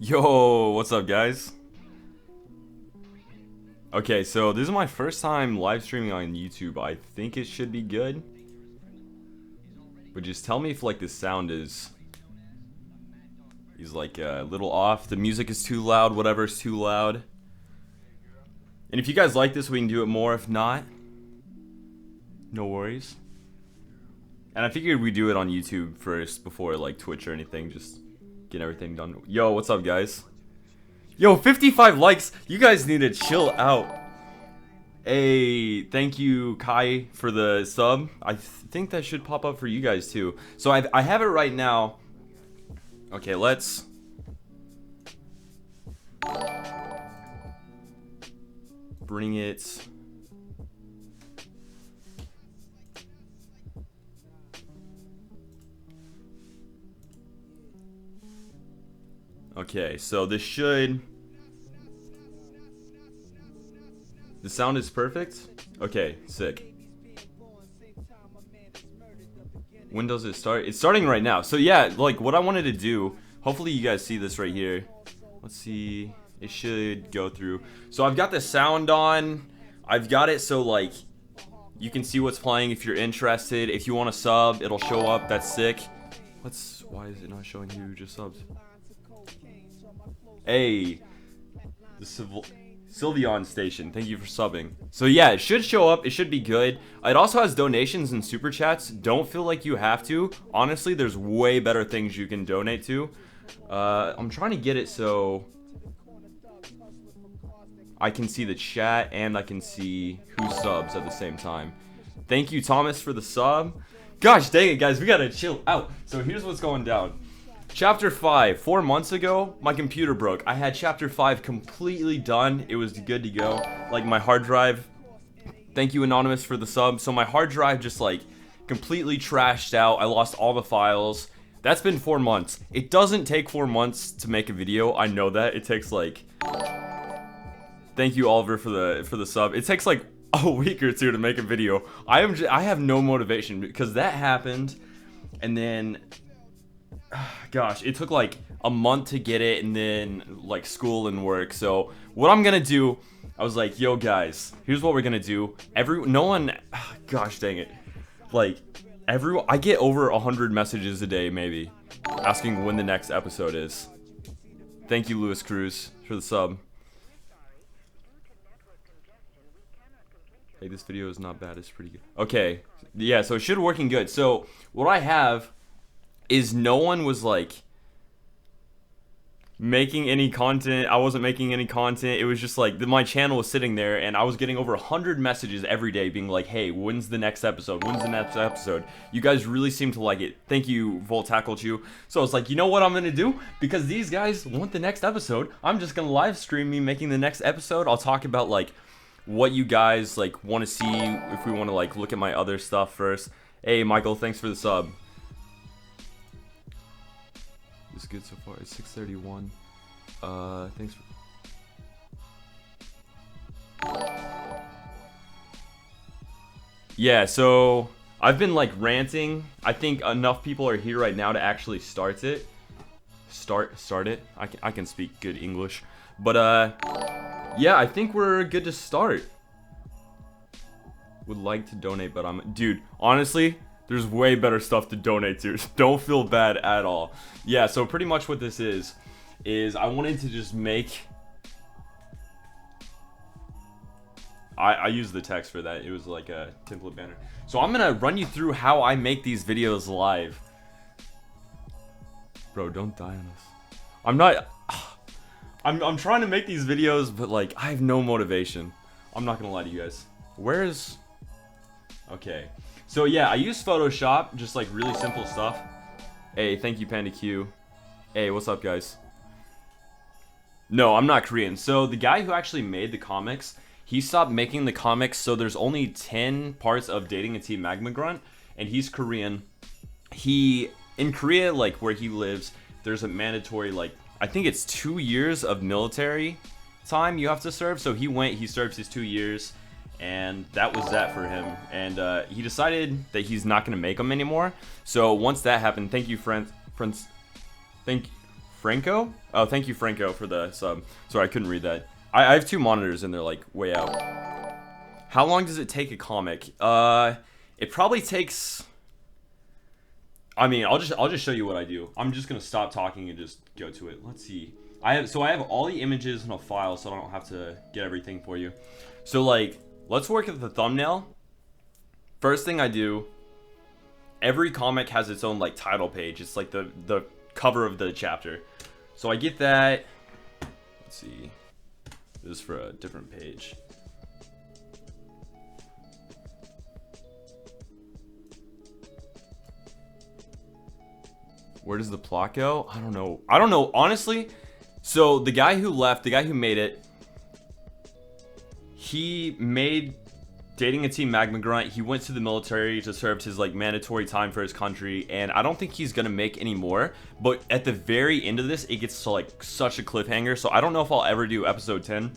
Yo, what's up, guys? Okay, so this is my first time live streaming on YouTube. I think it should be good. But just tell me if like the sound is like a little off. The music is too loud, whatever is too loud. And if you guys like this, we can do it more. If not, no worries. And I figured we'd do it on YouTube first before like Twitch or anything. Just get everything done. Yo, what's up, guys? Yo, 55 likes. You guys need to chill out. Hey, thank you, Kai, for the sub. I think that should pop up for you guys too. So I have it right now. Okay, let's... bring it... Okay, so this should... The sound is perfect? Okay, sick. When does it start? It's starting right now. So yeah, like what I wanted to do, hopefully you guys see this right here. Let's see, it should go through. So I've got the sound on. I've got it so like you can see what's playing if you're interested. If you want to sub, it'll show up. That's sick. Why is it not showing who just subs? Hey, the Sylveon Station, thank you for subbing. So yeah, it should show up, it should be good. It also has donations and super chats. Don't feel like you have to. Honestly, there's way better things you can donate to. I'm trying to get it so I can see the chat and I can see who subs at the same time. Thank you, Thomas, for the sub. Gosh dang it, guys, we gotta chill out. So here's what's going down. Chapter 5, 4 months ago, my computer broke. I had Chapter 5 completely done. It was good to go. Like my hard drive, thank you Anonymous for the sub. So my hard drive just like completely trashed out. I lost all the files. That's been 4 months. It doesn't take 4 months to make a video. I know that. It takes like... Thank you Oliver for the sub. It takes like a week or two to make a video. I have no motivation because that happened and then... Gosh, it took like a month to get it and then like school and work. So what I'm gonna do, I was like, yo guys, here's what we're gonna do. Gosh dang it. Like, I get over 100 messages a day maybe, asking when the next episode is. Thank you Lewis Cruz for the sub. Hey, this video is not bad, it's pretty good. Okay, yeah, so it should working good. So what I have is no one was like making any content. I wasn't making any content. It was just like my channel was sitting there and I was getting over 100 messages every day being like, hey, when's the next episode? When's the next episode? You guys really seem to like it. Thank you, Volt Tackled You. So I was like, you know what I'm gonna do? Because these guys want the next episode, I'm just gonna live stream me making the next episode. I'll talk about like what you guys like want to see, if we want to like look at my other stuff first. Hey Michael, thanks for the sub. It's good so far. It's 6:31. Thanks for... Yeah, so I've been like ranting. I think enough people are here right now to actually start it. Start it. I can speak good English. But yeah, I think we're good to start. Would like to donate, but dude, honestly, there's way better stuff to donate to. Don't feel bad at all. Yeah, so pretty much what this is I wanted to just make... I used the text for that. It was like a template banner. So I'm gonna run you through how I make these videos live. Bro, don't die on us. I'm not... I'm trying to make these videos, but like, I have no motivation. I'm not gonna lie to you guys. Where's... Okay. So yeah, I use Photoshop, just like really simple stuff. Hey, thank you Panda Q. Hey, what's up guys? No, I'm not Korean. So the guy who actually made the comics, he stopped making the comics, so there's only 10 parts of Dating a Team Magma Grunt, and he's Korean. In Korea, like where he lives, there's a mandatory like, I think it's 2 years of military time you have to serve. So he serves his 2 years. And that was that for him. And he decided that he's not going to make them anymore. So once that happened, thank you, friends. Thank Franco? Oh, thank you, Franco, for the sub. Sorry, I couldn't read that. I have 2 monitors and they're like way out. How long does it take a comic? It probably takes. I mean, I'll just show you what I do. I'm just gonna stop talking and just go to it. Let's see. I have all the images in a file, so I don't have to get everything for you. So like, let's work at the thumbnail. First thing I do. Every comic has its own like title page. It's like the cover of the chapter. So I get that. Let's see. This is for a different page. Where does the plot go? I don't know. I don't know, honestly. So the guy who left, the guy who made it, he made Dating a Teen Magma Grunt. He went to the military to serve his like mandatory time for his country, and I don't think he's gonna make any more. But at the very end of this, it gets to like such a cliffhanger. So I don't know if I'll ever do episode 10,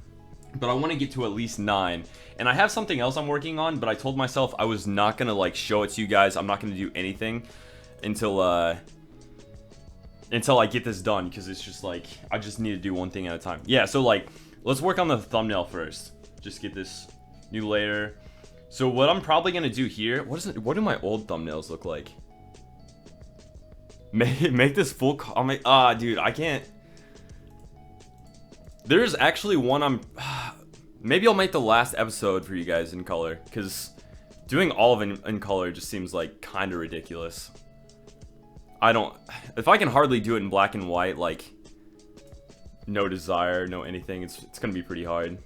but I want to get to at least 9. And I have something else I'm working on, but I told myself I was not gonna like show it to you guys. I'm not gonna do anything until I get this done, because it's just like I just need to do one thing at a time. Yeah, so like let's work on the thumbnail first. Just get this new layer. So what I'm probably gonna do here, what do my old thumbnails look like? Make this full comic. Dude, I can't. There's actually one maybe I'll make the last episode for you guys in color, because doing all of it in color just seems like kind of ridiculous. If I can hardly do it in black and white, like no desire, no anything, it's gonna be pretty hard.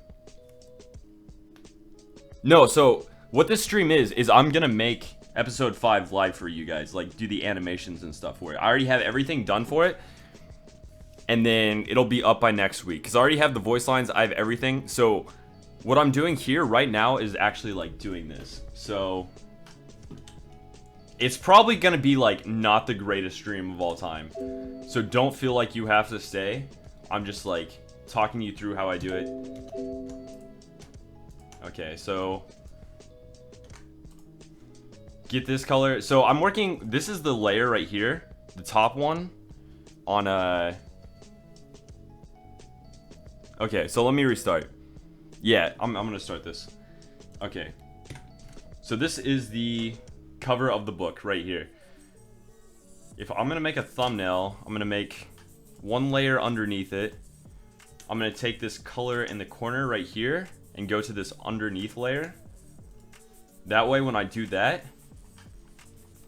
No, so what this stream is I'm gonna make episode 5 live for you guys, like do the animations and stuff for it. I already have everything done for it, and then it'll be up by next week, because I already have the voice lines, I have everything. So what I'm doing here right now is actually like doing this. So it's probably gonna be like not the greatest stream of all time, so don't feel like you have to stay. I'm just like talking you through how I do it. Okay, so get this color. So I'm working, this is the layer right here, the top one on okay, so let me restart. Yeah, I'm gonna start this. Okay, so this is the cover of the book right here. If I'm gonna make a thumbnail, I'm gonna make one layer underneath it. I'm gonna take this color in the corner right here and go to this underneath layer. That way when I do that,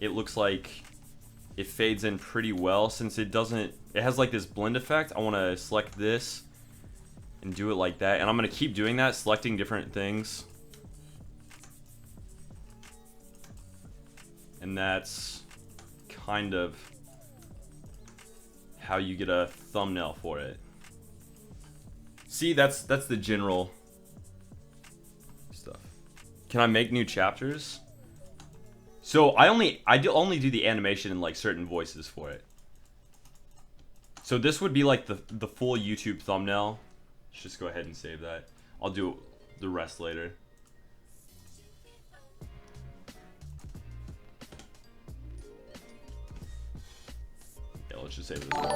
it looks like it fades in pretty well. Since it has like this blend effect, I want to select this and do it like that, and I'm gonna keep doing that, selecting different things. And that's kind of how you get a thumbnail for it. See, that's the general stuff. Can I make new chapters? So I only do the animation in like certain voices for it. So this would be like the full YouTube thumbnail. Let's just go ahead and save that. I'll do the rest later. Yeah, let's just save this.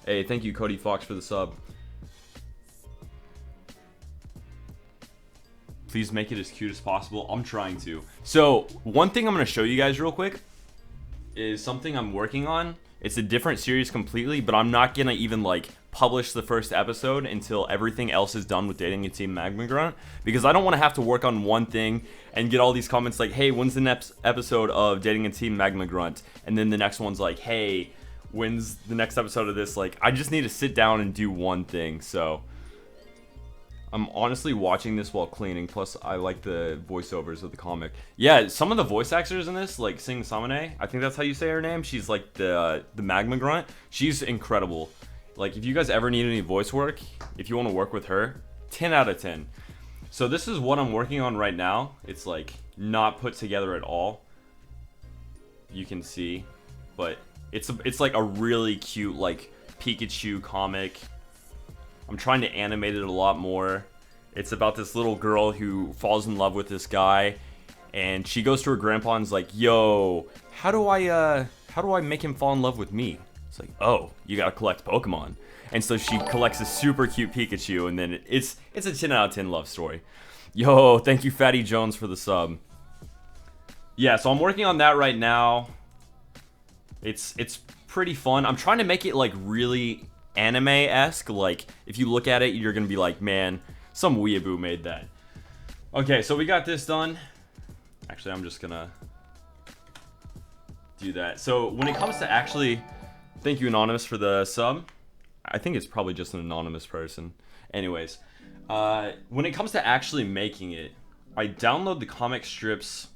Hey, thank you, Cody Fox, for the sub. Please make it as cute as possible. I'm trying to. So one thing I'm going to show you guys real quick is something I'm working on. It's a different series completely, but I'm not going to even like publish the first episode until everything else is done with Dating a Teen Magma Grunt, because I don't want to have to work on one thing and get all these comments like, hey, when's the next episode of Dating a Teen Magma Grunt? And then the next one's like, hey, when's the next episode of this? Like, I just need to sit down and do one thing. So I'm honestly watching this while cleaning, plus I like the voiceovers of the comic. Yeah, some of the voice actors in this, like Sing Samane, I think that's how you say her name. She's like the Magma Grunt. She's incredible. Like, if you guys ever need any voice work, if you want to work with her, 10 out of 10. So this is what I'm working on right now. It's like not put together at all. You can see, but it's like a really cute like Pikachu comic. I'm trying to animate it a lot more. It's about this little girl who falls in love with this guy, and she goes to her grandpa and's like, yo, how do I make him fall in love with me? It's like, oh, you gotta collect Pokemon. And so she collects a super cute Pikachu, and then it's a 10 out of 10 love story. Yo, thank you, Fatty Jones, for the sub. Yeah, so I'm working on that right now. It's pretty fun. I'm trying to make it like really anime-esque. Like, if you look at it, you're gonna be like, man, some weeaboo made that. Okay, so we got this done. Actually, I'm just gonna do that. So when it comes to actually, thank you, Anonymous, for the sub. I think it's probably just an anonymous person. Anyways, when it comes to actually making it, I download the comic strips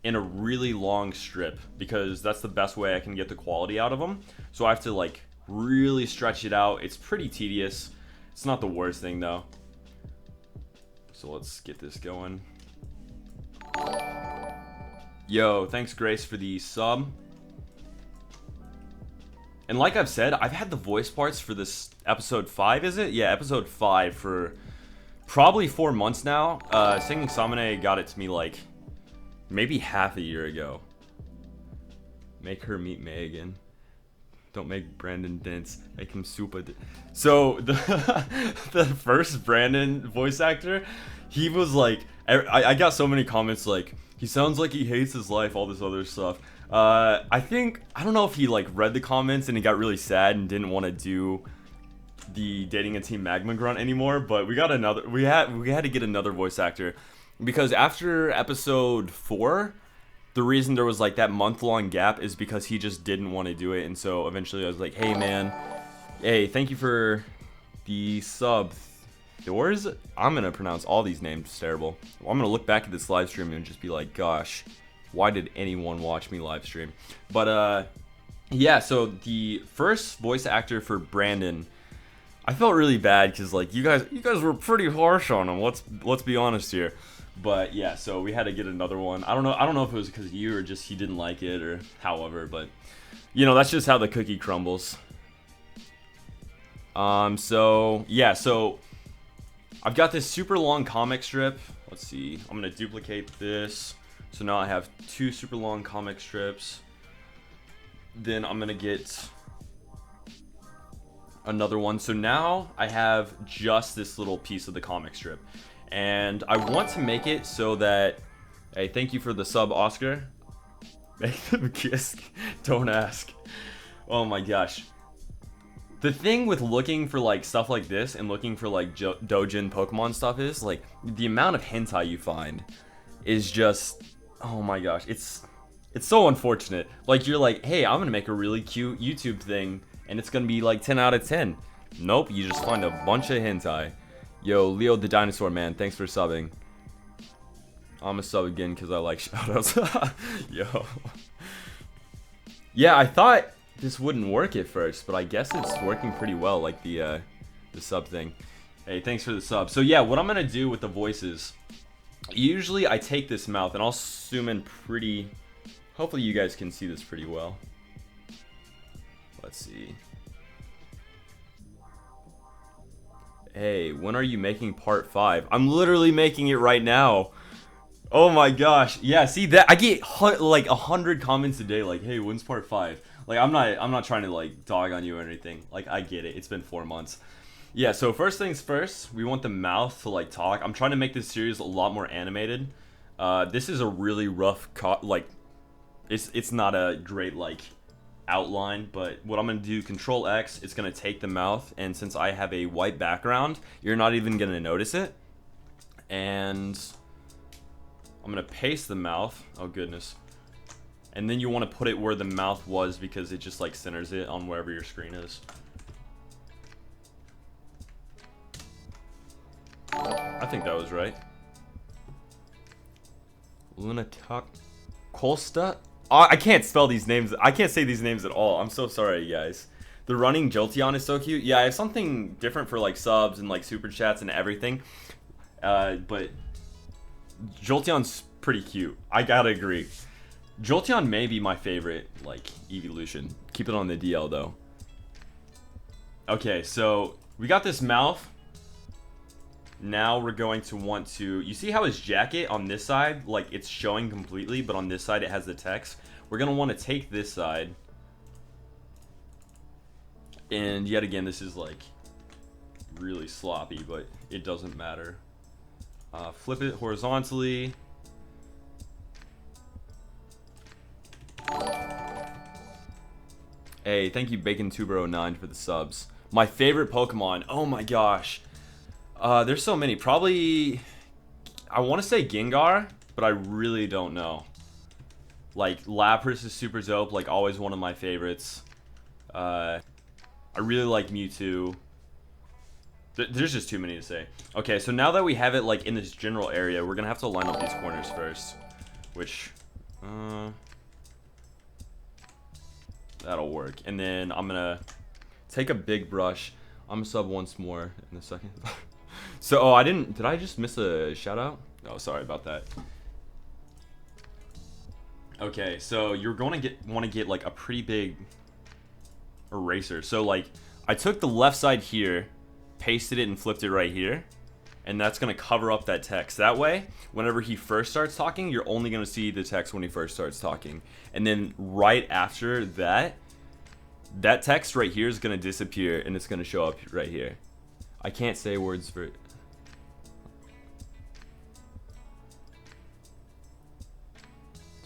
in a really long strip because that's the best way I can get the quality out of them. So I have to like really stretch it out. It's pretty tedious. It's not the worst thing though. So let's get this going. Yo, thanks Grace for the sub. And like I've said, I've had the voice parts for this episode 5, is it? Yeah, episode 5 for probably 4 months now. Singing Samane got it to me like maybe half a year ago. Make her meet Megan. Don't make Brandon dance. Make him super. So the first Brandon voice actor, he was like, I got so many comments like, he sounds like he hates his life, all this other stuff. I don't know if he like read the comments and he got really sad and didn't want to do the Dating a Team Magma Grunt anymore, but we had to get another voice actor because after episode 4, the reason there was like that month-long gap is because he just didn't want to do it. And so eventually I was like, hey man, hey, thank you for the sub. Doors? I'm gonna pronounce all these names terrible. I'm gonna look back at this live stream and just be like, gosh, why did anyone watch me live stream? But yeah, so the first voice actor for Brandon, I felt really bad because like you guys were pretty harsh on him. Let's be honest here. But yeah, so we had to get another one. I don't know if it was because of you or just he didn't like it or however, but you know, that's just how the cookie crumbles. So yeah, so I've got this super long comic strip. Let's see. I'm gonna duplicate this. So now I have 2 super long comic strips. Then I'm gonna get another one. So now I have just this little piece of the comic strip. And I want to make it so that, hey, thank you for the sub, Oscar. Make them kiss. Don't ask. Oh my gosh. The thing with looking for like stuff like this and looking for like Dojin Pokemon stuff is like the amount of hentai you find is just, oh my gosh, it's so unfortunate. Like you're like, hey, I'm gonna make a really cute YouTube thing and it's gonna be like 10 out of 10. Nope, you just find a bunch of hentai. Yo, Leo the Dinosaur Man, thanks for subbing. I'm a sub again because I like shoutouts. Yo. Yeah, I thought this wouldn't work at first, but I guess it's working pretty well, like the sub thing. Hey, thanks for the sub. So yeah, what I'm gonna do with the voices, usually I take this mouth and I'll zoom in pretty, hopefully you guys can see this pretty well. Let's see. Hey, when are you making part 5? I'm literally making it right now. Oh my gosh. Yeah, see that I get like 100 comments a day like, "Hey, when's part 5?" Like I'm not trying to like dog on you or anything. Like I get it. It's been 4 months. Yeah, so first things first, we want the mouth to like talk. I'm trying to make this series a lot more animated. This is a really rough like it's not a great like outline, but what I'm gonna do, Control X, it's gonna take the mouth, and since I have a white background, you're not even gonna notice it. And I'm gonna paste the mouth. Oh goodness. And then you want to put it where the mouth was because it just like centers it on wherever your screen is. I think that was right. Lunatic Costa? Oh, I can't spell these names. I can't say these names at all. I'm so sorry, guys. The running Jolteon is so cute. Yeah, I have something different for like subs and like super chats and everything. But Jolteon's pretty cute. I gotta agree. Jolteon may be my favorite like evolution. Keep it on the DL though. Okay, so we got this mouth. Now we're going to want to, you see how his jacket on this side, like it's showing completely, but on this side it has the text. We're going to want to take this side And yet again, this is like really sloppy, but it doesn't matter. Flip it horizontally. Hey, thank you BaconTuber09 for the subs. My favorite Pokemon, oh my gosh. There's so many. Probably, I want to say Gengar, but I really don't know. Like, Lapras is super dope, like always one of my favorites. I really like Mewtwo. There's just too many to say. Okay, so now that we have it like in this general area, we're gonna have to line up these corners first. Which, that'll work. And then I'm gonna take a big brush. I'm gonna sub once more in a second. So, oh, did I just miss a shout out? Oh, sorry about that. Okay, so you're going to want to get like a pretty big eraser. So like, I took the left side here, pasted it and flipped it right here. And that's going to cover up that text. That way, whenever he first starts talking, you're only going to see the text when he first starts talking. And then right after that, that text right here is going to disappear and it's going to show up right here. I can't say words for...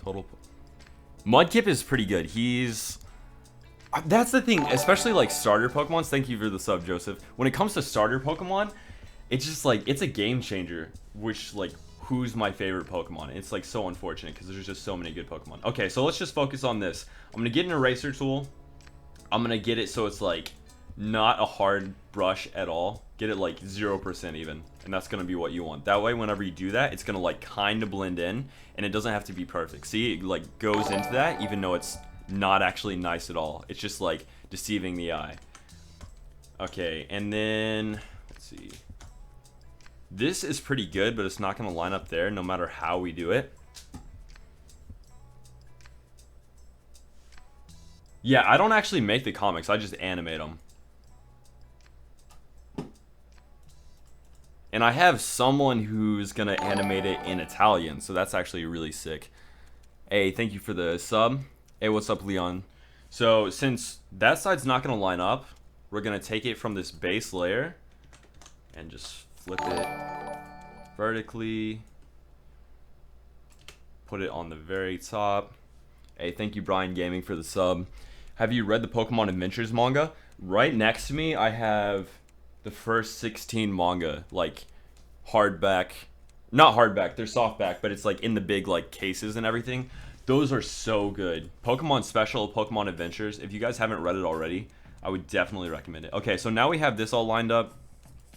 Total... Mudkip is pretty good. He's... That's the thing, especially like starter Pokemons. Thank you for the sub, Joseph. When it comes to starter Pokemon, it's just like, it's a game changer. Which, like, who's my favorite Pokemon? It's like so unfortunate because there's just so many good Pokemon. Okay, so let's just focus on this. I'm going to get an eraser tool. I'm going to get it so it's like not a hard brush at all. Get it like 0% even. And that's going to be what you want. That way, whenever you do that, it's going to like kind of blend in. And it doesn't have to be perfect. See, it like goes into that even though it's not actually nice at all. It's just like deceiving the eye. Okay, and then let's see. This is pretty good, but it's not going to line up there no matter how we do it. Yeah, I don't actually make the comics. I just animate them. And I have someone who's going to animate it in Italian, so that's actually really sick. Hey, thank you for the sub. Hey, what's up, Leon? So, since that side's not going to line up, we're going to take it from this base layer and just flip it vertically. Put it on the very top. Hey, thank you, Brian Gaming, for the sub. Have you read the Pokemon Adventures manga? Right next to me, I have the first 16 manga, like hardback. Not hardback, they're softback, but it's like in the big like cases and everything. Those are so good. Pokemon Special, Pokemon Adventures. If you guys haven't read it already, I would definitely recommend it. Okay, so now we have this all lined up.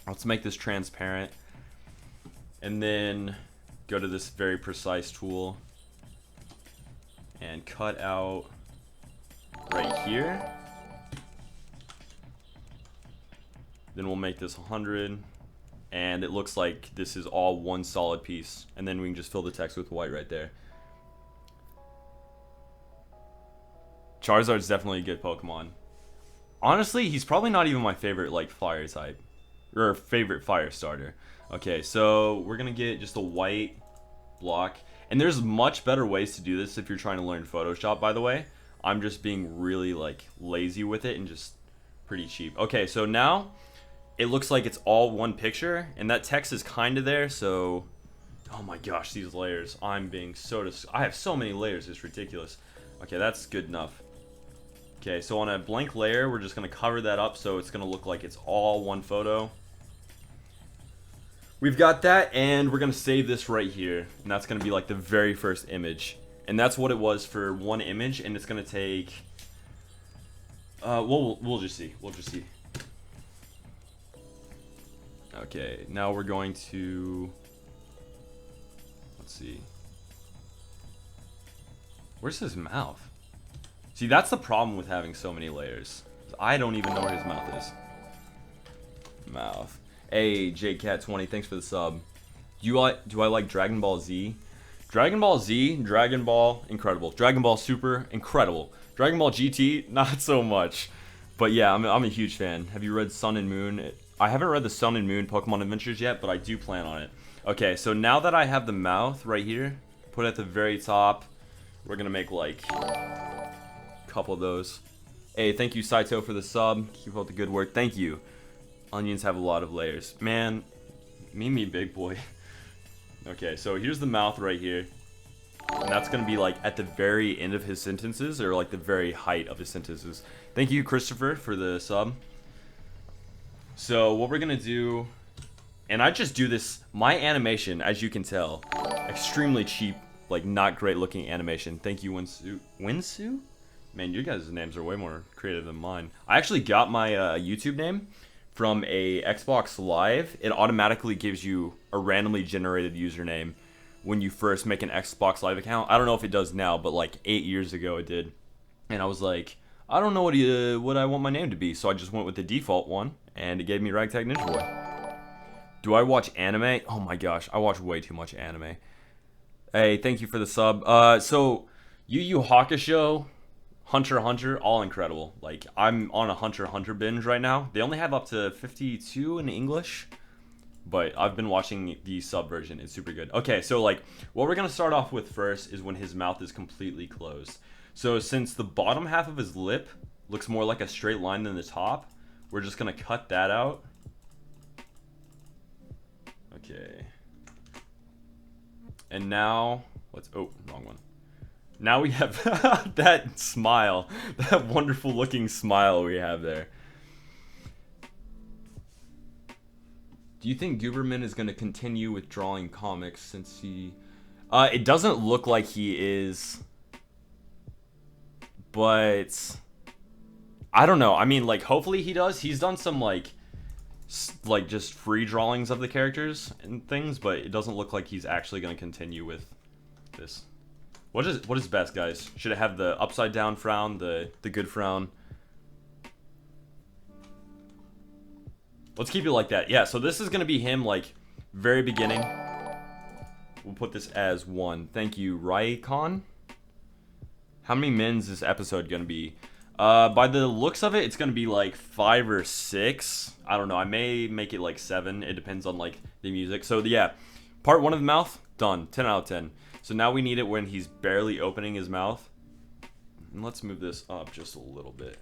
Let's make this transparent. And then go to this very precise tool. And cut out right here. Then we'll make this 100. And it looks like this is all one solid piece. And then we can just fill the text with white right there. Charizard's definitely a good Pokemon. Honestly, he's probably not even my favorite, like, fire type. Or favorite fire starter. Okay, so we're going to get just a white block. And there's much better ways to do this if you're trying to learn Photoshop, by the way. I'm just being really, like, lazy with it and just pretty cheap. Okay, so now it looks like it's all one picture. And that text is kind of there, so... Oh my gosh, these layers. I'm being so... I have so many layers, it's ridiculous. Okay, that's good enough. Okay, so on a blank layer, we're just going to cover that up so it's going to look like it's all one photo. We've got that, and we're going to save this right here. And that's going to be like the very first image. And that's what it was for one image, and it's going to take... We'll just see. We'll just see. Okay, now we're going to... Let's see. Where's his mouth? See, that's the problem with having so many layers. I don't even know where his mouth is. Mouth. Hey, JCat20, thanks for the sub. Do I like Dragon Ball Z? Dragon Ball Z, Dragon Ball, incredible. Dragon Ball Super, incredible. Dragon Ball GT, not so much. But yeah, I'm a huge fan. Have you read Sun and Moon? I haven't read the Sun and Moon Pokemon Adventures yet, but I do plan on it. Okay, so now that I have the mouth right here, put it at the very top. We're gonna make like a couple of those. Hey, thank you, Saito, for the sub. Keep up the good work. Thank you. Onions have a lot of layers. Man, me, big boy. Okay, so here's the mouth right here. And that's going to be like at the very end of his sentences, or like the very height of his sentences. Thank you, Christopher, for the sub. So what we're going to do, and I just do this, my animation, as you can tell, extremely cheap, like not great looking animation. Thank you, Winsu. Winsu? Man, your guys' names are way more creative than mine. I actually got my YouTube name from a Xbox Live. It automatically gives you a randomly generated username when you first make an Xbox Live account. I don't know if it does now, but like 8 years ago it did. And I was like, I don't know what I want my name to be, so I just went with the default one, and it gave me Ragtag Ninja Boy. Do I watch anime? Oh my gosh, I watch way too much anime. Hey, thank you for the sub. So Yu Yu Hakusho, Hunter x Hunter, all incredible. Like, I'm on a Hunter x Hunter binge right now. They only have up to 52 in English, but I've been watching the sub version. It's super good. Okay, so like, what we're gonna start off with first is when his mouth is completely closed. So since the bottom half of his lip looks more like a straight line than the top, we're just gonna cut that out. Okay. And now, oh, wrong one. Now we have that smile, that wonderful looking smile we have there. Do you think Guberman is going to continue with drawing comics since he... it doesn't look like he is, but I don't know. I mean, like, hopefully he does. He's done some, like just free drawings of the characters and things, but it doesn't look like he's actually going to continue with this. What is best, guys? Should it have the upside down frown, the good frown? Let's keep it like that. Yeah, so this is going to be him, like, very beginning. We'll put this as 1. Thank you, Raikon. How many mins is this episode going to be? By the looks of it, it's going to be like 5 or 6. I don't know. I may make it like 7. It depends on like the music. So yeah, part 1 of the mouth, done. 10 out of 10. So now we need it when he's barely opening his mouth. And let's move this up just a little bit.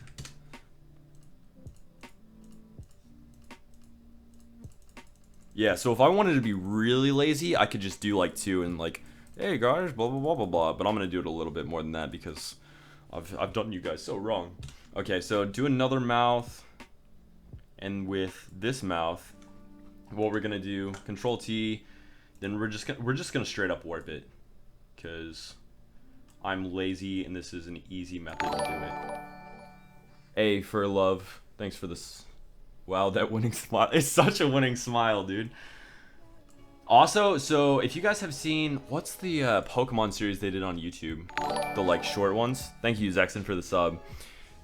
Yeah, so if I wanted to be really lazy, I could just do like 2 and like, hey guys, blah, blah, blah, blah, blah. But I'm going to do it a little bit more than that because I've done you guys so wrong. Okay, so do another mouth. And with this mouth, what we're going to do, Control T, then we're just going to straight up warp it. Because I'm lazy and this is an easy method to do it. A for love. Thanks for this. Wow, that winning smile. It's such a winning smile, dude. Also, so if you guys have seen, what's the Pokemon series they did on YouTube? The like short ones. Thank you, Zexon, for the sub.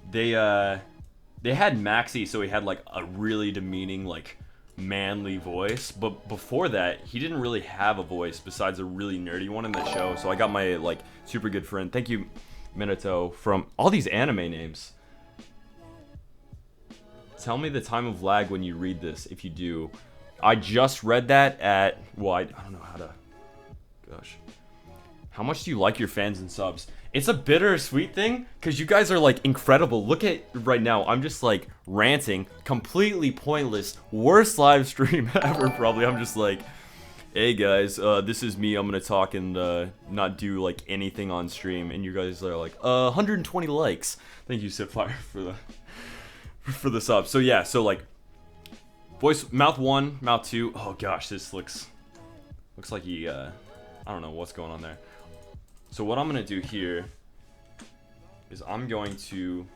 They had Maxie, so he had like a really demeaning, like manly voice. But before that, he didn't really have a voice besides a really nerdy one in the show. So I got my like super good friend. Thank you, Minato, from all these anime names. Tell me the time of lag when you read this, if you do. I just read that at, well, I don't know how to, gosh. How much do you like your fans and subs? It's a bittersweet thing, because you guys are, like, incredible. Look at right now, I'm just, like, ranting, completely pointless, worst live stream ever, probably. I'm just like, hey, guys, this is me, I'm gonna talk and not do, like, anything on stream, and you guys are like, 120 likes. Thank you, Sipfire, for the sub. So, yeah, so, like, voice, mouth 1, mouth 2. Oh gosh, this looks like he, I don't know what's going on there. So what I'm gonna do here is I'm going to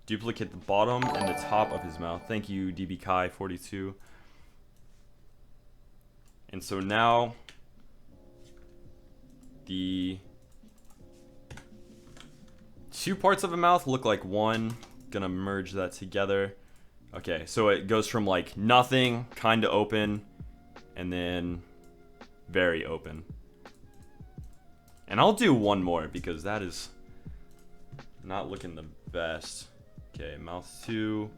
duplicate the bottom and the top of his mouth. Thank you, DB Kai 42. And so now the 2 parts of a mouth look like one. Gonna merge that together. Okay, so it goes from like nothing, kind of open, and then very open. And I'll do one more because that is not looking the best. Okay, mouth 2,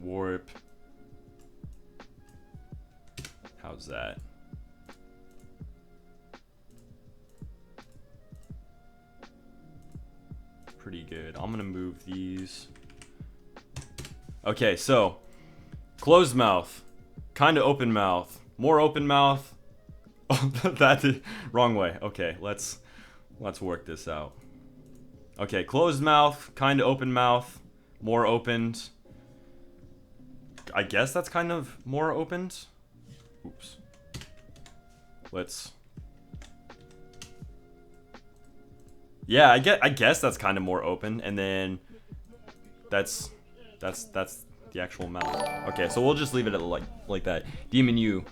warp. How's that? pretty good. I'm gonna move these. Okay, so closed mouth, kind of open mouth, more open mouth. Oh, that's it. Wrong way. Okay, let's work this out. Okay, closed mouth, kind of open mouth, more opened. I guess that's kind of more opened. Oops. Yeah, I guess that's kind of more open, and then that's the actual mouth. Okay, so we'll just leave it at like that. Demon U,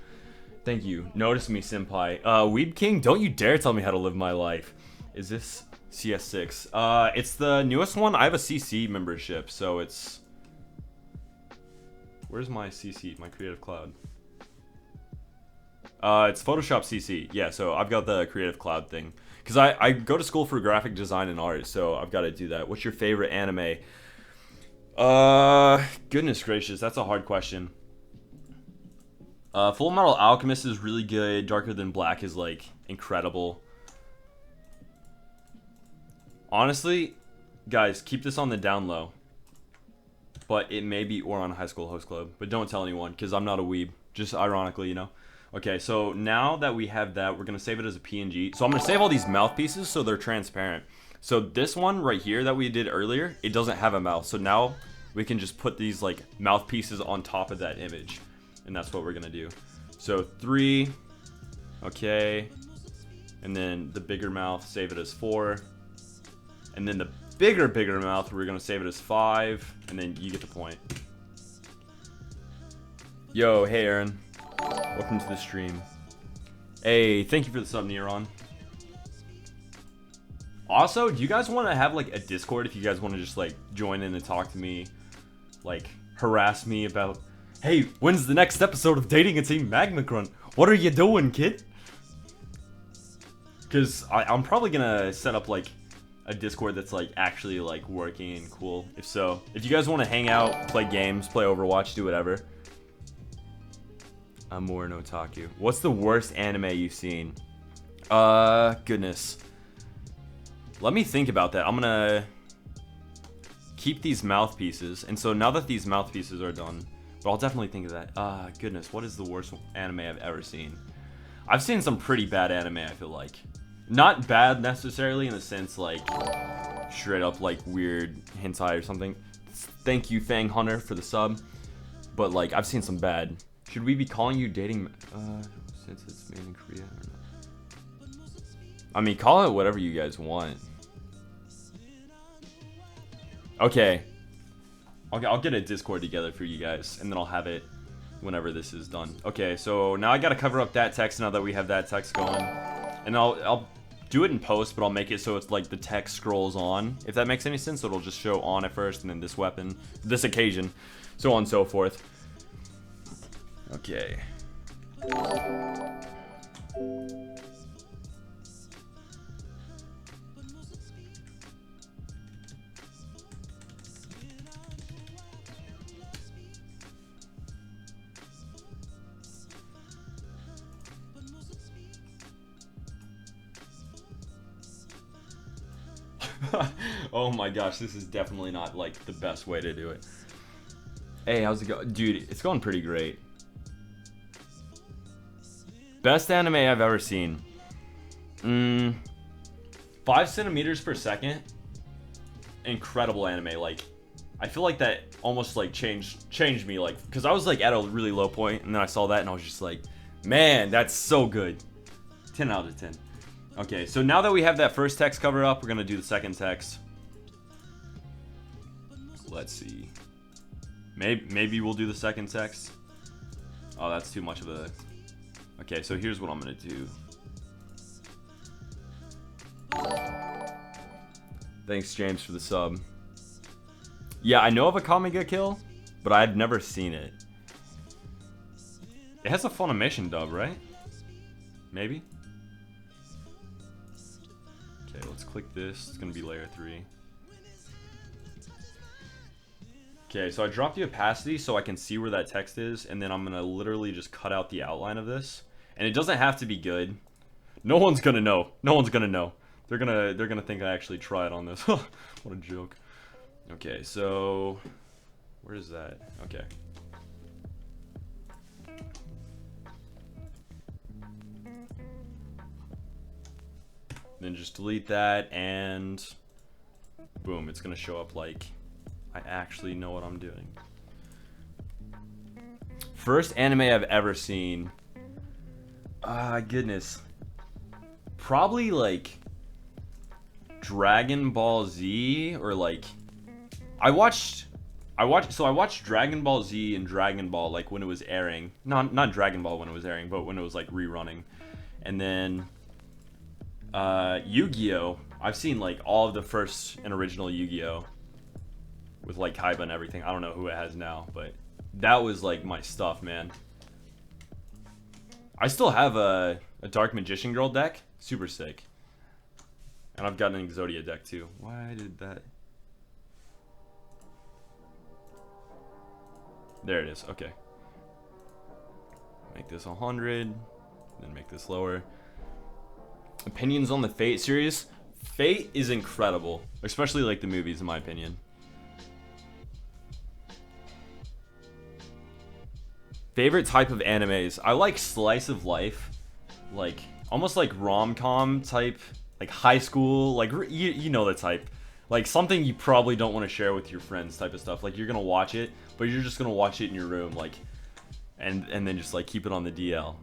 thank you. Notice me, senpai. Weeb King, don't you dare tell me how to live my life. Is this CS6? It's the newest one. I have a CC membership, so it's. Where's my CC? My Creative Cloud. It's Photoshop CC. Yeah, so I've got the Creative Cloud thing. Because I go to school for graphic design and art, so I've got to do that. What's your favorite anime? Goodness gracious, that's a hard question. Full Metal Alchemist is really good. Darker Than Black is, like, incredible. Honestly, guys, keep this on the down low. But it may be or on High School Host Club. But don't tell anyone, because I'm not a weeb. Just ironically, you know. Okay, so now that we have that, we're going to save it as a PNG. So I'm going to save all these mouthpieces so they're transparent. So this one right here that we did earlier, it doesn't have a mouth. So now we can just put these like mouthpieces on top of that image. And that's what we're going to do. So 3. Okay. And then the bigger mouth, save it as 4. And then the bigger mouth, we're going to save it as 5. And then you get the point. Yo, hey Aaron. Welcome to the stream. Hey, thank you for the sub, Neuron. Also, do you guys want to have like a Discord if you guys want to just like join in and talk to me, like harass me about, hey, when's the next episode of Dating and Team Magma Grunt? What are you doing, kid? Because I'm probably gonna set up like a Discord that's like actually like working and cool. If so, if you guys want to hang out, play games, play Overwatch, do whatever. I'm more an otaku. What's the worst anime you've seen? Goodness. Let me think about that. I'm gonna keep these mouthpieces. And so now that these mouthpieces are done, but I'll definitely think of that. Goodness, what is the worst anime I've ever seen? I've seen some pretty bad anime, I feel like. Not bad necessarily in the sense like straight up like weird hentai or something. Thank you, Fang Hunter, for the sub. But like, I've seen some bad. Should we be calling you dating since it's made in Korea or not? I mean, call it whatever you guys want. Okay. I'll get a Discord together for you guys, and then I'll have it whenever this is done. Okay, so now I gotta cover up that text now that we have that text going. And I'll do it in post, but I'll make it so it's like the text scrolls on, if that makes any sense. So it'll just show on at first, and then this weapon, this occasion, so on and so forth. Okay. Oh my gosh, this is definitely not like the best way to do it. Hey, how's it going? Dude, it's going pretty great. Best anime I've ever seen. 5 centimeters per second. Incredible anime. Like, I feel like that almost like changed me. Like, because I was like at a really low point, and then I saw that, and I was just like, man, that's so good. 10 out of 10. Okay, so now that we have that first text covered up, we're gonna do the second text. Let's see. Maybe we'll do the second text. Oh, that's too much of a. Okay, so here's what I'm gonna do. Thanks, James, for the sub. Yeah, I know of a Kamiga kill, but I've never seen it. It has a Funimation dub, right? Maybe? Okay, let's click this. It's gonna be layer 3. Okay, so I dropped the opacity so I can see where that text is, and then I'm gonna literally just cut out the outline of this. And it doesn't have to be good. No one's gonna know. No one's gonna know. They're gonna think I actually tried on this. What a joke. Okay, so where is that? Okay. Then just delete that, and boom, it's gonna show up like I actually know what I'm doing. First anime I've ever seen. Goodness. Probably like Dragon Ball Z, or like I watched Dragon Ball Z and Dragon Ball like when it was airing. Not Dragon Ball when it was airing, but when it was like rerunning. And then Yu-Gi-Oh! I've seen like all of the first and original Yu-Gi-Oh! With like Kaiba and everything. I don't know who it has now, but that was like my stuff, man. I still have a Dark Magician Girl deck. Super sick. And I've got an Exodia deck too. Why did that? There it is. Okay. Make this 100. Then make this lower. Opinions on the Fate series? Fate is incredible. Especially like the movies, in my opinion. Favorite type of animes? I like slice of life. Like, almost like rom-com type. Like high school. Like, you know the type. Like, something you probably don't want to share with your friends type of stuff. Like, you're going to watch it, but you're just going to watch it in your room. Like, and then just, like, keep it on the DL.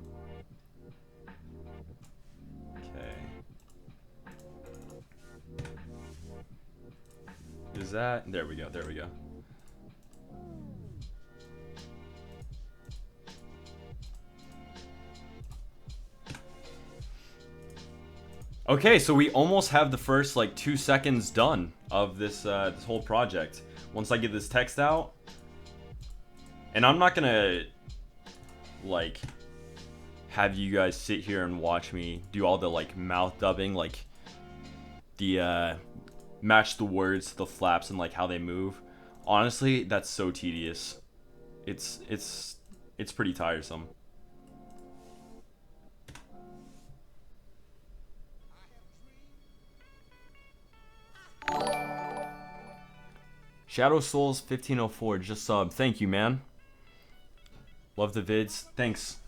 Okay. Is that? There we go. There we go. Okay, so we almost have the first like 2 seconds done of this this whole project. Once I get this text out, and I'm not gonna like have you guys sit here and watch me do all the like mouth dubbing, like the match the words to the flaps and like how they move. Honestly, that's so tedious. It's pretty tiresome. Shadow Souls 1504 just sub. Thank you, man. Love the vids. Thanks.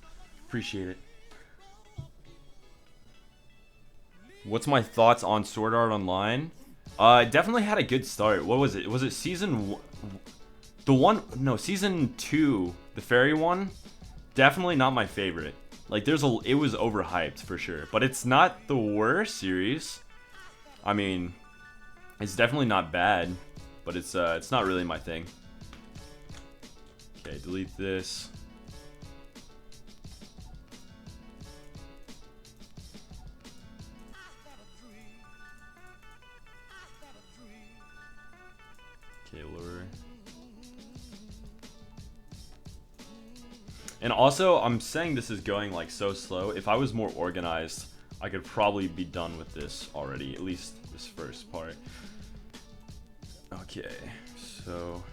Appreciate it. What's my thoughts on Sword Art Online? It definitely had a good start. What was it? Was it season season 2, the fairy one? Definitely not my favorite. Like it was overhyped for sure, but it's not the worst series. I mean, it's definitely not bad. But it's not really my thing. Okay, delete this. Okay, lower. And also, I'm saying this is going like so slow. If I was more organized, I could probably be done with this already. At least this first part. Okay, so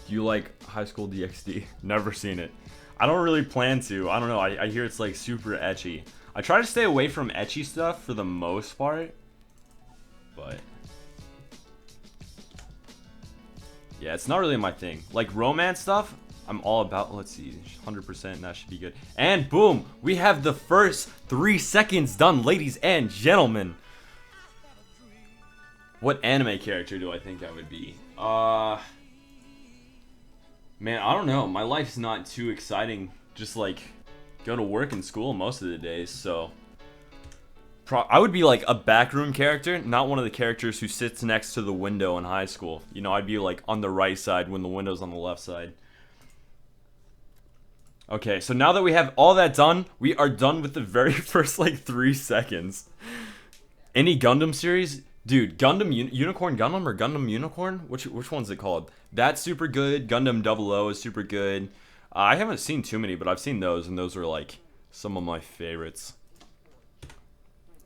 do you like High School DxD? Never seen it. I don't really plan to. I don't know. I hear it's like super ecchi. I try to stay away from ecchi stuff for the most part, but yeah, it's not really my thing. Like romance stuff, I'm all about. Let's see, 100%, that should be good. And boom, we have the first 3 seconds done, ladies and gentlemen. What anime character do I think I would be? Man, I don't know. My life's not too exciting. Just like go to work and school most of the days, so I would be like a backroom character, not one of the characters who sits next to the window in high school. You know, I'd be like on the right side when the window's on the left side. Okay, so now that we have all that done, we are done with the very first like 3 seconds. Any Gundam series? Dude, Gundam Unicorn Gundam or Gundam Unicorn? Which one's it called? That's super good. Gundam 00 is super good. I haven't seen too many, but I've seen those, and those are like some of my favorites.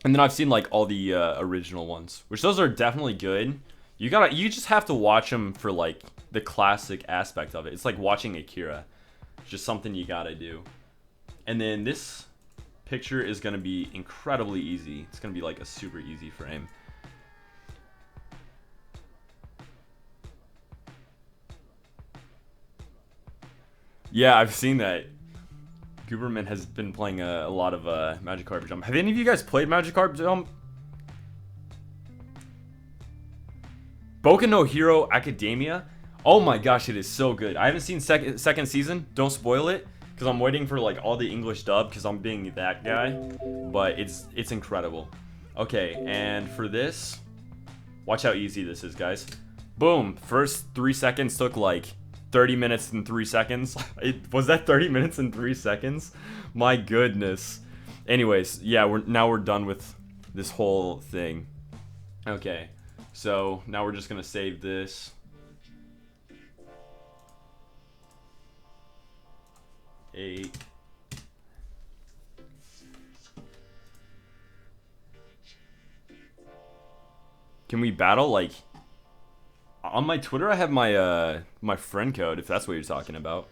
And then I've seen like all the original ones, which those are definitely good. You just have to watch them for like the classic aspect of it. It's like watching Akira. It's just something you gotta do. And then this picture is gonna be incredibly easy. It's gonna be like a super easy frame. Yeah, I've seen that. Gooberman has been playing a lot of Magikarp Jump. Have any of you guys played Magikarp Jump? Boku no Hero Academia? Oh my gosh, it is so good. I haven't seen second season. Don't spoil it, because I'm waiting for like all the English dub, because I'm being that guy. But it's incredible. Okay, and for this, watch how easy this is, guys. Boom. First 3 seconds took like 30 minutes and 3 seconds. Was that 30 minutes and 3 seconds? My goodness. Anyways, yeah, we're done with this whole thing. Okay, so now we're just gonna save this. Eight. Can we battle like? On my Twitter, I have my my friend code, if that's what you're talking about.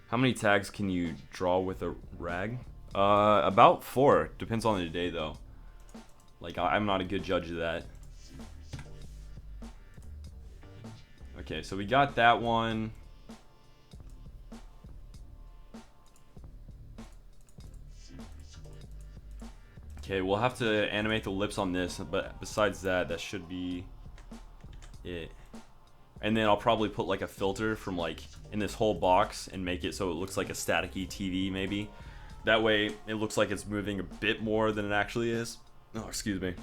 How many tags can you draw with a rag? About 4. Depends on the day, though. Like, I'm not a good judge of that. Okay, so we got that one. Okay, we'll have to animate the lips on this, but besides that, that should be it. And then I'll probably put like a filter from like in this whole box and make it so it looks like a staticky TV maybe. That way it looks like it's moving a bit more than it actually is. Oh, excuse me.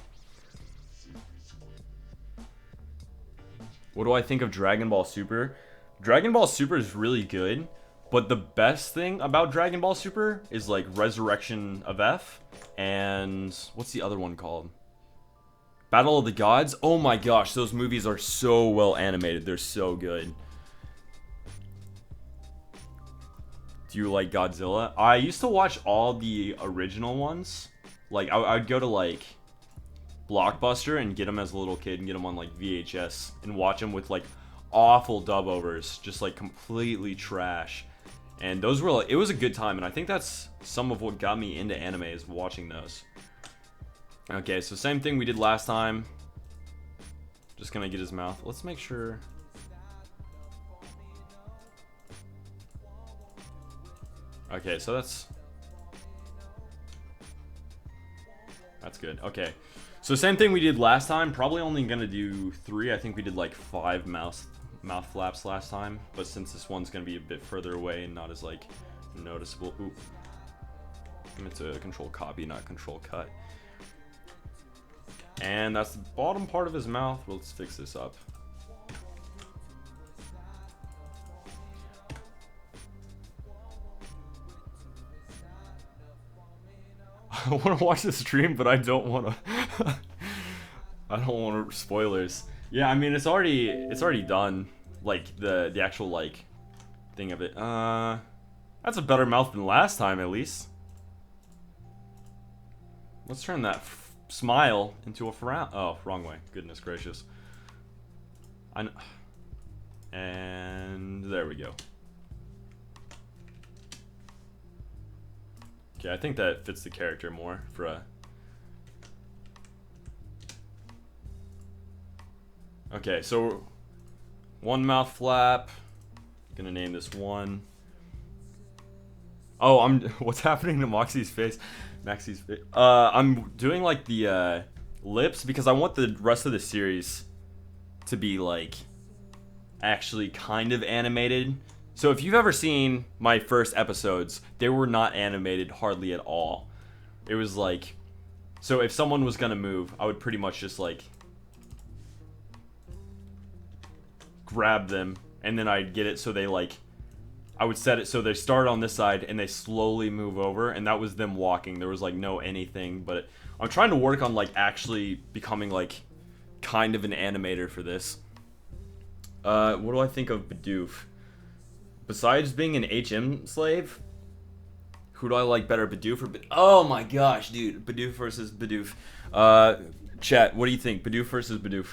What do I think of Dragon Ball Super? Dragon Ball Super is really good, but the best thing about Dragon Ball Super is like Resurrection of F and what's the other one called? Battle of the Gods? Oh my gosh, those movies are so well animated. They're so good. Do you like Godzilla? I used to watch all the original ones. Like, I'd go to, like, Blockbuster and get them as a little kid and get them on, like, VHS and watch them with, like, awful dub-overs. Just, like, completely trash. And those were, like, it was a good time. And I think that's some of what got me into anime is watching those. Okay, so same thing we did last time. Just gonna get his mouth. Let's make sure. Okay, so that's good. Okay, so same thing we did last time. Probably only gonna do 3. I think we did like 5 mouth flaps last time, but since this one's gonna be a bit further away and not as like noticeable. Oop. I'm gonna control copy, not control cut. And that's the bottom part of his mouth. Well, let's fix this up. I want to watch the stream, but I don't want to. I don't want spoilers. Yeah, I mean it's already done. Like the actual like thing of it. That's a better mouth than last time at least. Let's turn that smile into a frown. Oh, wrong way. Goodness gracious. And there we go. Okay, I think that fits the character more for a... Okay, so one mouth flap. Gonna name this one. Oh, what's happening to Moxie's face? Maxie's face. I'm doing like the lips because I want the rest of the series to be like actually kind of animated. So if you've ever seen my first episodes, they were not animated hardly at all. It was like, so if someone was gonna move, I would pretty much just like grab them and then I'd get it so they like, I would set it so they start on this side and they slowly move over, and that was them walking. There was like no anything, but I'm trying to work on like actually becoming like kind of an animator for this. What do I think of Bidoof? Besides being an HM slave, Who do I like better, Bidoof or Oh my gosh, dude. Bidoof versus Bidoof. Chat, what do you think? Bidoof versus Bidoof?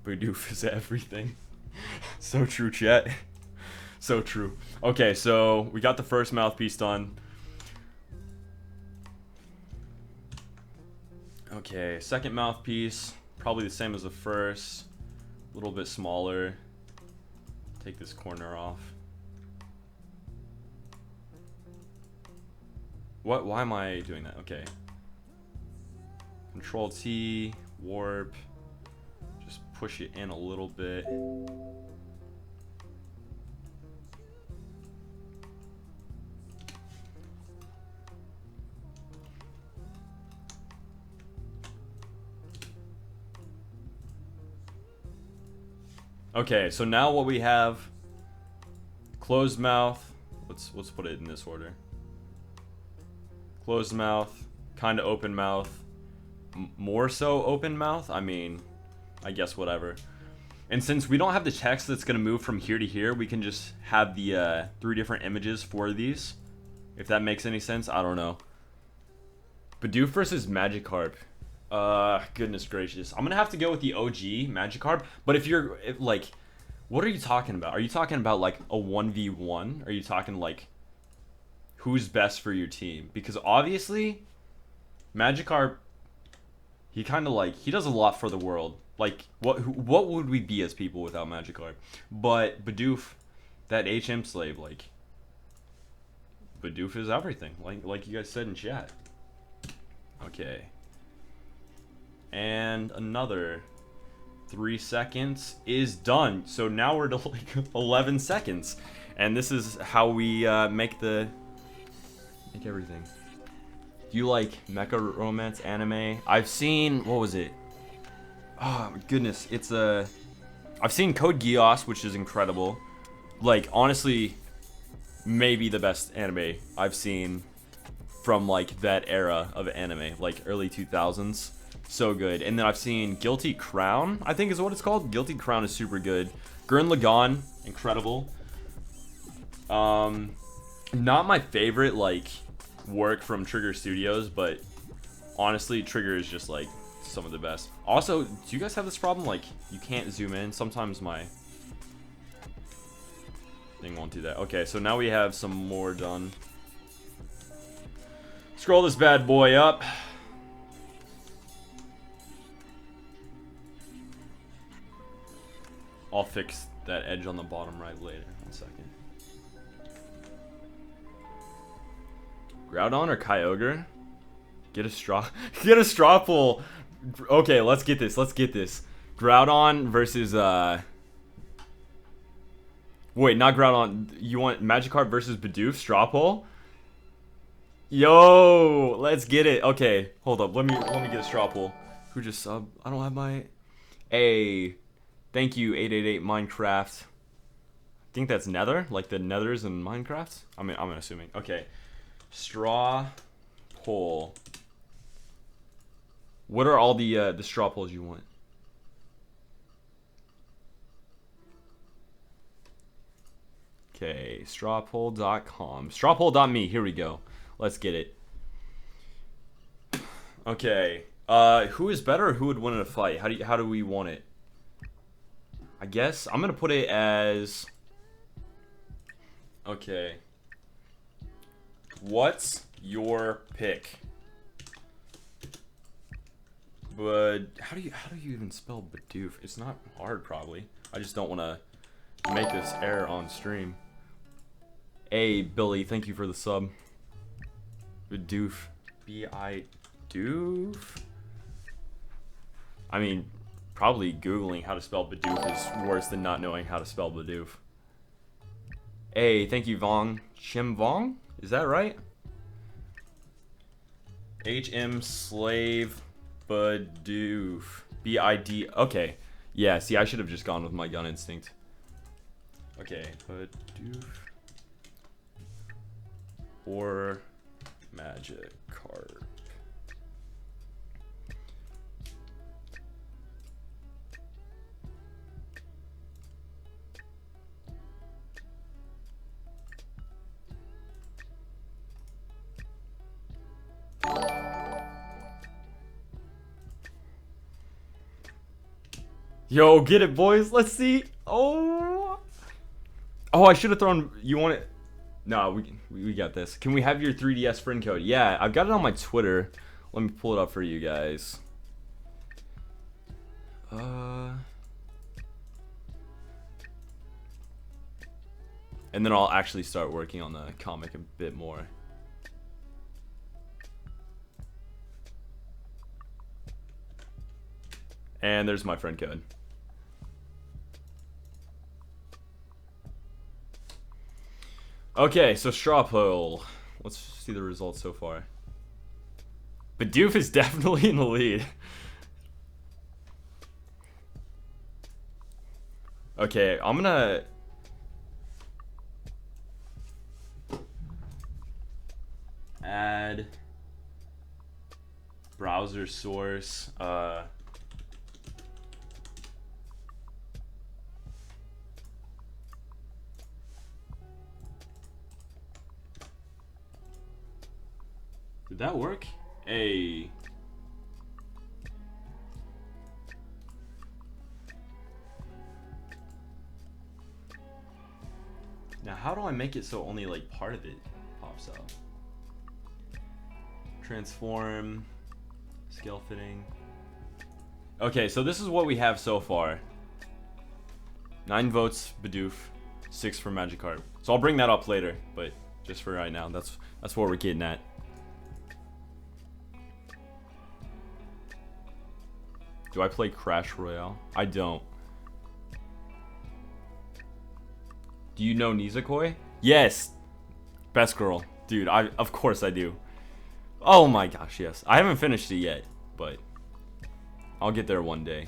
Bidoof is everything. So true, chat. So true. Okay, so we got the first mouthpiece done. Okay, second mouthpiece. Probably the same as the first. A little bit smaller. Take this corner off. What? Why am I doing that? Okay. Control T, warp. Just push it in a little bit. Okay, so now what we have, closed mouth. Let's put it in this order. Closed mouth, kind of open mouth, more so open mouth. I mean, I guess whatever. And since we don't have the text that's gonna move from here to here, we can just have the 3 different images for these. If that makes any sense, I don't know. Bidoof versus Magikarp. Goodness gracious. I'm gonna have to go with the OG Magikarp. But if you're like, what are you talking about? Are you talking about like a 1v1? Are you talking like who's best for your team? Because obviously, Magikarp, he kind of like, he does a lot for the world. Like, what would we be as people without Magikarp? But Bidoof, that HM slave, like, Bidoof is everything. Like you guys said in chat. Okay. And another 3 seconds is done. So now we're to like 11 seconds. And this is how we make everything. Do you like mecha romance anime? I've seen, what was it? Oh my goodness, it's I've seen Code Geass, which is incredible. Like, honestly, maybe the best anime I've seen from like that era of anime, like early 2000s. So good. And then I've seen Guilty Crown, I think is what it's called. Guilty Crown is super good. Gurren Lagann, incredible. Not my favorite like work from Trigger Studios, but honestly, Trigger is just like some of the best. Also, do you guys have this problem? Like, you can't zoom in. Sometimes my thing won't do that. Okay, so now we have some more done. Scroll this bad boy up. I'll fix that edge on the bottom right later. 1 second. Groudon or Kyogre? Get a straw. Get a straw pull. Okay, let's get this. Let's get this. Groudon versus wait, not Groudon. You want Magikarp versus Bidoof? Straw pull? Yo, let's get it. Okay, hold up. Let me get a straw pull. Who just sub? I don't have my. Hey, thank you 888 Minecraft. I think that's Nether, like the Nethers in Minecraft. I mean, I'm assuming. Okay, straw pull. What are all the straw pulls you want? Okay, strawpoll.com. Strawpoll.me. Here we go. Let's get it. Okay. Who is better or who would win in a fight? How do we want it? I guess I'm gonna put it as, okay. What's your pick? But how do you even spell Bidoof? It's not hard, probably. I just don't want to make this error on stream. Hey, Billy, thank you for the sub. Bidoof. B-I-Doof? I mean, probably Googling how to spell Bidoof is worse than not knowing how to spell Bidoof. Hey, thank you, Vong. Chim Vong? Is that right? H-M slave Bidoof. B-I-D. Okay. Yeah, see, I should have just gone with my gun instinct. Okay, Bidoof. Or Magikarp. Yo, get it, boys. Let's see. Oh. Oh, I should have thrown. You want it? No, we got this. Can we have your 3DS friend code? Yeah, I've got it on my Twitter. Let me pull it up for you guys. And then I'll actually start working on the comic a bit more. And there's my friend code. Okay, so straw poll. Let's see the results so far. Bidoof is definitely in the lead. Okay, I'm gonna... add browser source. Did that work? Hey. Now, how do I make it so only like part of it pops up? Transform, scale fitting. Okay, so this is what we have so far. 9 votes, Bidoof. 6 for Magikarp. So I'll bring that up later, but just for right now, that's what we're getting at. Do I play Crash Royale? I don't. Do you know Nizakoi? Yes. Best girl. Dude, of course I do. Oh my gosh, yes. I haven't finished it yet, but I'll get there one day.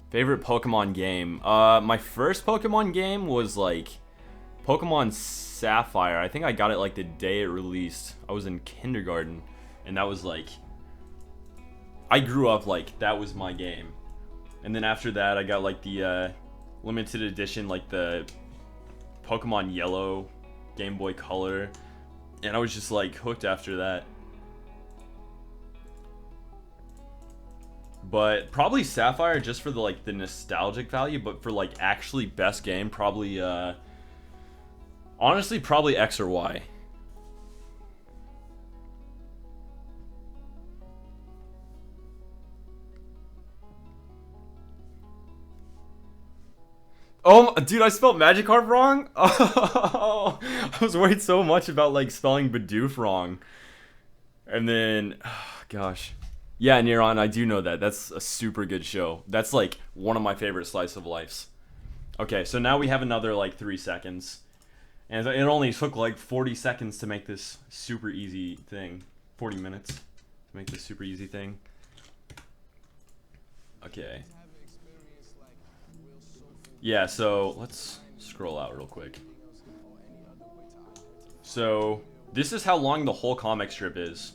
Favorite Pokemon game? My first Pokemon game was like Pokemon Sapphire. I think I got it like the day it released. I was in kindergarten, and that was like, I grew up like that was my game. And then after that, I got like the limited edition, like the Pokemon Yellow, Game Boy Color, and I was just like hooked after that. But probably Sapphire just for the like the nostalgic value, but for like actually best game, probably honestly probably X or Y. Oh, dude, I spelled Magikarp wrong? Oh, I was worried so much about, like, spelling Bidoof wrong. And then, oh, gosh. Yeah, Neuron, I do know that. That's a super good show. That's, like, one of my favorite slice of lives. Okay, so now we have another, like, 3 seconds. And it only took, like, 40 seconds to make this super easy thing. 40 minutes to make this super easy thing. Okay. Yeah, so let's scroll out real quick. So this is how long the whole comic strip is,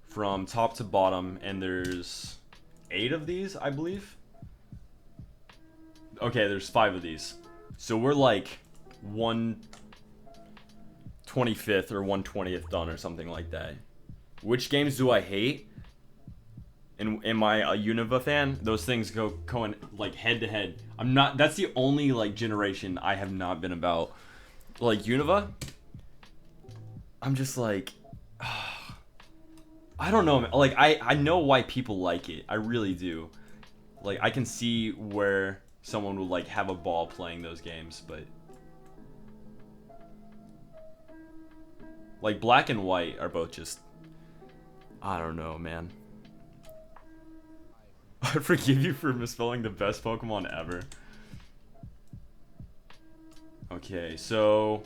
from top to bottom, and there's 8 of these, I believe. Okay, there's 5 of these. So we're like 1/25th or 1/20th done or something like that. Which games do I hate? Am I a Unova fan? Those things go like head to head. I'm not. That's the only like generation I have not been about. Like Unova, I'm just like, I don't know. Like I know why people like it. I really do. Like I can see where someone would like have a ball playing those games, but like Black and White are both just, I don't know, man. I forgive you for misspelling the best Pokemon ever. Okay, so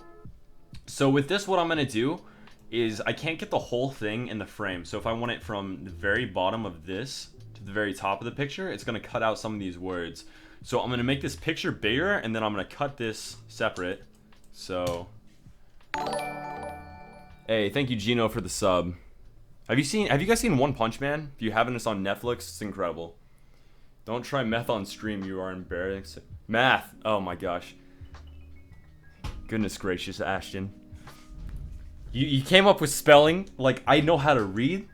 with this, what I'm gonna do is I can't get the whole thing in the frame. So if I want it from the very bottom of this to the very top of the picture, it's gonna cut out some of these words. So I'm gonna make this picture bigger, and then I'm gonna cut this separate. So, hey, thank you, Gino, for the sub. Have you guys seen One Punch Man? If you haven't, it's on Netflix. It's incredible. Don't try meth on stream. You are embarrassing. Math. Oh my gosh. Goodness gracious, Ashton. You came up with spelling. Like, I know how to read,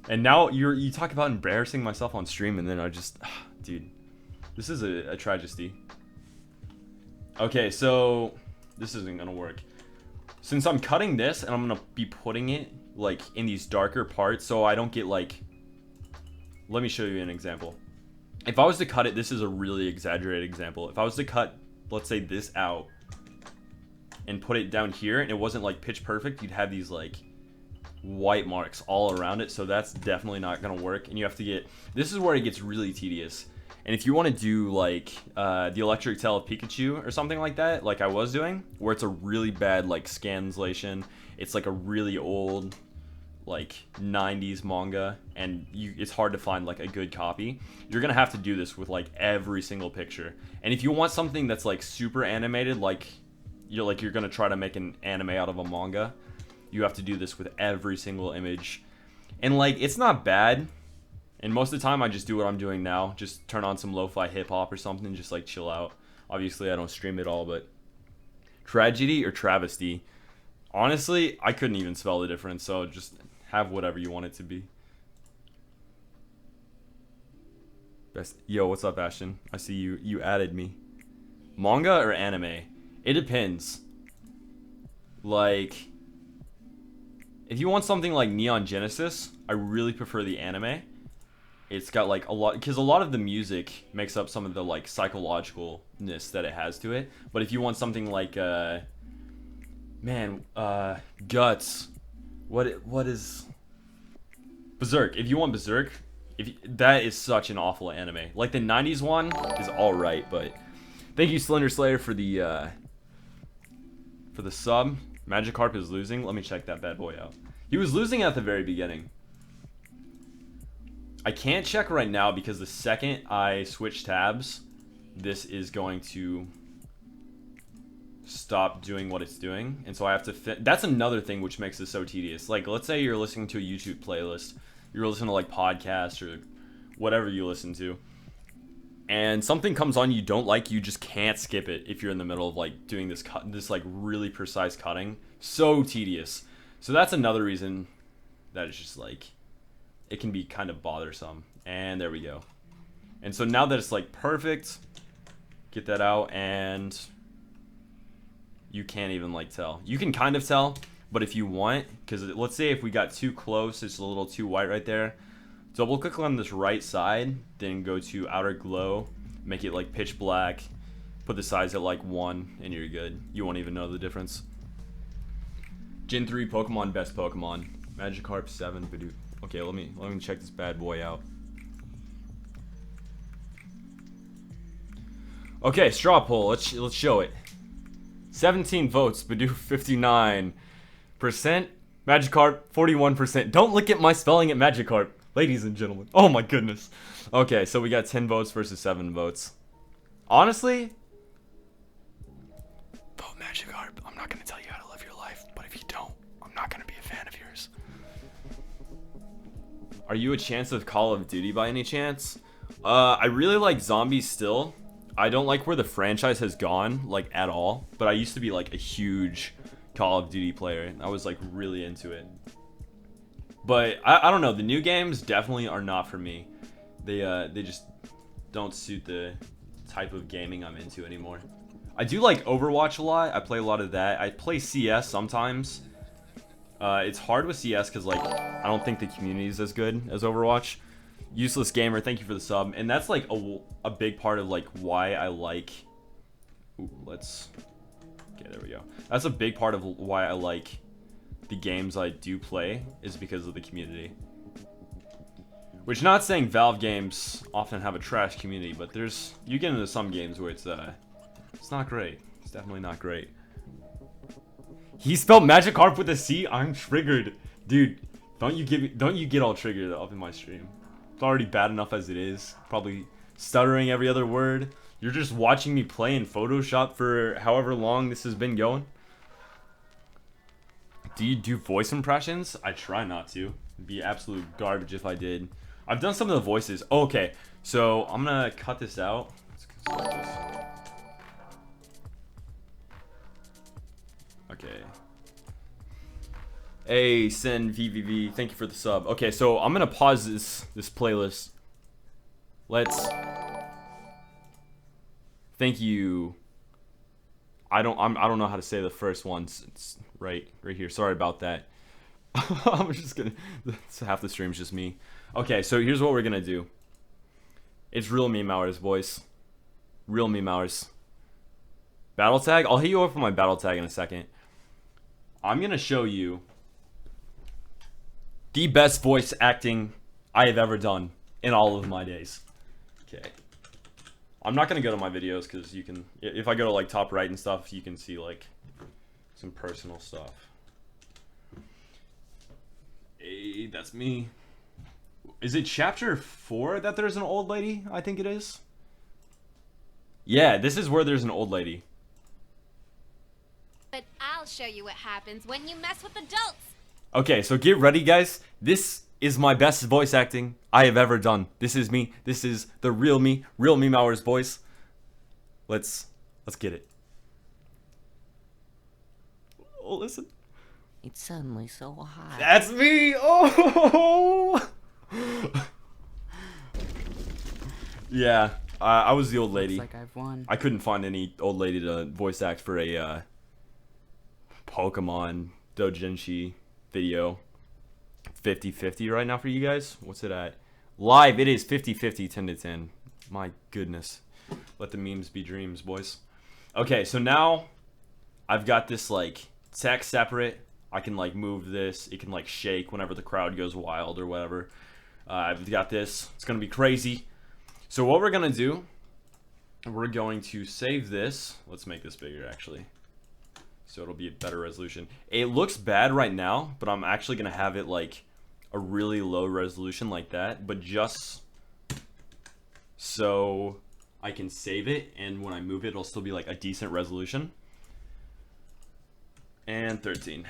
And now you talk about embarrassing myself on stream, and then I just, dude, this is a tragedy. Okay, so this isn't gonna work. Since I'm cutting this, and I'm gonna be putting it like in these darker parts, so I don't get like. Let me show you an example. If I was to cut it, this is a really exaggerated example. If I was to cut, let's say, this out and put it down here, and it wasn't like pitch perfect, you'd have these like white marks all around it. So that's definitely not gonna work. And you have to get, this is where it gets really tedious. And if you want to do like the electric tail of Pikachu or something like that, like I was doing, where it's a really bad like scanslation, it's like a really old like 90s manga, and it's hard to find like a good copy. You're gonna have to do this with like every single picture. And if you want something that's like super animated, like you're gonna try to make an anime out of a manga, you have to do this with every single image. And like it's not bad, and most of the time I just do what I'm doing now, just turn on some lo-fi hip-hop or something and just like chill out. Obviously I don't stream it all, but tragedy or travesty, honestly I couldn't even spell the difference, so just have whatever you want it to be. Best. Yo, what's up, Ashton? I see you added me. Manga or anime? It depends. Like, if you want something like Neon Genesis, I really prefer the anime. It's got like a lot, because a lot of the music makes up some of the like psychologicalness that it has to it. But if you want something like Guts, what is Berserk? If you want Berserk, that is such an awful anime. Like the 90s one is all right, but thank you Slender Slayer for the sub. Magikarp is losing. Let me check that bad boy out. He was losing at the very beginning. I can't check right now because the second I switch tabs, this is going to stop doing what it's doing, and so I have to that's another thing which makes this so tedious. Like, let's say you're listening to a YouTube playlist, you're listening to like podcasts or whatever you listen to, and something comes on you don't like, you just can't skip it if you're in the middle of like doing this like really precise cutting. So tedious. So that's another reason that it's just like it can be kind of bothersome. And there we go. And so now that it's like perfect, get that out, and you can't even like tell. You can kind of tell, but if you want, because let's say if we got too close, it's a little too white right there. Double click on this right side, then go to outer glow, make it like pitch black, put the size at like 1, and you're good. You won't even know the difference. Gen 3 Pokemon, best Pokemon. Magikarp 7, Bidoof. Okay, let me check this bad boy out. Okay, straw poll. Let's show it. 17 votes, Bidoof 59%, Magikarp 41%. Don't look at my spelling at Magikarp, ladies and gentlemen. Oh my goodness. Okay, so we got 10 votes versus 7 votes. Honestly, vote Magikarp. I'm not gonna tell you how to live your life, but if you don't, I'm not gonna be a fan of yours. Are you a chance of Call of Duty by any chance? I really like zombies still. I don't like where the franchise has gone, like, at all. But I used to be, like, a huge Call of Duty player. I was, like, really into it. But, I don't know. The new games definitely are not for me. They just don't suit the type of gaming I'm into anymore. I do like Overwatch a lot. I play a lot of that. I play CS sometimes. It's hard with CS because, like, I don't think the community is as good as Overwatch. Useless Gamer, thank you for the sub. And that's like a big part of like why I like. Ooh, okay, there we go. That's a big part of why I like the games I do play, is because of the community. Which, not saying Valve games often have a trash community, but you get into some games where it's not great. It's definitely not great. He spelled Magikarp with a C. I'm triggered, dude. Don't you get all triggered up in my stream. It's already bad enough as it is. Probably stuttering every other word. You're just watching me play in Photoshop for however long this has been going. Do you do voice impressions? I try not to. It'd be absolute garbage if I did. I've done some of the voices. Oh, okay, so I'm gonna cut this out. Let's select this. Okay. Hey, send VVV. Thank you for the sub. Okay, so I'm gonna pause this playlist. Let's. Thank you. I don't know how to say the first one. It's right here. Sorry about that. I'm just gonna. Half the stream's just me. Okay, so here's what we're gonna do. It's real meme hours, boys. Real meme hours. Battle tag. I'll hit you up for my battle tag in a second. I'm gonna show you the best voice acting I have ever done in all of my days. Okay. I'm not gonna go to my videos because you can. If I go to like top right and stuff, you can see like some personal stuff. Hey, that's me. Is it chapter 4 that there's an old lady? I think it is. Yeah, this is where there's an old lady. But I'll show you what happens when you mess with adults. Okay, so get ready, guys. This is my best voice acting I have ever done. This is me. This is the real me. Real meme hours, boys. Let's get it. Oh, listen. It's suddenly so hot. That's me. Oh. Yeah, I was the old lady. Looks like I've won. I couldn't find any old lady to voice act for a Pokemon Dojinshi video. 50-50 right now for you guys. What's it at? Live, it is 50-50, 10-10. My goodness. Let the memes be dreams, boys. Okay, so now I've got this like text separate. I can like move this. It can like shake whenever the crowd goes wild or whatever. I've got this. It's gonna be crazy. So what we're gonna do, we're going to save this. Let's make this bigger actually, so it'll be a better resolution. It looks bad right now, but I'm actually gonna have it like a really low resolution like that, but just so I can save it, and when I move it, it'll still be like a decent resolution. And 13.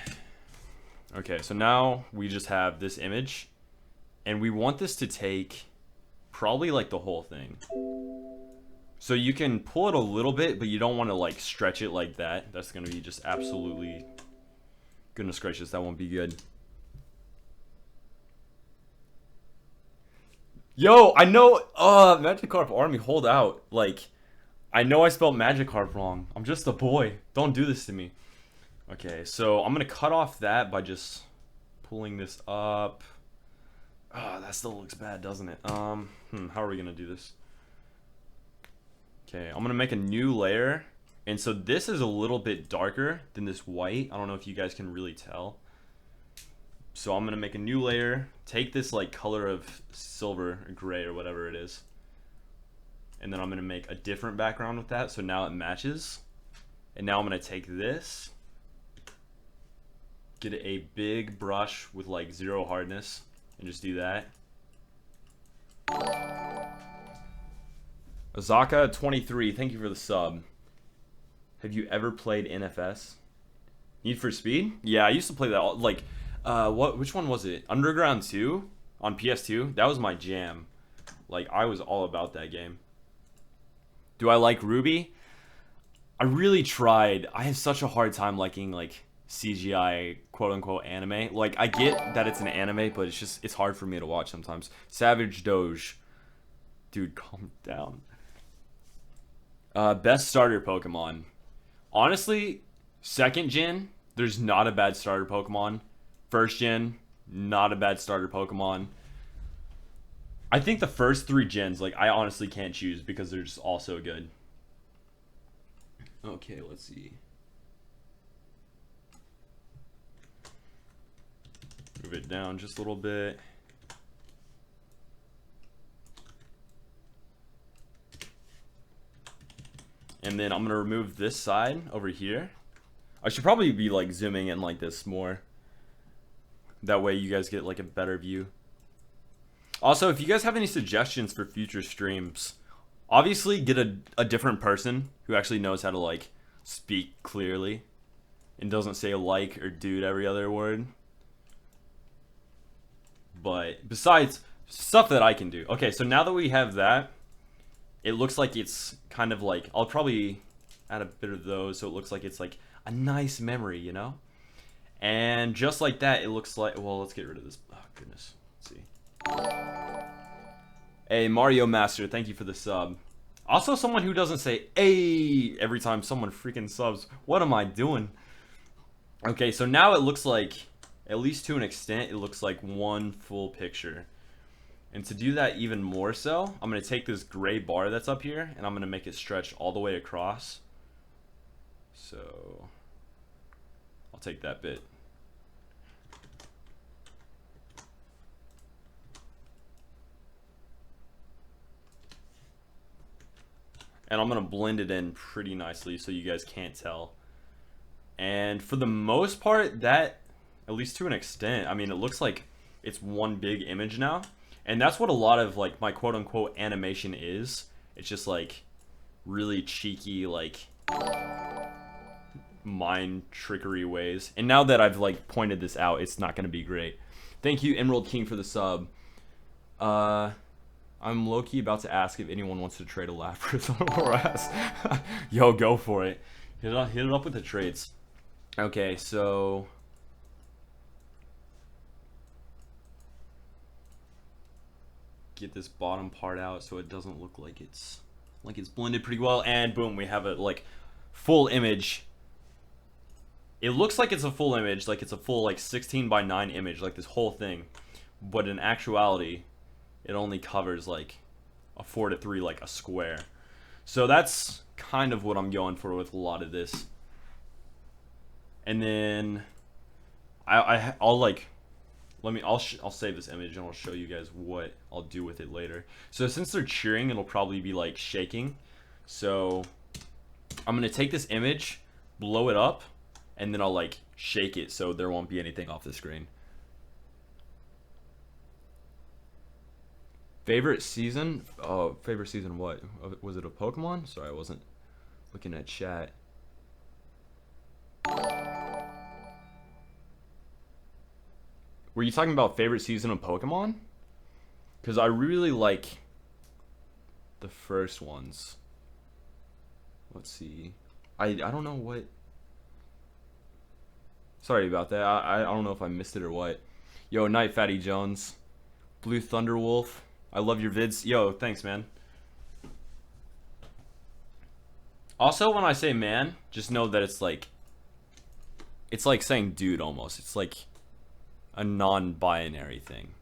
Okay, so now we just have this image, and we want this to take probably like the whole thing. So you can pull it a little bit, but you don't want to like stretch it like that. That's gonna be just absolutely, goodness gracious, that won't be good. Yo, I know, Magikarp Army, hold out. Like, I know I spelled Magikarp wrong. I'm just a boy. Don't do this to me. Okay, so I'm gonna cut off that by just pulling this up. Oh, that still looks bad, doesn't it? How are we gonna do this? Okay, I'm gonna make a new layer. And so this is a little bit darker than this white. I don't know if you guys can really tell. So I'm gonna make a new layer, take this like color of silver or gray or whatever it is, and then I'm gonna make a different background with that, so now it matches. And now I'm gonna take this, get a big brush with like 0 hardness, and just do that. Azaka 23, thank you for the sub. Have you ever played NFS? Need for Speed? Yeah, I used to play that like which one was it? Underground 2 on PS2? That was my jam. Like, I was all about that game. Do I like Ruby? I really tried. I have such a hard time liking like CGI quote-unquote anime. Like, I get that it's an anime, but it's hard for me to watch sometimes. Savage Doge. Dude, calm down. Best starter Pokemon. Honestly, 2nd gen, there's not a bad starter Pokemon. 1st gen, not a bad starter Pokemon. I think the first 3 gens, like, I honestly can't choose because they're just all so good. Okay, let's see. Move it down just a little bit. And then I'm gonna remove this side over here. I should probably be like zooming in like this more. That way you guys get like a better view. Also, if you guys have any suggestions for future streams, obviously get a different person who actually knows how to like speak clearly and doesn't say like or dude every other word. But besides, stuff that I can do. Okay, so now that we have that, it looks like it's kind of like, I'll probably add a bit of those so it looks like it's like a nice memory, you know? And just like that, it looks like, well, let's get rid of this. Oh, goodness. Let's see. Hey, Mario Master, thank you for the sub. Also, someone who doesn't say, "Hey," every time someone freaking subs. What am I doing? Okay, so now it looks like, at least to an extent, it looks like one full picture. And to do that even more so, I'm going to take this gray bar that's up here, and I'm going to make it stretch all the way across. So, I'll take that bit. And I'm going to blend it in pretty nicely so you guys can't tell. And for the most part, that, at least to an extent, I mean, it looks like it's one big image now. And that's what a lot of, like, my quote-unquote animation is. It's just, like, really cheeky, like, mind trickery ways. And now that I've, like, pointed this out, it's not going to be great. Thank you, Emerald King, for the sub. I'm low-key about to ask if anyone wants to trade a Lapras or ass. Yo, go for it. Hit it up with the trades. Okay, so... get this bottom part out so it doesn't look like it's blended pretty well, and boom, we have a like full image. It looks like it's a full image, like it's a full like 16:9 image, like this whole thing, but in actuality it only covers like a 4:3, like a square. So that's kind of what I'm going for with a lot of this. And then I'll like I'll save this image and I'll show you guys what I'll do with it later. So since they're cheering, it'll probably be like shaking. So I'm gonna take this image, blow it up, and then I'll like shake it so there won't be anything off the screen. Favorite season? Oh, favorite season what? Was it a Pokemon? Sorry, I wasn't looking at chat. Were you talking about favorite season of Pokemon? Because I really like the first ones. Let's see. I don't know what... Sorry about that. I don't know if I missed it or what. Yo, Night Fatty Jones. Blue Thunderwolf. I love your vids. Yo, thanks, man. Also, when I say man, just know that it's like saying dude almost. It's like a non-binary thing.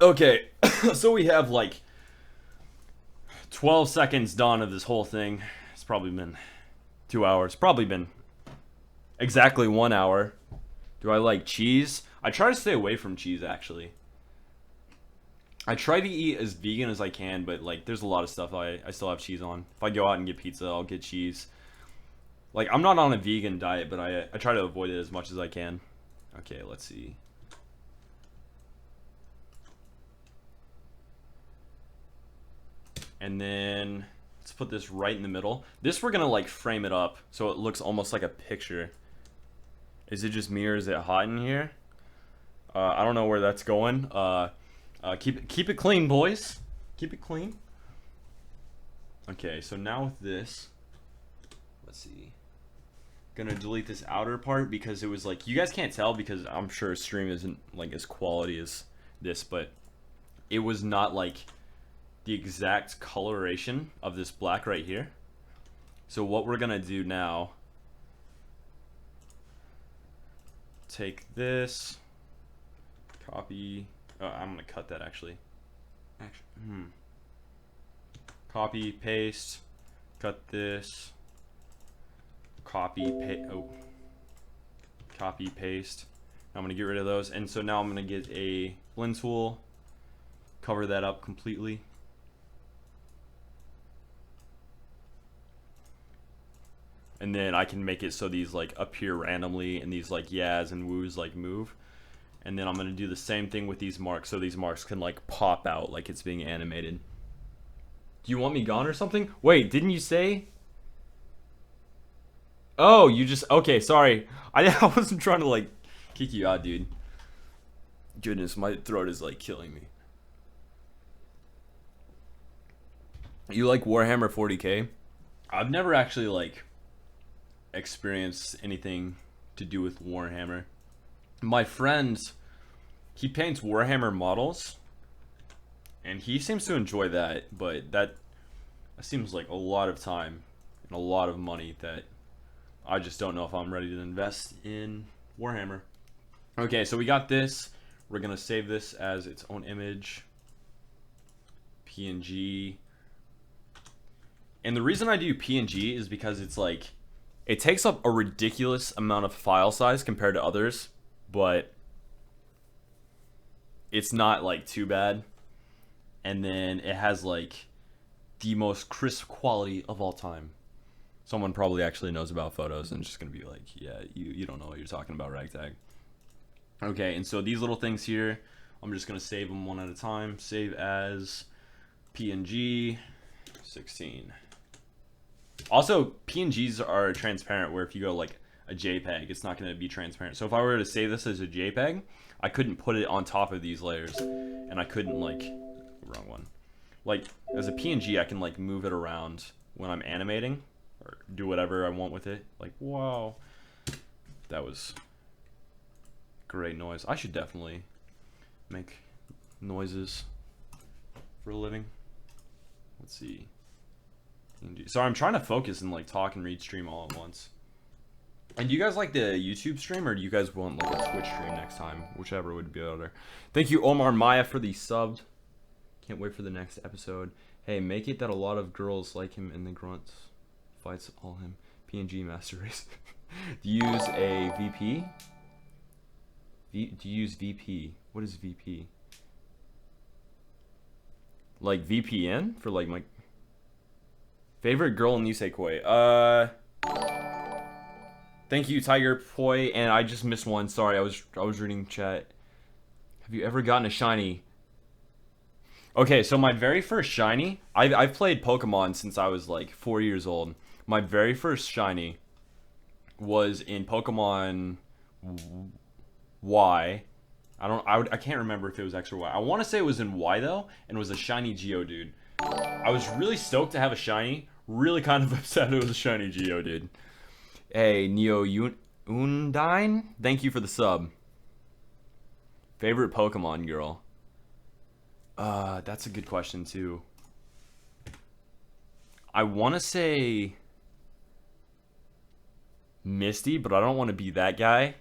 Okay, so we have like 12 seconds done of this whole thing. It's probably been 2 hours. Probably been exactly 1 hour. Do I like cheese? I try to stay away from cheese, actually. I try to eat as vegan as I can, but like there's a lot of stuff I still have cheese on. If I go out and get pizza, I'll get cheese. Like, I'm not on a vegan diet, but I try to avoid it as much as I can. Okay, let's see. And then let's put this right in the middle. This we're gonna like frame it up so it looks almost like a picture. Is it just me or is it hot in here? I don't know where that's going. Keep it clean, boys. Keep it clean. Okay, so now with this, let's see. Gonna delete this outer part because it was like, you guys can't tell because I'm sure stream isn't like as quality as this, but it was not like the exact coloration of this black right here. So what we're gonna do now, take this, copy, I'm gonna cut that actually. Copy, paste, cut this, copy, copy, paste. I'm gonna get rid of those, and so now I'm gonna get a blend tool, cover that up completely. And then I can make it so these like appear randomly and these like yas and woos like move. And then I'm gonna do the same thing with these marks so these marks can like pop out like it's being animated. Do you want me gone or something? Wait, didn't you say? Oh, you just, okay, sorry. I wasn't trying to like kick you out, dude. Goodness, my throat is like killing me. You like Warhammer 40k? I've never actually like experienced anything to do with Warhammer. My friend, he paints Warhammer models, and he seems to enjoy that, but that seems like a lot of time and a lot of money that I just don't know if I'm ready to invest in Warhammer. Okay, so we got this. We're gonna save this as its own image, PNG. And the reason I do PNG is because it's like, it takes up a ridiculous amount of file size compared to others, but it's not like too bad. And then it has like the most crisp quality of all time. Someone probably actually knows about photos and just gonna be like, yeah, you don't know what you're talking about, ragtag. Okay, and so these little things here, I'm just gonna save them one at a time. Save as PNG 16. Also, PNGs are transparent, where if you go like a JPEG, it's not going to be transparent. So if I were to save this as a JPEG, I couldn't put it on top of these layers, and I couldn't like, wrong one. Like as a PNG, I can like move it around when I'm animating or do whatever I want with it. Like, wow, that was great noise. I should definitely make noises for a living. Let's see. So I'm trying to focus and like talk and read stream all at once. And do you guys like the YouTube stream, or do you guys want like a Twitch stream next time? Whichever would be better. Thank you, Omar Maya, for the sub. Can't wait for the next episode. Hey, make it that a lot of girls like him in the Grunt fights all him. PNG Master Race. Do you use a VP? Do you use VP? What is VP? Like VPN for like my favorite girl in Nisekoi. Thank you, Tiger Poi, and I just missed one. Sorry, I was reading chat. Have you ever gotten a shiny? Okay, so my very first shiny, I've played Pokemon since I was like 4 years old. My very first shiny was in Pokemon Y. I can't remember if it was X or Y. I want to say it was in Y though, and it was a shiny Geodude. I was really stoked to have a shiny. Really kind of upset it was a shiny Geodude. Hey, Neo Undine, thank you for the sub. Favorite Pokemon girl? That's a good question too. I want to say Misty, but I don't want to be that guy.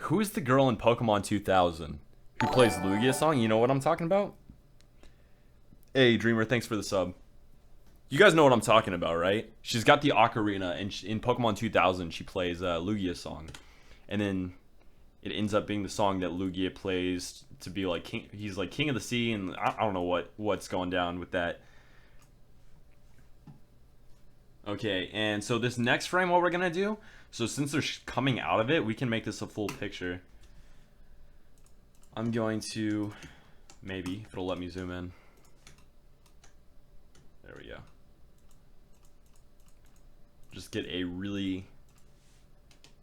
Who's the girl in Pokemon 2000 who plays Lugia song? You know what I'm talking about? Hey, Dreamer, thanks for the sub. You guys know what I'm talking about, right? She's got the ocarina, and in Pokemon 2000, she plays Lugia song. And then it ends up being the song that Lugia plays to be like king. He's like king of the sea, and I don't know what's going down with that. Okay, and so this next frame, what we're gonna do, so since they're coming out of it, we can make this a full picture. I'm going to, maybe, if it'll let me zoom in. There we go. Just get a really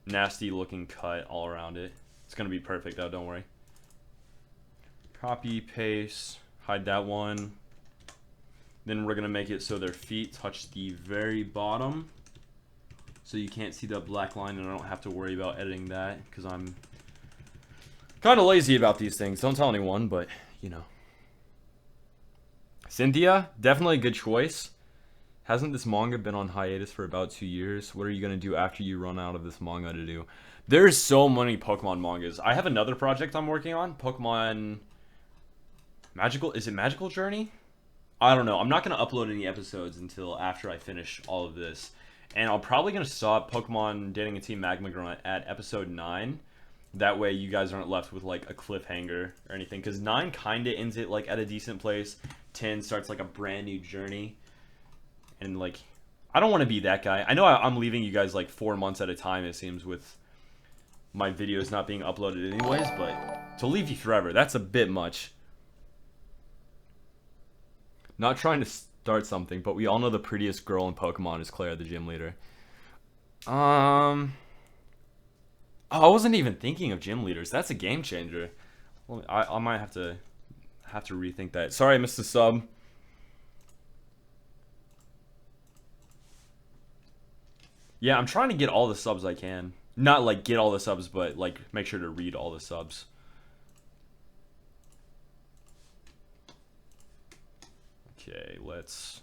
nasty looking cut all around it. It's gonna be perfect though, don't worry. Copy, paste, hide that one. Then we're gonna make it so their feet touch the very bottom, so you can't see that black line, and I don't have to worry about editing that because I'm kind of lazy about these things. Don't tell anyone, but you know. Cynthia, definitely a good choice. Hasn't this manga been on hiatus for about 2 years? What are you gonna do after you run out of this manga to do? There's so many Pokemon mangas. I have another project I'm working on. Pokemon Magical, is it Magical Journey? I don't know. I'm not gonna upload any episodes until after I finish all of this. And I'm probably gonna stop Pokemon Dating a Team Magma Grunt at episode 9. That way you guys aren't left with like a cliffhanger or anything. Because 9 kinda ends it like at a decent place. 10 starts like a brand new journey. And like, I don't want to be that guy. I know I'm leaving you guys like 4 months at a time, it seems, with my videos not being uploaded anyways, but to leave you forever, that's a bit much. Not trying to start something, but we all know the prettiest girl in Pokemon is Claire, the gym leader. Oh, I wasn't even thinking of gym leaders. That's a game changer. Well, I might have to rethink that. Sorry, I missed the sub. Yeah, I'm trying to get all the subs I can. Not like get all the subs, but like make sure to read all the subs. Okay, let's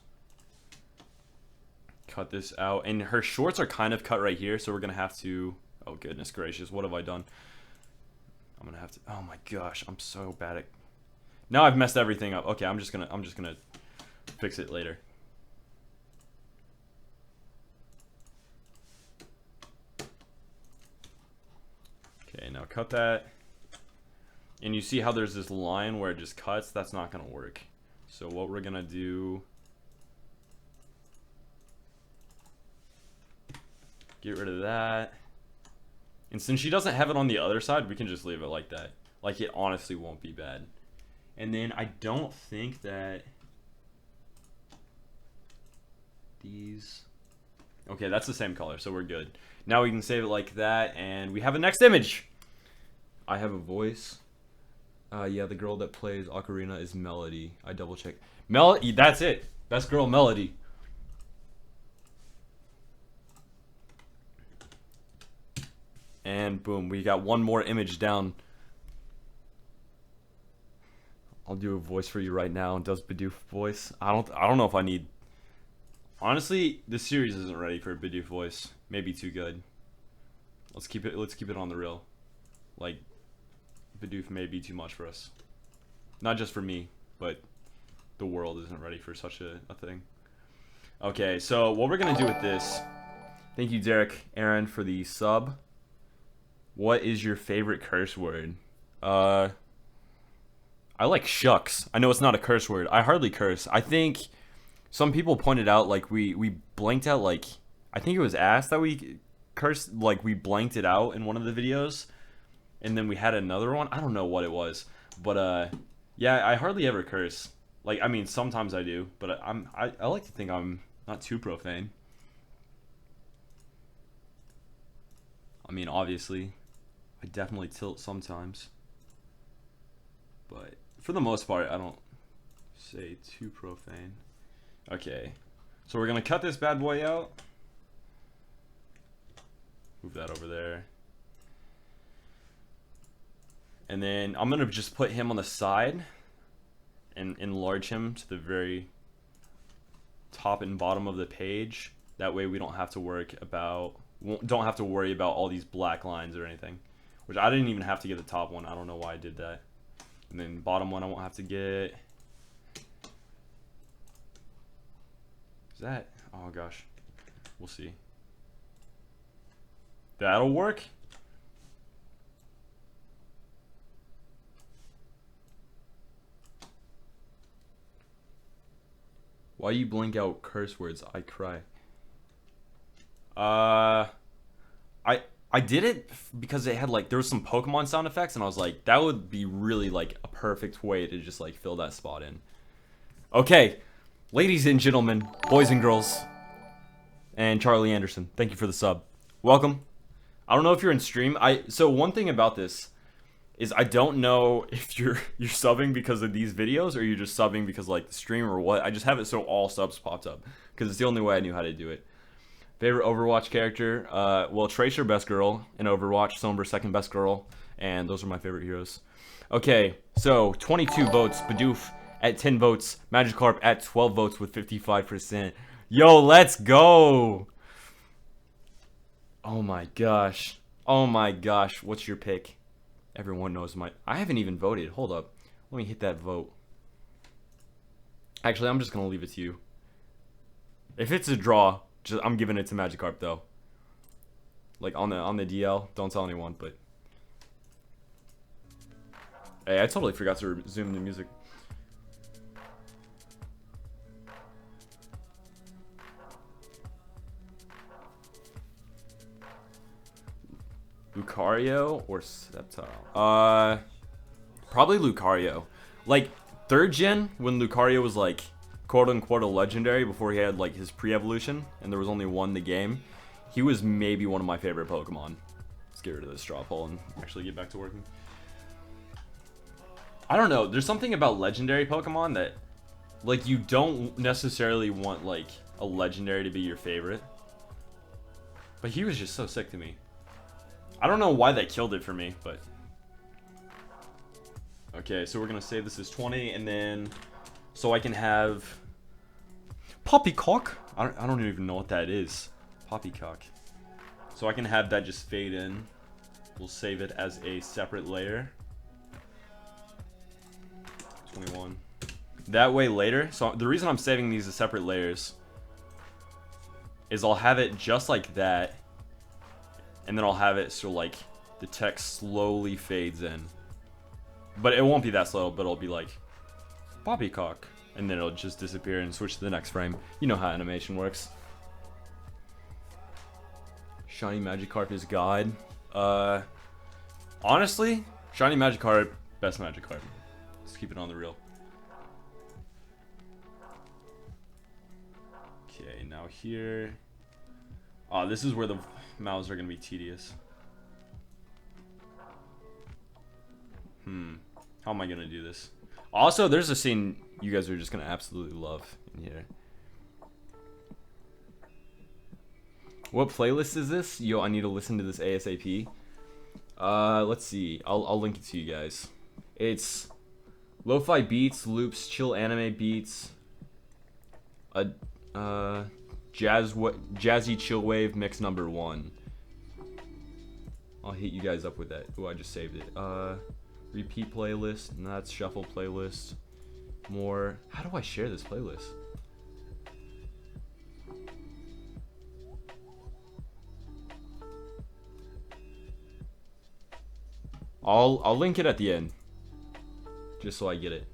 cut this out. And her shorts are kind of cut right here, so we're gonna have to. Oh goodness gracious, what have I done? I'm gonna have to. Oh my gosh, I'm so bad at. Now I've messed everything up. Okay, I'm just gonna fix it later. Okay, now cut that. And you see how there's this line where it just cuts? That's not gonna work. So what we're gonna do, get rid of that. And since she doesn't have it on the other side, we can just leave it like that. Like, it honestly won't be bad. And then I don't think that these... Okay, that's the same color, so we're good. Now we can save it like that, and we have a next image. I have a voice. Yeah, the girl that plays Ocarina is Melody. I double checked. Melody, that's it. Best girl, Melody. And boom, we got one more image down. I'll do a voice for you right now. Does Bidoof voice? I don't know if I need. Honestly, this series isn't ready for a Bidoof voice. Maybe too good. Let's keep it on the real. Like, Bidoof may be too much for us. Not just for me, but the world isn't ready for such a thing. Okay, so what we're gonna do with this. Thank you, Derek Aaron, for the sub. What is your favorite curse word? I like shucks. I know it's not a curse word. I hardly curse. I think some people pointed out, like, we blanked out, like, I think it was ass that we cursed, like, we blanked it out in one of the videos. And then we had another one. I don't know what it was. But, yeah, I hardly ever curse. Like, I mean, sometimes I do. But I like to think I'm not too profane. I mean, obviously, I definitely tilt sometimes. But for the most part, I don't say too profane. Okay. So we're going to cut this bad boy out. Move that over there. And then I'm going to just put him on the side and enlarge him to the very top and bottom of the page. That way we don't have to worry about all these black lines or anything. Which I didn't even have to get the top one. I don't know why I did that. And then bottom one I won't have to get. Is that? Oh gosh. We'll see. That'll work. Why you blink out curse words? I cry. I did it because it had, like, there was some Pokemon sound effects, and I was like, that would be really, like, a perfect way to just, like, fill that spot in. Okay, ladies and gentlemen, boys and girls, and Charlie Anderson, thank you for the sub. Welcome. I don't know if you're in stream. So one thing about this is I don't know if you're subbing because of these videos or you're just subbing because, like, the stream or what. I just have it so all subs popped up because it's the only way I knew how to do it. Favorite Overwatch character? Well, Tracer, best girl in Overwatch. Sombra, second best girl. And those are my favorite heroes. Okay, so 22 votes. Bidoof at 10 votes. Magikarp at 12 votes with 55%. Yo, let's go! Oh my gosh. Oh my gosh. What's your pick? Everyone knows my... I haven't even voted. Hold up. Let me hit that vote. Actually, I'm just going to leave it to you. If it's a draw... I'm giving it to Magikarp though. Like on the DL, don't tell anyone, but hey, I totally forgot to resume the music. Lucario or Sceptile? Probably Lucario. Like 3rd gen when Lucario was like quote-unquote a legendary before he had like his pre-evolution and there was only one in the game, he was maybe one of my favorite Pokemon. Let's get rid of this straw poll and actually get back to working. I don't know, there's something about legendary Pokemon that, like, you don't necessarily want like a legendary to be your favorite, but he was just so sick to me. I don't know why they killed it for me, but... Okay, so we're gonna save this as 20, and then... So I can have... Poppycock? I don't even know what that is. Poppycock. So I can have that just fade in. We'll save it as a separate layer. 21. That way later, so the reason I'm saving these as separate layers is I'll have it just like that, and then I'll have it so like the text slowly fades in. But it won't be that slow, but it'll be like poppycock, and then it'll just disappear and switch to the next frame. You know how animation works. Shiny Magikarp is God. Honestly, Shiny Magikarp, best Magikarp. Let's keep it on the real. Okay, now here. Oh, this is where the mouths are gonna be tedious. How am I gonna do this? Also, there's a scene you guys are just gonna absolutely love in here. What playlist is this? Yo, I need to listen to this ASAP. Let's see. I'll link it to you guys. It's lo-fi beats, loops, chill anime beats, jazzy chill wave mix number 1. I'll hit you guys up with that. Oh, I just saved it. Repeat playlist, and that's shuffle playlist. More. How do I share this playlist? I'll link it at the end, just so I get it.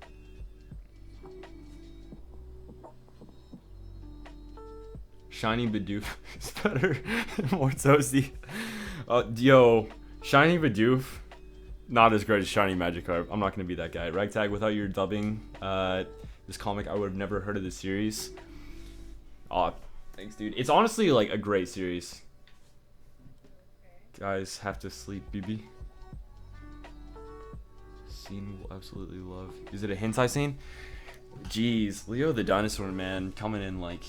Shiny Bidoof is better, more toasty. Yo, Shiny Bidoof, not as great as Shiny Magikarp. I'm not gonna be that guy. Ragtag, without your dubbing, this comic, I would have never heard of this series. Aw, thanks, dude. It's honestly like a great series. Guys have to sleep, BB. Scene will absolutely love. Is it a hentai scene? Jeez, Leo the Dinosaur Man coming in like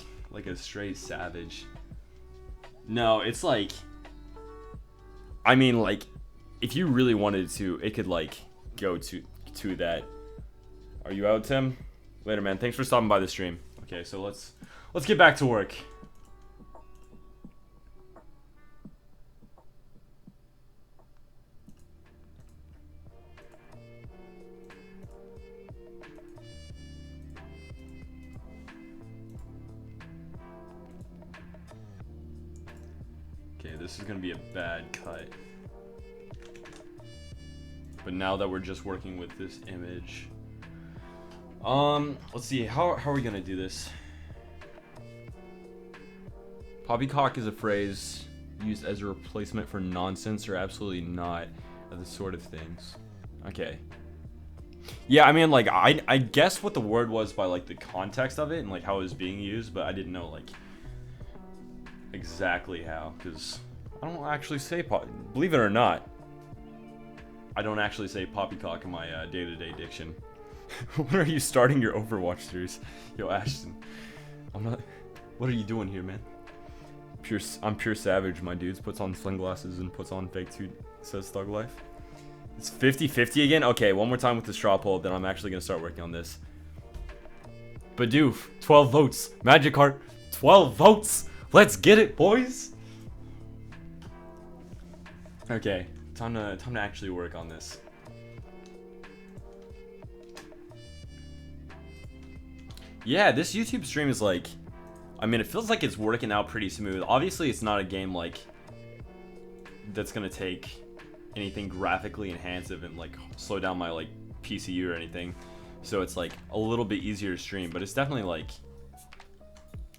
a straight savage. No, it's like, I mean, like, if you really wanted to, it could like go to that. Are you out, Tim? Later, man. Thanks for stopping by the stream. Okay, so let's get back to work. Okay, this is gonna be a bad cut. But now that we're just working with this image, let's see, how are we gonna do this? Poppycock is a phrase used as a replacement for nonsense or absolutely not, the sort of things. Okay. Yeah, I mean, like, I guess what the word was by like the context of it and like how it was being used, but I didn't know like exactly how, because I don't actually say believe it or not, I don't actually say poppycock in my day-to-day diction. When are you starting your Overwatch series? Yo, Ashton, I'm not. What are you doing here, man? I'm pure savage, my dudes. Puts on sling glasses and puts on fake toot. Says Thug Life. It's 50-50 again. Okay, one more time with the straw poll, then I'm actually gonna start working on this. Bidoof, 12 votes. Magikarp, 12 votes. Let's get it, boys. Okay, time to actually work on this. Yeah, this YouTube stream is like, I mean, it feels like it's working out pretty smooth. Obviously, it's not a game like that's gonna take anything graphically enhanced and like slow down my like PCU or anything. So it's like a little bit easier to stream, but it's definitely like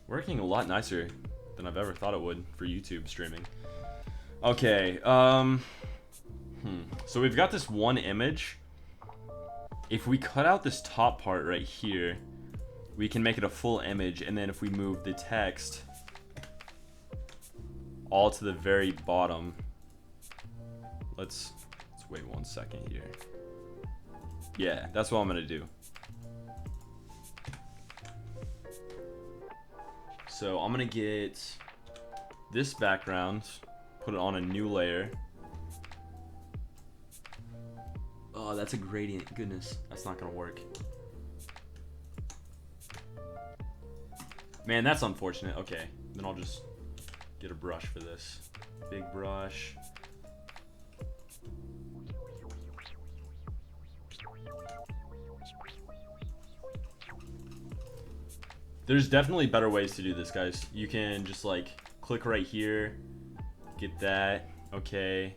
working a lot nicer than I've ever thought it would for YouTube streaming. Okay, so we've got this one image. If we cut out this top part right here, we can make it a full image, and then if we move the text all to the very bottom, let's wait 1 second here. Yeah, that's what I'm gonna do. So I'm gonna get this background, put it on a new layer, Oh, that's a gradient. Goodness, that's not gonna work. Man, that's unfortunate. Okay, then I'll just get a brush for this. Big brush. There's definitely better ways to do this, guys. You can just like click right here, get that, okay.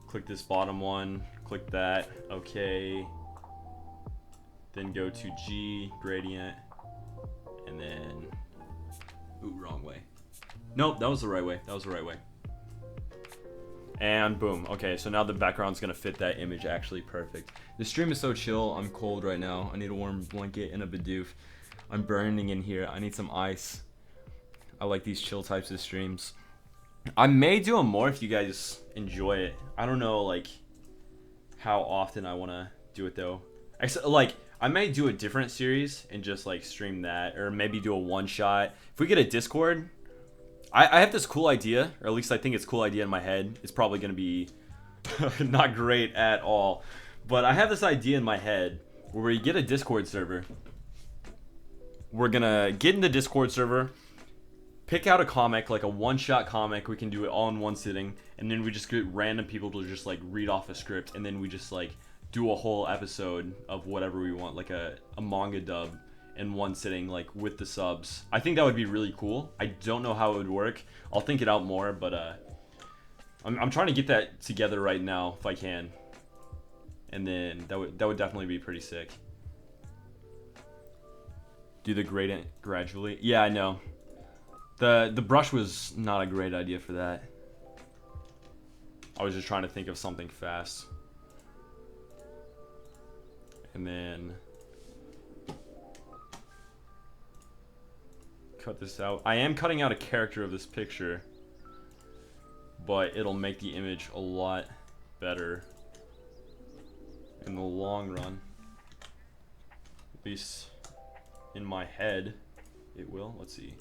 Click this bottom one, click that, okay. Then go to G, gradient, and then, ooh, wrong way. Nope, that was the right way, that was the right way. And boom, okay, so now the background's gonna fit that image actually perfect. The stream is so chill, I'm cold right now. I need a warm blanket and a Bidoof. I'm burning in here. I need some ice. I like these chill types of streams. I may do them more if you guys enjoy it. I don't know like how often I want to do it though. Like I may do a different series and just like stream that, or maybe do a one shot. If we get a Discord, I have this cool idea, or at least I think it's a cool idea in my head. It's probably gonna be not great at all, but I have this idea in my head where we get a Discord server. We're gonna get in the Discord server, pick out a comic, like a one-shot comic. We can do it all in one sitting, and then we just get random people to just like read off a script, and then we just like do a whole episode of whatever we want, like a manga dub in one sitting, like with the subs. I think that would be really cool. I don't know how it would work. I'll think it out more, but I'm trying to get that together right now if I can, and then that would definitely be pretty sick. Do the gradient gradually. Yeah, I know. The brush was not a great idea for that. I was just trying to think of something fast. And then cut this out. I am cutting out a character of this picture, but it'll make the image a lot better in the long run. At least in my head, it will. Let's see.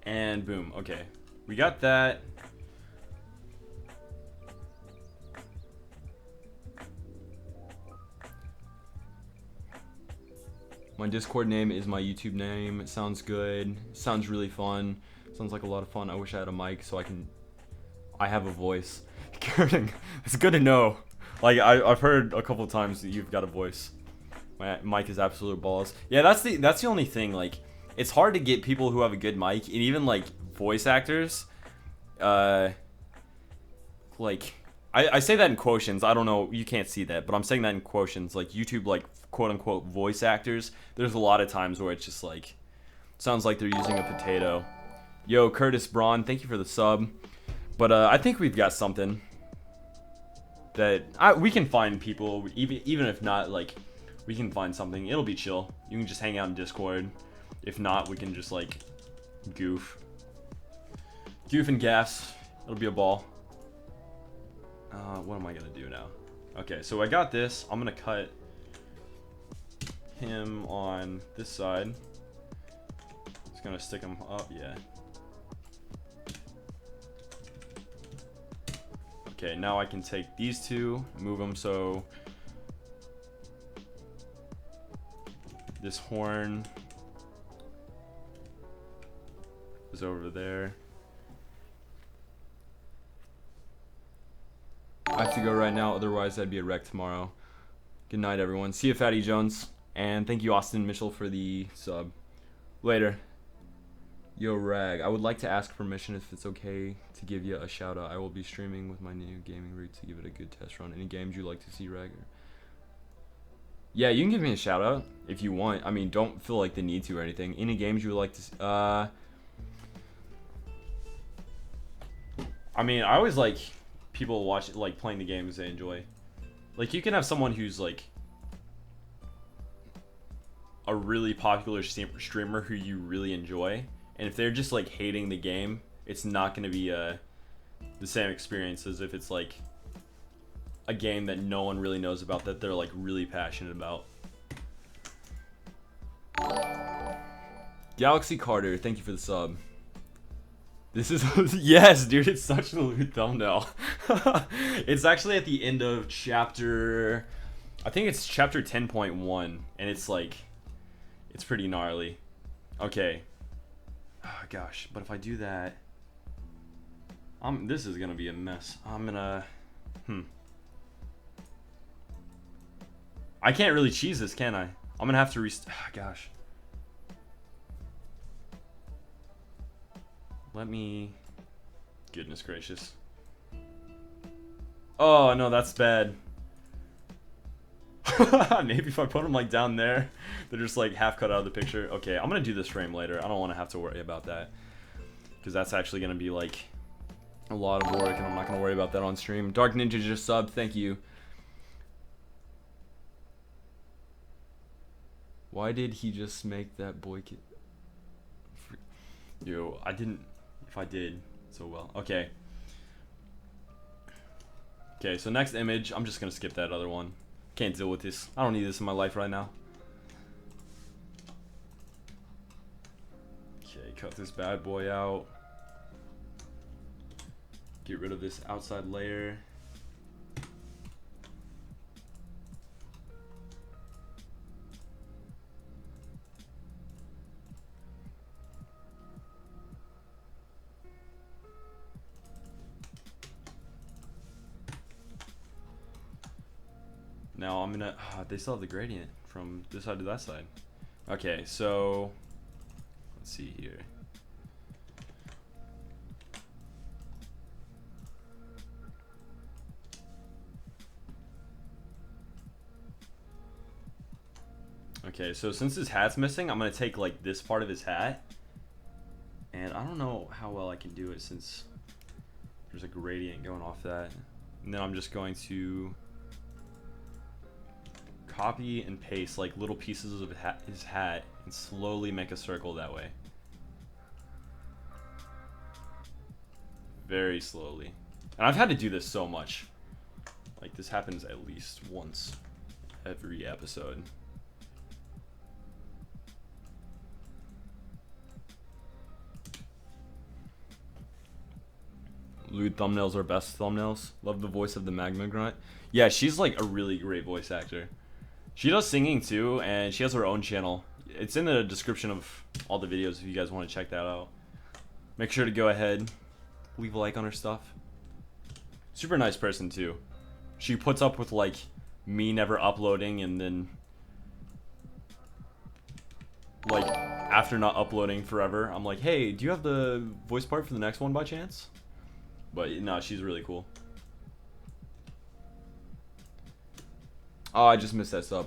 And boom. Okay, we got that. My Discord name is my YouTube name. It sounds good. Sounds really fun. Sounds like a lot of fun. I wish I had a mic so I have a voice. It's good to know. Like I've heard a couple of times that you've got a voice. My mic is absolute balls. Yeah, that's the only thing. Like, it's hard to get people who have a good mic, and even like voice actors. Like I say that in quotients. I don't know, you can't see that, but I'm saying that in quotients. Like YouTube, like quote unquote voice actors. There's a lot of times where it's just like sounds like they're using a potato. Yo, Curtis Braun, thank you for the sub. But I think we've got something that we can find people, even if not, like, we can find something. It'll be chill. You can just hang out in Discord. If not, we can just like goof and gas. It'll be a ball. What am I gonna do now? Okay, so I got this. I'm gonna cut him on this side. Just gonna stick him up. Yeah. Okay, now I can take these two, move them so this horn is over there. I have to go right now, otherwise I'd be a wreck tomorrow. Good night, everyone. See you, Fatty Jones. And thank you, Austin Mitchell, for the sub. Later. Yo, Rag, I would like to ask permission if it's okay to give you a shout out. I will be streaming with my new gaming rig to give it a good test run. Any games you'd like to see, Rag? Yeah, you can give me a shout out if you want. I mean, don't feel like the need to or anything. Any games you would like to see? I mean, I always like people watch like playing the games they enjoy. Like, you can have someone who's like a really popular streamer who you really enjoy, and if they're just like hating the game, it's not going to be the same experience as if it's like a game that no one really knows about, that they're like really passionate about. Galaxy Carter, thank you for the sub. This is yes, dude. It's such a lewd thumbnail. It's actually at the end of chapter. I think it's chapter 10.1, and it's like, it's pretty gnarly. Okay. Oh, gosh, but if I do that, this is gonna be a mess. I'm gonna, I can't really cheese this, can I? I'm gonna have to gosh. Let me, goodness gracious. Oh no, that's bad. Maybe if I put them like down there, they're just like half cut out of the picture. Okay, I'm gonna do this frame later. I don't want to have to worry about that, because that's actually gonna be like a lot of work, and I'm not gonna worry about that on stream. Dark Ninja just subbed, thank you. Why did he just make that boy kid? Yo, I didn't. If I did, so well. Okay. Okay, so next image, I'm just gonna skip that other one. Can't deal with this. I don't need this in my life right now. Okay, cut this bad boy out. Get rid of this outside layer. Now I'm gonna, they still have the gradient from this side to that side. Okay, so let's see here. Okay, so since his hat's missing, I'm gonna take like this part of his hat, and I don't know how well I can do it since there's a gradient going off that. And then I'm just going to copy and paste like little pieces of his hat and slowly make a circle that way. Very slowly. And I've had to do this so much. Like, this happens at least once every episode. Lewd thumbnails are best thumbnails. Love the voice of the Magma Grunt. Yeah, she's like a really great voice actor. She does singing too, and she has her own channel. It's in the description of all the videos if you guys want to check that out. Make sure to go ahead, leave a like on her stuff. Super nice person too. She puts up with like me never uploading, and then like after not uploading forever, I'm like, hey, do you have the voice part for the next one by chance? But no, she's really cool. Oh, I just missed that sub.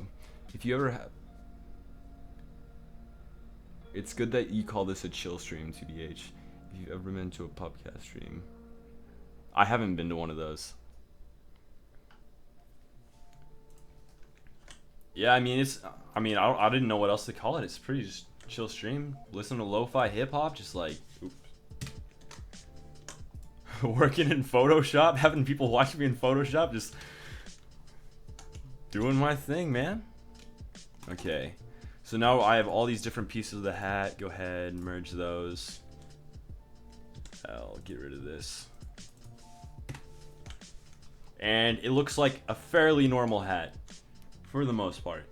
If you ever have... It's good that you call this a chill stream, 2DH. If you've ever been to a podcast stream... I haven't been to one of those. Yeah, I mean, it's... I didn't know what else to call it. It's pretty just chill stream. Listen to lo-fi hip-hop, just like... Oops. Working in Photoshop, having people watch me in Photoshop, just... doing my thing, man. Okay, so now I have all these different pieces of the hat. Go ahead and merge those. I'll get rid of this. And it looks like a fairly normal hat for the most part.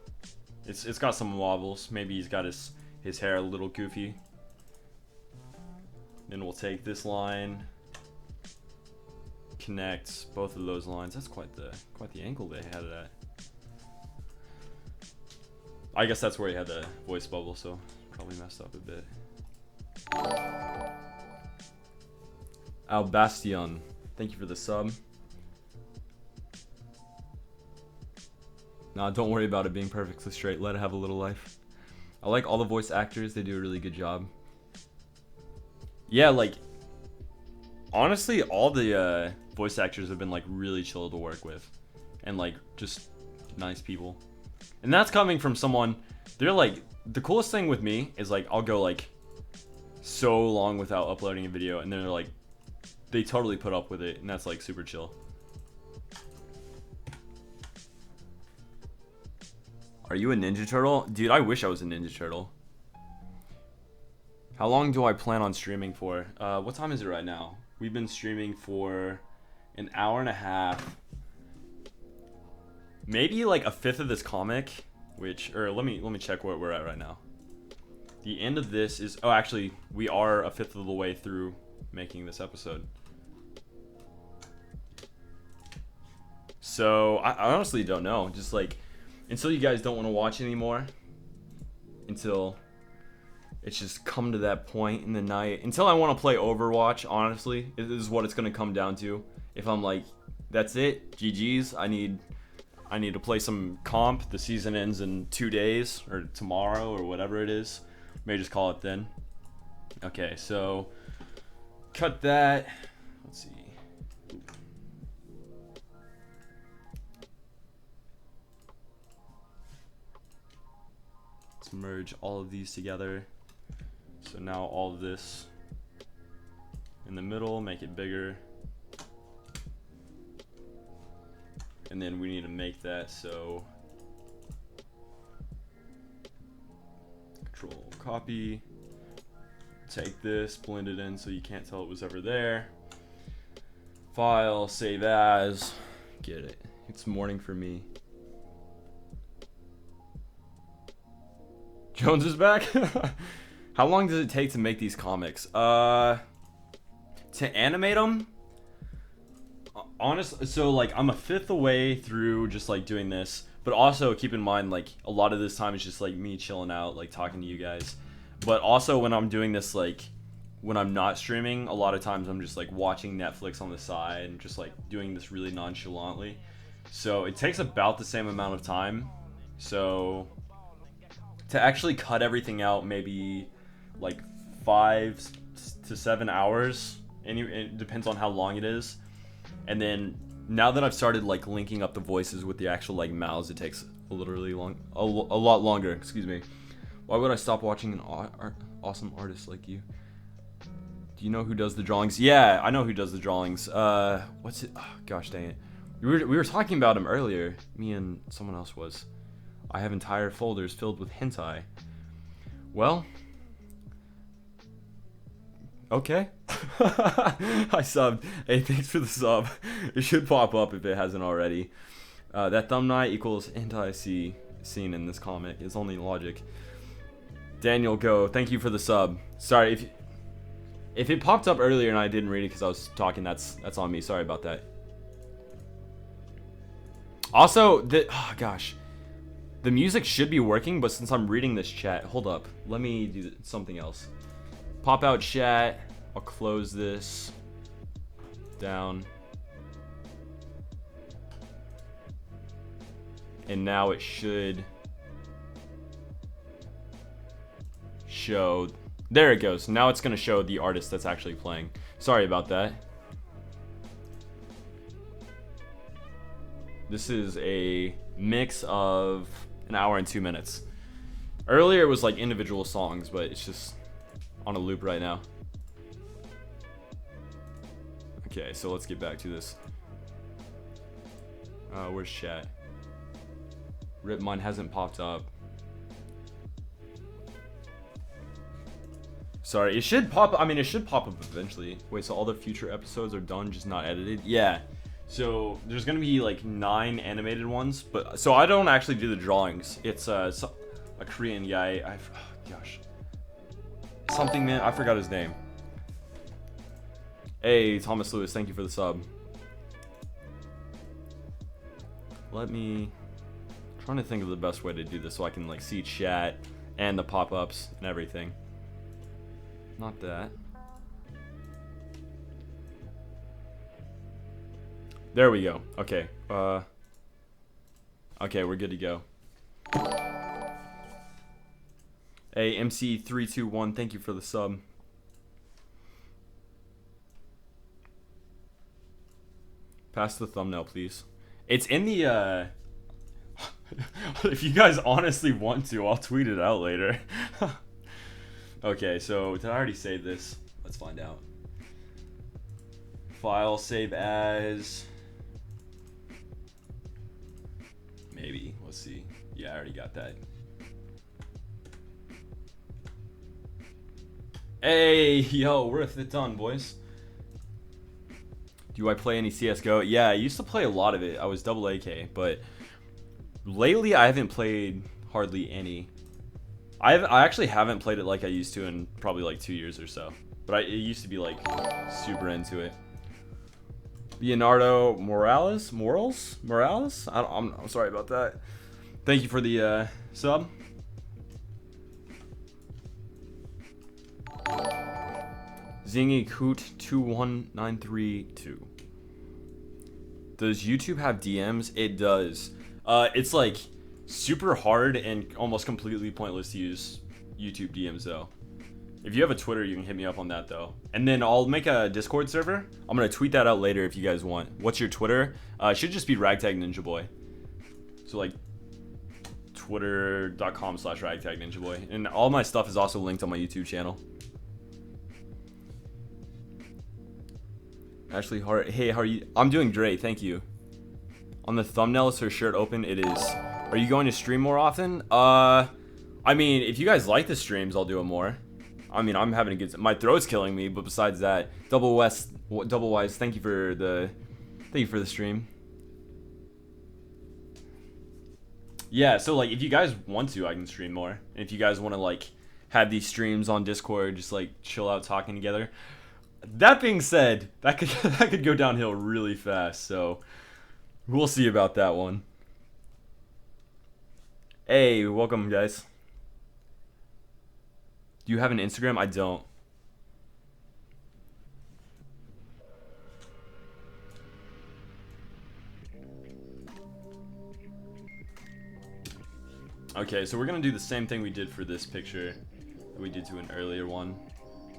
It's got some wobbles. Maybe he's got his hair a little goofy. Then we'll take this line, connect both of those lines. That's quite the angle they had it at. I guess that's where he had the voice bubble, so probably messed up a bit. Albastion, thank you for the sub. Nah, don't worry about it being perfectly straight. Let it have a little life. I like all the voice actors. They do a really good job. Yeah, like, honestly, all the voice actors have been like really chill to work with. And like, just nice people. And that's coming from someone, they're like, the coolest thing with me is like, I'll go like so long without uploading a video, and then they're like, they totally put up with it, and that's like super chill. Are you a Ninja Turtle? Dude, I wish I was a Ninja Turtle. How long do I plan on streaming for? What time is it right now? We've been streaming for an hour and a half. Maybe like a fifth of this comic, or let me check where we're at right now. The end of this is, oh, actually, we are a fifth of the way through making this episode. So I honestly don't know. Just like, until you guys don't want to watch anymore, until it's just come to that point in the night, until I want to play Overwatch, honestly, this is what it's going to come down to. If I'm like, that's it, GG's, I need to play some comp. The season ends in 2 days, or tomorrow, or whatever it is. May just call it then. Okay, so cut that. Let's see. Let's merge all of these together. So now all of this in the middle, make it bigger. And then we need to make that so Control copy, take this, blend it in so you can't tell it was ever there. File, save as, get it. It's morning for me. Jones is back. How long does it take to make these comics? To animate them? Honestly, so like I'm a fifth away through just like doing this, but also keep in mind like a lot of this time is just like me chilling out, like talking to you guys. But also when I'm doing this, like when I'm not streaming, a lot of times I'm just like watching Netflix on the side and just like doing this really nonchalantly. So it takes about the same amount of time. So to actually cut everything out, maybe like 5 to 7 hours. It depends on how long it is. And then now that I've started like linking up the voices with the actual like mouths, it takes a lot longer. Excuse me. Why would I stop watching an awesome artist like you? Do you know who does the drawings? Yeah, I know who does the drawings. What's it? Oh, gosh dang it. We were talking about him earlier. Me and someone else was. I have entire folders filled with hentai. Well, okay. I subbed. Hey, thanks for the sub. It should pop up if it hasn't already. That thumbnail equals hentai scene in this comic. It's only logic. Daniel Go, thank you for the sub. Sorry if it popped up earlier and I didn't read it because I was talking. That's on me. Sorry about that. Also, oh gosh, the music should be working, but since I'm reading this chat, hold up. Let me do something else. Pop out chat. I'll close this down. And now it should show. There it goes. Now it's going to show the artist that's actually playing. Sorry about that. This is a mix of an hour and 2 minutes. Earlier it was like individual songs, but it's just on a loop right now. Okay, so let's get back to this. Where's chat? Rip, mine hasn't popped up. Sorry, it should pop. I mean, it should pop up eventually. Wait, so all the future episodes are done, just not edited? Yeah. So there's gonna be like 9 animated ones, but so I don't actually do the drawings. It's a Korean guy. Oh, gosh, something man. I forgot his name. Hey, Thomas Lewis, thank you for the sub. Let me trying to think of the best way to do this so I can like see chat and the pop-ups and everything. Not that. There we go. Okay. Okay, we're good to go. Hey, MC321, thank you for the sub. Pass the thumbnail, please. It's in the, if you guys honestly want to, I'll tweet it out later. Okay, so did I already save this? Let's find out. File, save as. Maybe. Let's see. Yeah, I already got that. Hey, yo, we're done, boys. Do I play any CSGO? Yeah, I used to play a lot of it. I was double AK, but lately I haven't played hardly any. I actually haven't played it like I used to in probably like 2 years or so. But it used to be like super into it. Leonardo Morales? I'm sorry about that. Thank you for the sub. Zingy Coot 21932. Does YouTube have DMs? It does. It's like super hard and almost completely pointless to use YouTube DMs though. If you have a Twitter, you can hit me up on that though. And then I'll make a Discord server. I'm gonna tweet that out later if you guys want. What's your Twitter? It should just be Ragtag Ninja Boy. So like twitter.com/Ragtag Ninja Boy. And all my stuff is also linked on my YouTube channel. Ashley Hart, hey, how are you? I'm doing great, thank you. On the thumbnail, is her shirt open? It is. Are you going to stream more often? I mean, if you guys like the streams, I'll do it more. I mean, I'm having a good. My throat's killing me, but besides that, Double Wise, thank you for the stream. Yeah, so like, if you guys want to, I can stream more. And if you guys want to like have these streams on Discord, just like chill out talking together. That being said, that could go downhill really fast, so we'll see about that one. Hey, welcome guys. Do you have an Instagram? I don't. Okay, so we're gonna do the same thing we did for this picture that we did to an earlier one.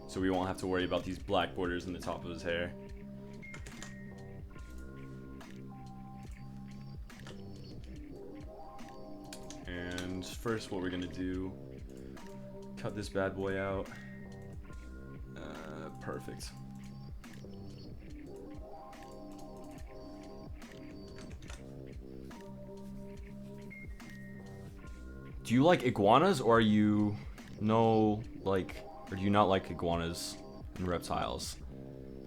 So we won't have to worry about these black borders in the top of his hair. And first what we're gonna do, cut this bad boy out. Perfect. Do you like iguanas, or are you or do you not like iguanas and reptiles?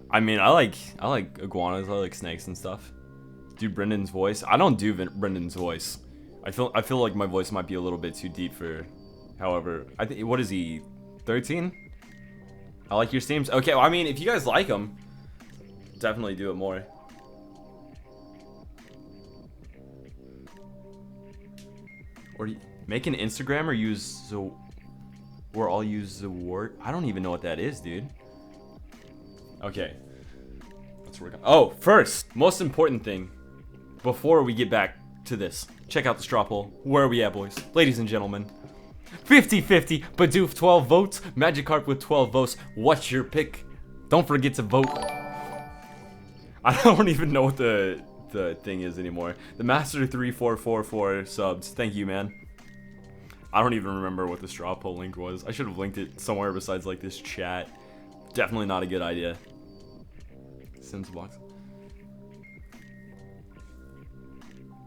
I mean, I like iguanas. I like snakes and stuff. Do Brendan's voice? I don't do Brendan's voice. I feel like my voice might be a little bit too deep for. However, I think, what is he? 13? I like your streams. Okay, well, I mean, if you guys like them, definitely do it more. Or make an Instagram, or I'll use the word. I don't even know what that is, dude. Okay, let's work on. Oh, first, most important thing, before we get back to this, check out the straw poll. Where are we at, boys? Ladies and gentlemen. 50-50, Bidoof 12 votes, Magikarp with 12 votes. What's your pick? Don't forget to vote. I don't even know what the thing is anymore. The Master 3444 subs. Thank you, man. I don't even remember what the straw poll link was. I should have linked it somewhere besides like this chat. Definitely not a good idea. Sims box.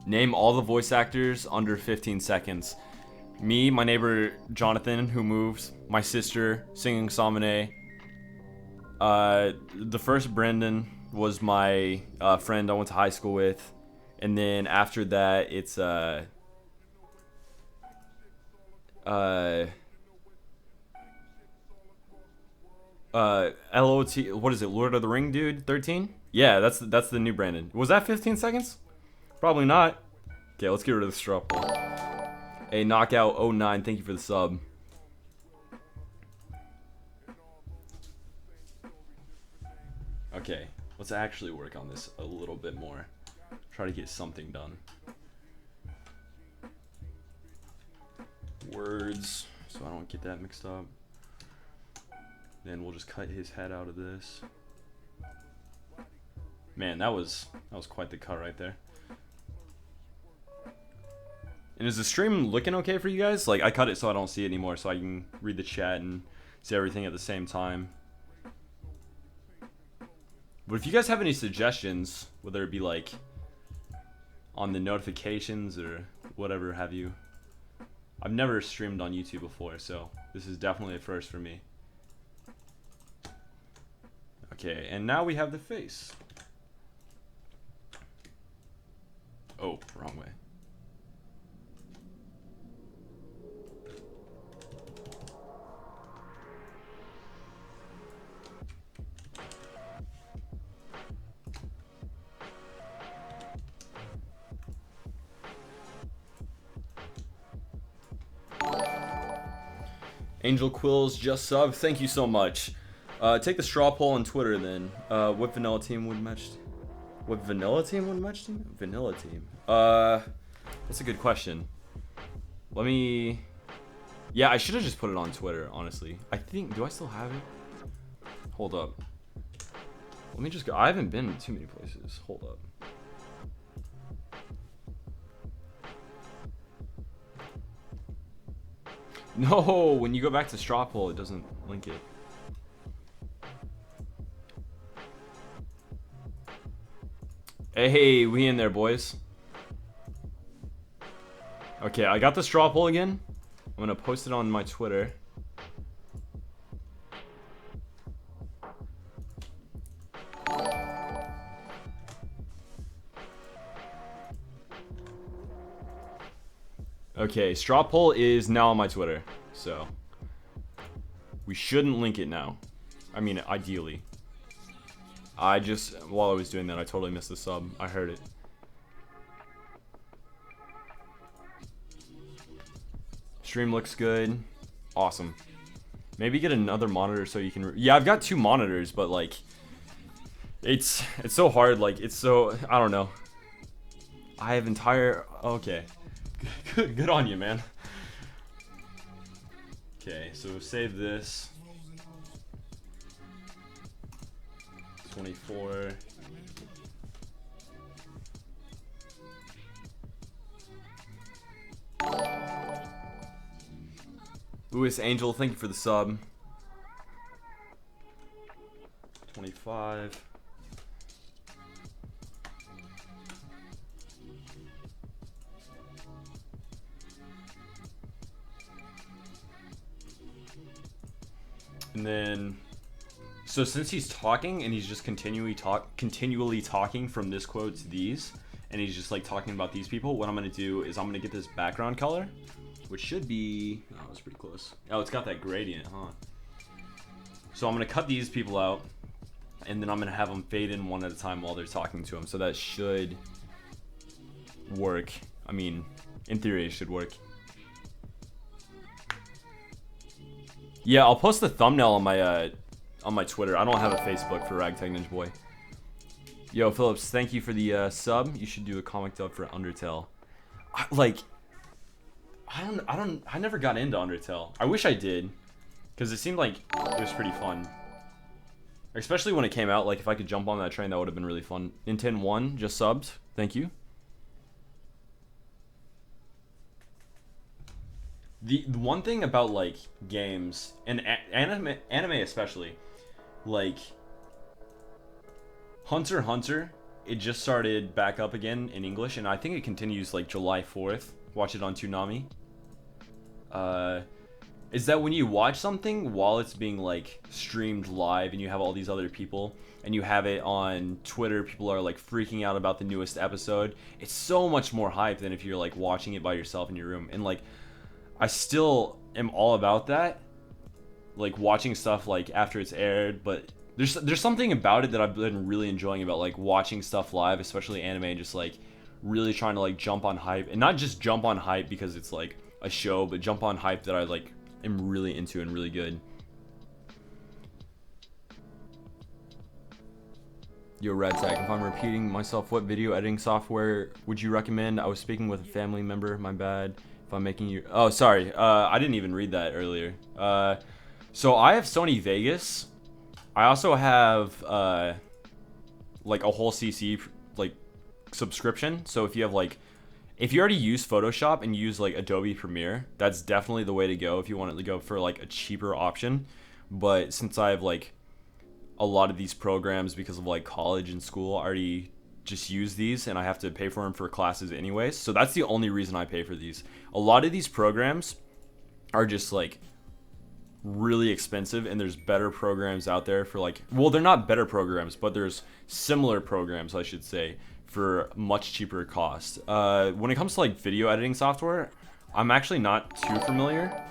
Name all the voice actors under 15 seconds. Me, my neighbor Jonathan, who moved, my sister singing Samane. The first Brendan was my friend I went to high school with, and then after that it's LOT, what is it, Lord of the Ring dude, 13? Yeah, that's the new Brandon. Was that 15 seconds? Probably not. Okay, let's get rid of the straw poll. A knockout 09, thank you for the sub. Okay, let's actually work on this a little bit more. Try to get something done. Words, so I don't get that mixed up. Then we'll just cut his head out of this. Man, that was quite the cut right there. And is the stream looking okay for you guys? Like, I cut it so I don't see it anymore, so I can read the chat and see everything at the same time. But if you guys have any suggestions, whether it be like on the notifications or whatever have you, I've never streamed on YouTube before, so this is definitely a first for me. Okay, and now we have the face. Oh, wrong way. Angel Quills just sub. Thank you so much. Take the straw poll on Twitter then. What vanilla team would match? What vanilla team would match team? Vanilla team. That's a good question. Let me. Yeah, I should have just put it on Twitter. Honestly, I think. Do I still have it? Hold up. Let me just go. I haven't been too many places. Hold up. No, when you go back to straw poll, it doesn't link it. Hey, we in there, boys. Okay, I got the straw poll again. I'm gonna post it on my Twitter. Okay, straw poll is now on my Twitter, so we shouldn't link it now. I mean, ideally. I just, while I was doing that, I totally missed the sub. I heard it. Stream looks good. Awesome. Maybe get another monitor so you can... Yeah, I've got 2 monitors, but like... It's so hard, like, it's so... I don't know. I have entire... Okay. Good on you, man. Okay, so save this. 24. Louis Angel, thank you for the sub. 25. And then, so since he's talking and he's just continually talking from this quote to these, and he's just like talking about these people, what I'm gonna do is I'm gonna get this background color, which should be, oh, it's pretty close. Oh, it's got that gradient, huh? So I'm gonna cut these people out, and then I'm gonna have them fade in one at a time while they're talking to him. So that should work. I mean, in theory, it should work. Yeah, I'll post the thumbnail on my Twitter. I don't have a Facebook for Ragtag Ninja Boy. Yo, Phillips, thank you for the sub. You should do a comic dub for Undertale. I never got into Undertale. I wish I did, because it seemed like it was pretty fun. Especially when it came out. Like, if I could jump on that train, that would have been really fun. Nintendo1 just subbed. Thank you. The one thing about, like, games, and anime especially, like, Hunter x Hunter, it just started back up again in English, and I think it continues, like, July 4th. Watch it on Toonami. Is that when you watch something while it's being, like, streamed live, and you have all these other people, and you have it on Twitter, people are, like, freaking out about the newest episode. It's so much more hype than if you're, like, watching it by yourself in your room. And, like, I still am all about that, like watching stuff like after it's aired, but there's something about it that I've been really enjoying about like watching stuff live, especially anime, and just like really trying to like jump on hype, and not just jump on hype because it's like a show, but jump on hype that I like am really into and really good. Yo, Radsack, if I'm repeating myself, what video editing software would you recommend? I was speaking with a family member, my bad. If I'm making you... Oh, sorry. I didn't even read that earlier. So I have Sony Vegas. I also have, like, a whole CC, like, subscription. So if you have, like... If you already use Photoshop and use, like, Adobe Premiere, that's definitely the way to go if you want to go for, like, a cheaper option. But since I have, like, a lot of these programs because of, like, college and school, I already just use these, and I have to pay for them for classes anyways. So that's the only reason I pay for these. A lot of these programs are just like really expensive, and there's better programs out there for like, well, they're not better programs, but there's similar programs, I should say, for much cheaper cost. When it comes to like video editing software, I'm actually not too familiar,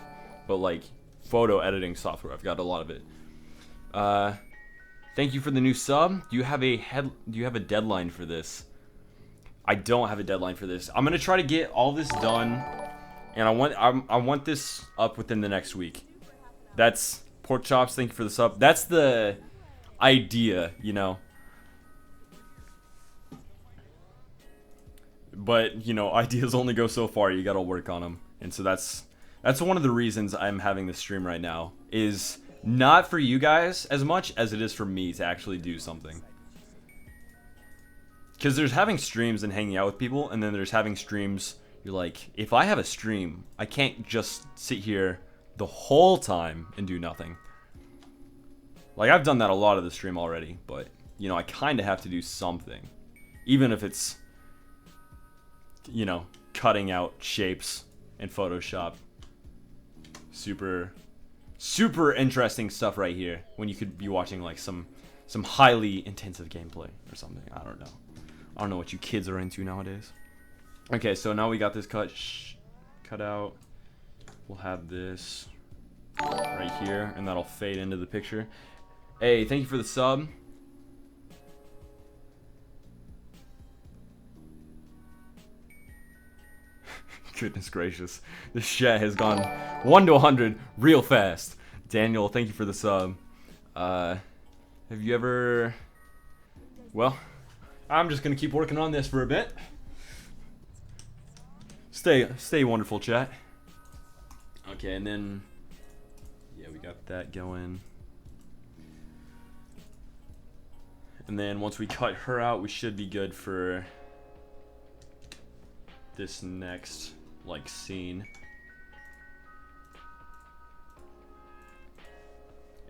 but like photo editing software, I've got a lot of it. Thank you for the new sub. Do you have a deadline for this? I don't have a deadline for this. I'm gonna try to get all this done, and I want this up within the next week. That's Pork Chops. Thank you for the sub. That's the idea, you know. But you know, ideas only go so far. You gotta work on them, and so that's one of the reasons I'm having this stream right now. Is not for you guys as much as it is for me to actually do something. Because there's having streams and hanging out with people, and then there's having streams, you're like, if I have a stream, I can't just sit here the whole time and do nothing. Like, I've done that a lot of the stream already, but, you know, I kind of have to do something. Even if it's, you know, cutting out shapes in Photoshop. Super interesting stuff right here, when you could be watching, like, some highly intensive gameplay or something. I don't know. I don't know what you kids are into nowadays. Okay, so now we got this cut out. We'll have this right here, and that'll fade into the picture. Hey, thank you for the sub. Goodness gracious. This chat has gone 1 to 100 real fast. Daniel, thank you for the sub. Have you ever... Well... I'm just gonna keep working on this for a bit. Stay wonderful, chat. Okay, and then yeah, we got that going. And then once we cut her out, we should be good for this next like scene.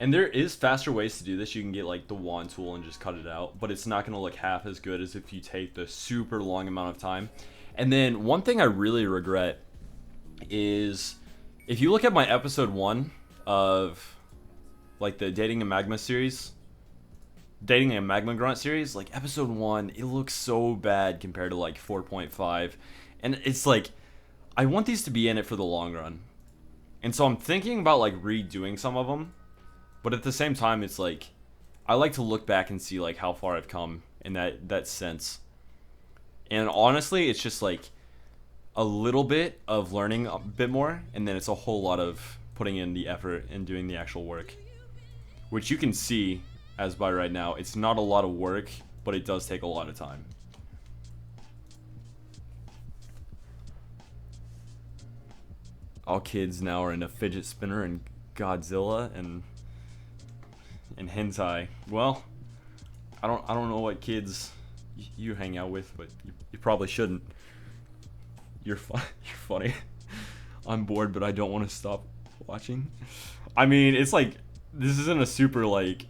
And there is faster ways to do this. You can get like the wand tool and just cut it out, but it's not going to look half as good as if you take the super long amount of time. And then one thing I really regret is if you look at my episode 1 of like the Dating a Magma series, Dating a Magma Grunt series, like episode 1, it looks so bad compared to like 4.5. And it's like, I want these to be in it for the long run. And so I'm thinking about like redoing some of them. But at the same time, it's like, I like to look back and see like how far I've come in that sense. And honestly, it's just like a little bit of learning a bit more, and then it's a whole lot of putting in the effort and doing the actual work. Which you can see, as by right now, it's not a lot of work, but it does take a lot of time. All kids now are into fidget spinner and Godzilla and hentai. Well, I don't know what kids you hang out with, but you probably shouldn't. You're funny. I'm bored, but I don't want to stop watching. I mean, it's like, this isn't a super like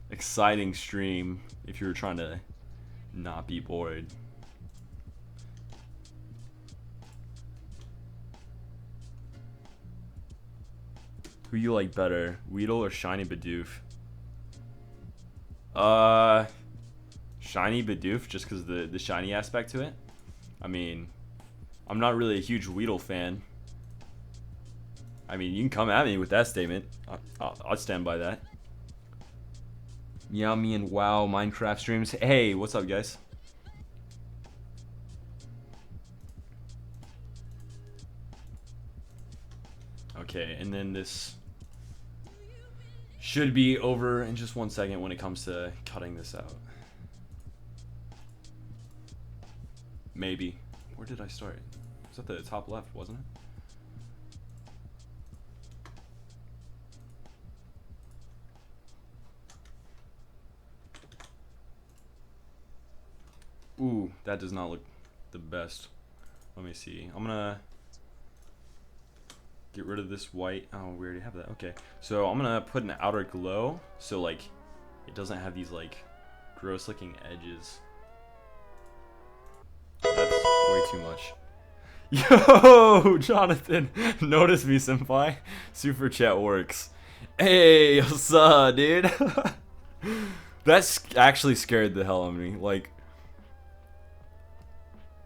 exciting stream if you're trying to not be bored. Who you like better, Weedle or Shiny Bidoof? Shiny Bidoof, just because the shiny aspect to it. I mean, I'm not really a huge Weedle fan. I mean, you can come at me with that statement. I'll stand by that. Yeah, me and WoW Minecraft streams. Hey, what's up, guys? Okay, and then this should be over in just 1 second when it comes to cutting this out. Maybe. Where did I start? It was at the top left, wasn't it? Ooh, that does not look the best. Let me see. I'm gonna get rid of this white. Oh, we already have that. Okay. So I'm gonna put an outer glow so like it doesn't have these like gross looking edges. That's way too much. Yo, Jonathan, notice me, senpai. Super chat works. Hey, what's up, dude? That's actually scared the hell out of me. Like,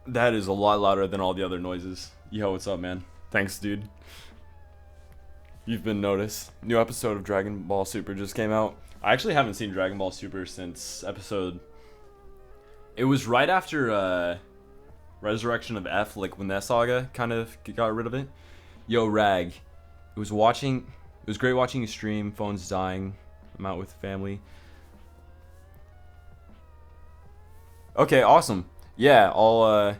that is a lot louder than all the other noises. Yo, what's up, man? Thanks, dude. You've been noticed. New episode of Dragon Ball Super just came out. I actually haven't seen Dragon Ball Super since episode... It was right after, Resurrection of F, like when that saga kind of got rid of it. Yo, Rag. It was great watching you stream. Phone's dying. I'm out with family. Okay, awesome. Yeah, I'll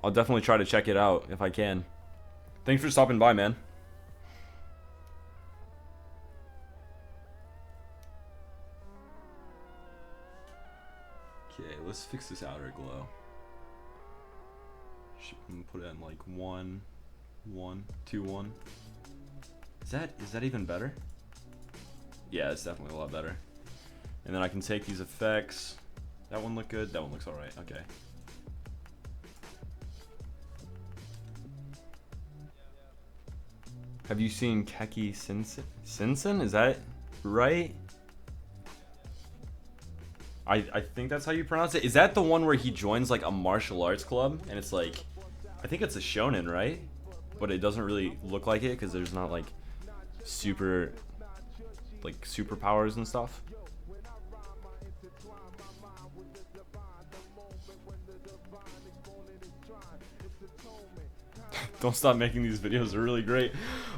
definitely try to check it out if I can. Thanks for stopping by, man. Okay, let's fix this outer glow. Put it in like 1, 1, 2, 1. Is that even better? Yeah, it's definitely a lot better. And then I can take these effects. That one look good. That one looks alright. Okay. Have you seen Keki Sinsen? Is that right? I think that's how you pronounce it. Is that the one where he joins like a martial arts club and it's like, I think it's a shonen, right? But it doesn't really look like it because there's not like superpowers and stuff. Don't stop making these videos. They're really great.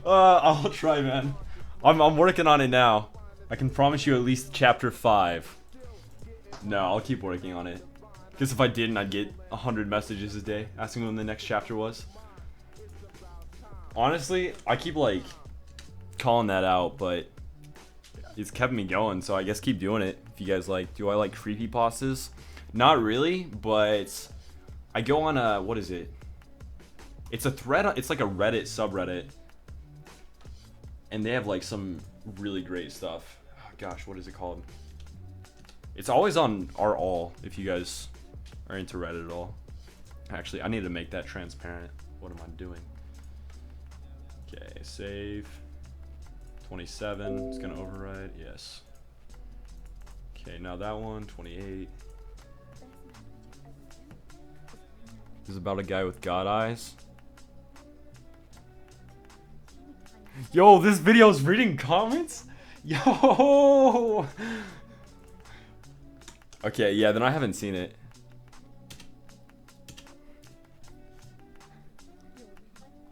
I'll try, man. I'm working on it now. I can promise you at least chapter 5. No, I'll keep working on it. Because if I didn't, I'd get 100 messages a day asking when the next chapter was. Honestly, I keep like calling that out, but it's kept me going, so I guess keep doing it. If you guys like, do I like creepypastas? Not really, but I go on a, what is it? It's a thread, it's like a Reddit subreddit. And they have like some really great stuff. Oh, gosh, what is it called? It's always on r/all if you guys are into Reddit at all. Actually, I need to make that transparent. What am I doing? Okay, save. 27, it's gonna override, yes. Okay, now that one, 28. This is about a guy with god eyes. Yo, this video's reading comments? Yo! Okay, yeah, then I haven't seen it.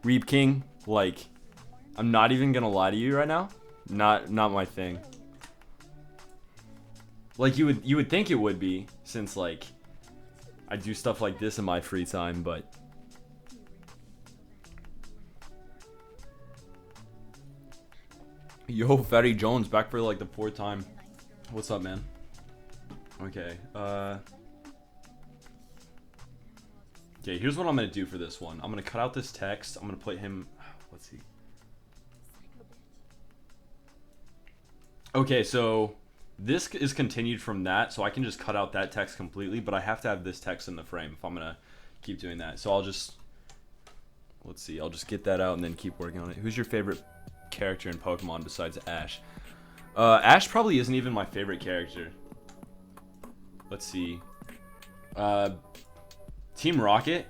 Reap King, like, I'm not even gonna lie to you right now. Not my thing. Like you would think it would be, since like I do stuff like this in my free time, but yo, Fatty Jones back for like the 4th time. What's up, man? Okay, okay, here's what I'm gonna do for this one. I'm gonna cut out this text. I'm gonna put him, let's see. Okay, so this is continued from that, so I can just cut out that text completely, but I have to have this text in the frame if I'm gonna keep doing that. So I'll just, let's see, I'll just get that out and then keep working on it. Who's your favorite character in Pokemon besides Ash? Ash probably isn't even my favorite character. Let's see. Team Rocket.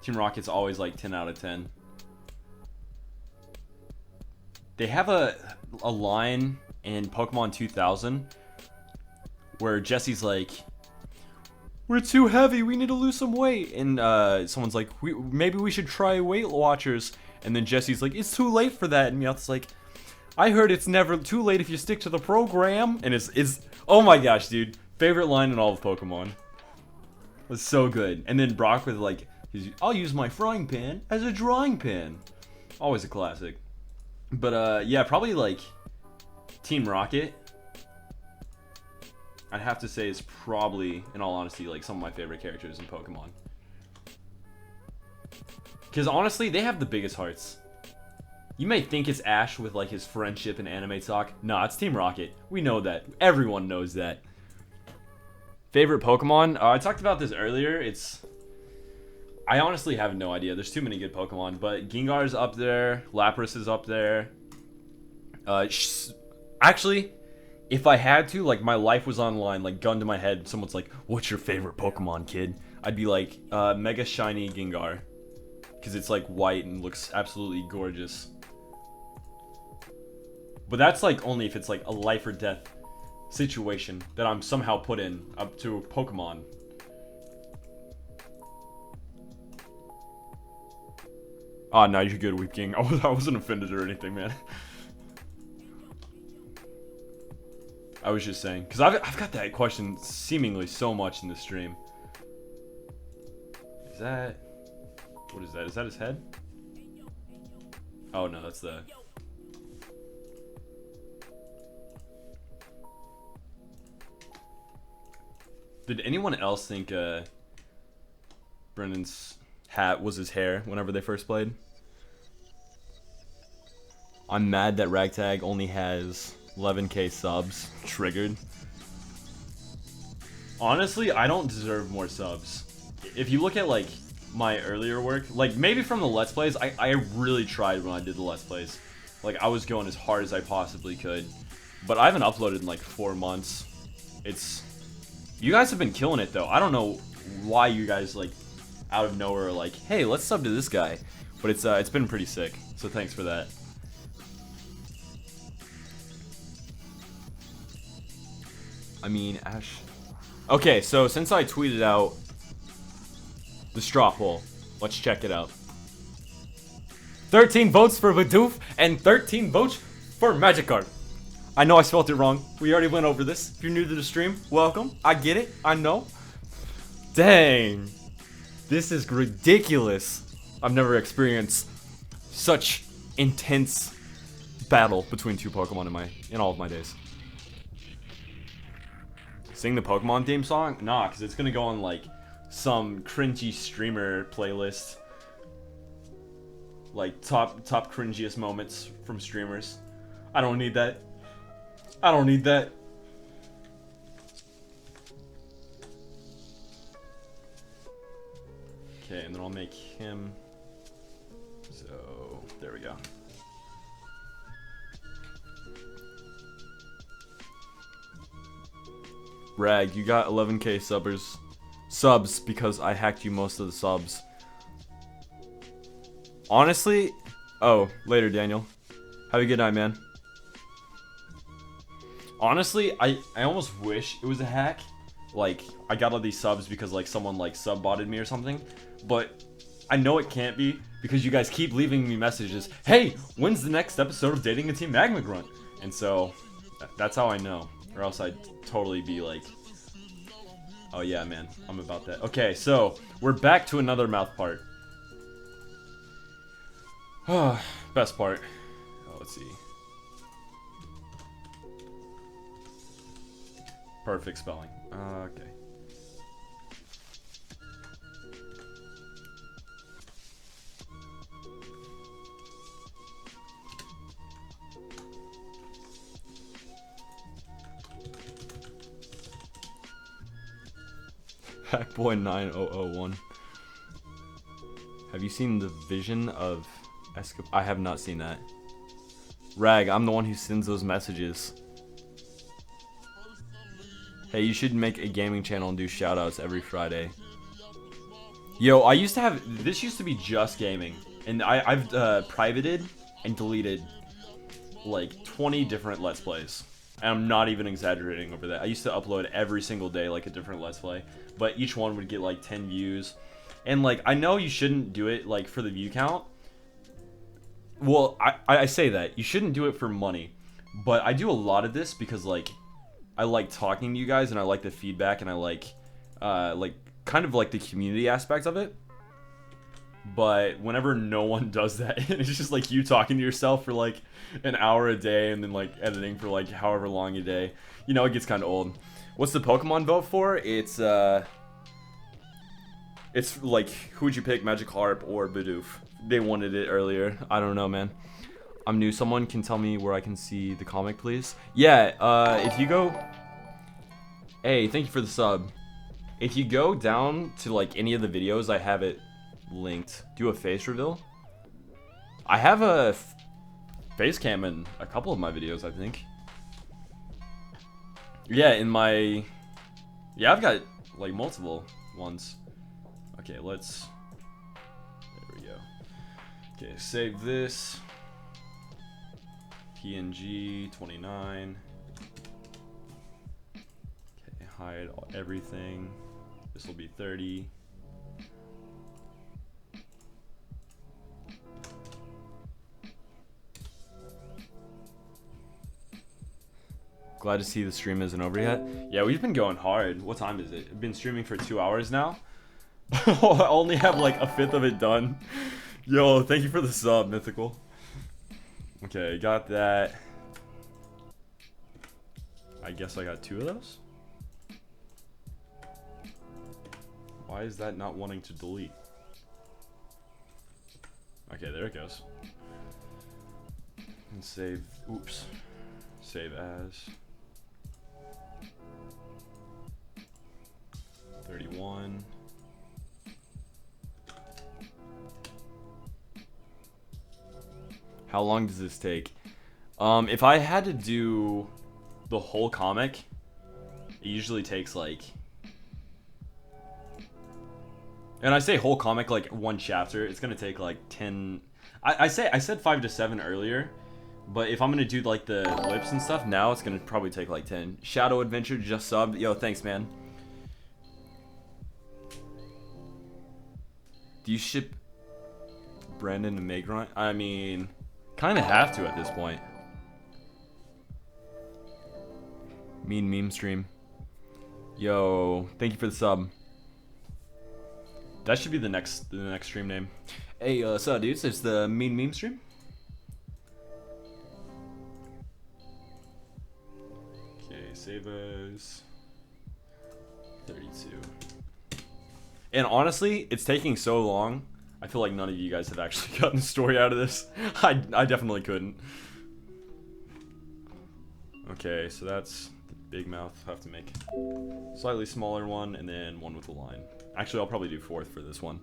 Team Rocket's always like 10 out of 10. They have a line in Pokemon 2000 where Jesse's like, we're too heavy, we need to lose some weight. And someone's like, maybe we should try Weight Watchers. And then Jesse's like, it's too late for that. And Meowth's like, I heard it's never too late if you stick to the program. And it's oh my gosh, dude. Favorite line in all of Pokemon. It was so good. And then Brock with like, I'll use my frying pan as a drawing pan. Always a classic. But yeah, probably like Team Rocket. I'd have to say is probably, in all honesty, like some of my favorite characters in Pokemon. Because honestly, they have the biggest hearts. You may think it's Ash with like his friendship and anime talk. Nah, it's Team Rocket. We know that. Everyone knows that. Favorite Pokemon? I talked about this earlier. I honestly have no idea. There's too many good Pokemon, but Gengar's up there. Lapras is up there. Actually, if I had to, like, my life was online, like, gun to my head, someone's like, what's your favorite Pokemon, kid? I'd be like, Mega Shiny Gengar. Because it's, like, white and looks absolutely gorgeous. But that's, like, only if it's, like, a life or death situation that I'm somehow put in up to a Pokemon. Oh, no, you're good, Weep King. I wasn't offended or anything, man. I was just saying, because I've got that question seemingly so much in the stream. Is that... What is that? Is that his head? Oh, no, that's the... Did anyone else think Brendan's hat was his hair whenever they first played? I'm mad that Ragtag only has 11k subs triggered. Honestly, I don't deserve more subs. If you look at like my earlier work, like maybe from the Let's Plays, I really tried when I did the Let's Plays. Like I was going as hard as I possibly could. But I haven't uploaded in like 4 months. You guys have been killing it though. I don't know why you guys like out of nowhere are like, hey, let's sub to this guy. But it's been pretty sick. So thanks for that. I mean, Ash. Okay, so since I tweeted out the straw poll, let's check it out. 13 votes for Bidoof and 13 votes for Magikarp. I know I spelled it wrong. We already went over this. If you're new to the stream, welcome. I get it. I know. Dang. This is ridiculous. I've never experienced such intense battle between two Pokemon in all of my days. Sing the Pokemon theme song? Nah, because it's going to go on like some cringy streamer playlist. Like top cringiest moments from streamers. I don't need that. I don't need that. Okay, and then I'll make him. So, there we go. Rag, you got 11k subs because I hacked you most of the subs. Honestly, oh, later, Daniel. Have a good night, man. Honestly, I almost wish it was a hack. Like, I got all these subs because, like, someone, like, sub-botted me or something. But I know it can't be because you guys keep leaving me messages. Hey, when's the next episode of Dating a Team Magma Grunt? And so, that's how I know. Or else I'd totally be like, oh yeah, man, I'm about that. Okay, so, we're back to another mouth part. Best part. Oh, let's see. Perfect spelling. Okay. Hackboy 9001. Have you seen the vision of I have not seen that. Rag, I'm the one who sends those messages. Hey, you should make a gaming channel and do shoutouts every Friday. Yo, this used to be just gaming. And I've privated and deleted like 20 different Let's Plays. And I'm not even exaggerating over that. I used to upload every single day like a different Let's Play. But each one would get like 10 views. And like, I know you shouldn't do it like for the view count. Well, I say that. You shouldn't do it for money. But I do a lot of this because like, I like talking to you guys and I like the feedback and I like kind of like the community aspect of it. But whenever no one does that, and it's just like you talking to yourself for like an hour a day and then like editing for like however long a day, you know, it gets kind of old. What's the Pokemon vote for? It's like, who would you pick, Magikarp or Bidoof? They wanted it earlier. I don't know, man. I'm new. Someone can tell me where I can see the comic, please? Yeah, if you go... Hey, thank you for the sub. If you go down to, like, any of the videos, I have it linked. Do a face reveal. I have a face cam in a couple of my videos, I think. Yeah, in my... Yeah, I've got, like, multiple ones. Okay, let's... There we go. Okay, save this. PNG 29. Okay, hide everything. This will be 30. Glad to see the stream isn't over yet. Yeah, we've been going hard. What time is it? I've been streaming for 2 hours now. I only have like a fifth of it done. Yo, thank you for the sub, Mythical. Okay, got that. I guess I got 2 of those. Why is that not wanting to delete? Okay, there it goes. And save. Oops. Save as. 31. How long does this take? If I had to do the whole comic, it usually takes like... And I say whole comic, like one chapter, it's gonna take like 10... I said 5 to 7 earlier, but if I'm gonna do like the lips and stuff, now it's gonna probably take like 10. Shadow Adventure just subbed. Yo, thanks, man. Do you ship Brandon and Magma? I mean, kind of have to at this point. Mean meme stream. Yo, thank you for the sub. That should be the next stream name. Hey, so dudes, it's the mean meme stream. Okay, save as 32. And honestly, it's taking so long. I feel like none of you guys have actually gotten a story out of this. I definitely couldn't. Okay, so that's the big mouth. Have to make slightly smaller one and then one with a line. Actually, I'll probably do 4th for this one.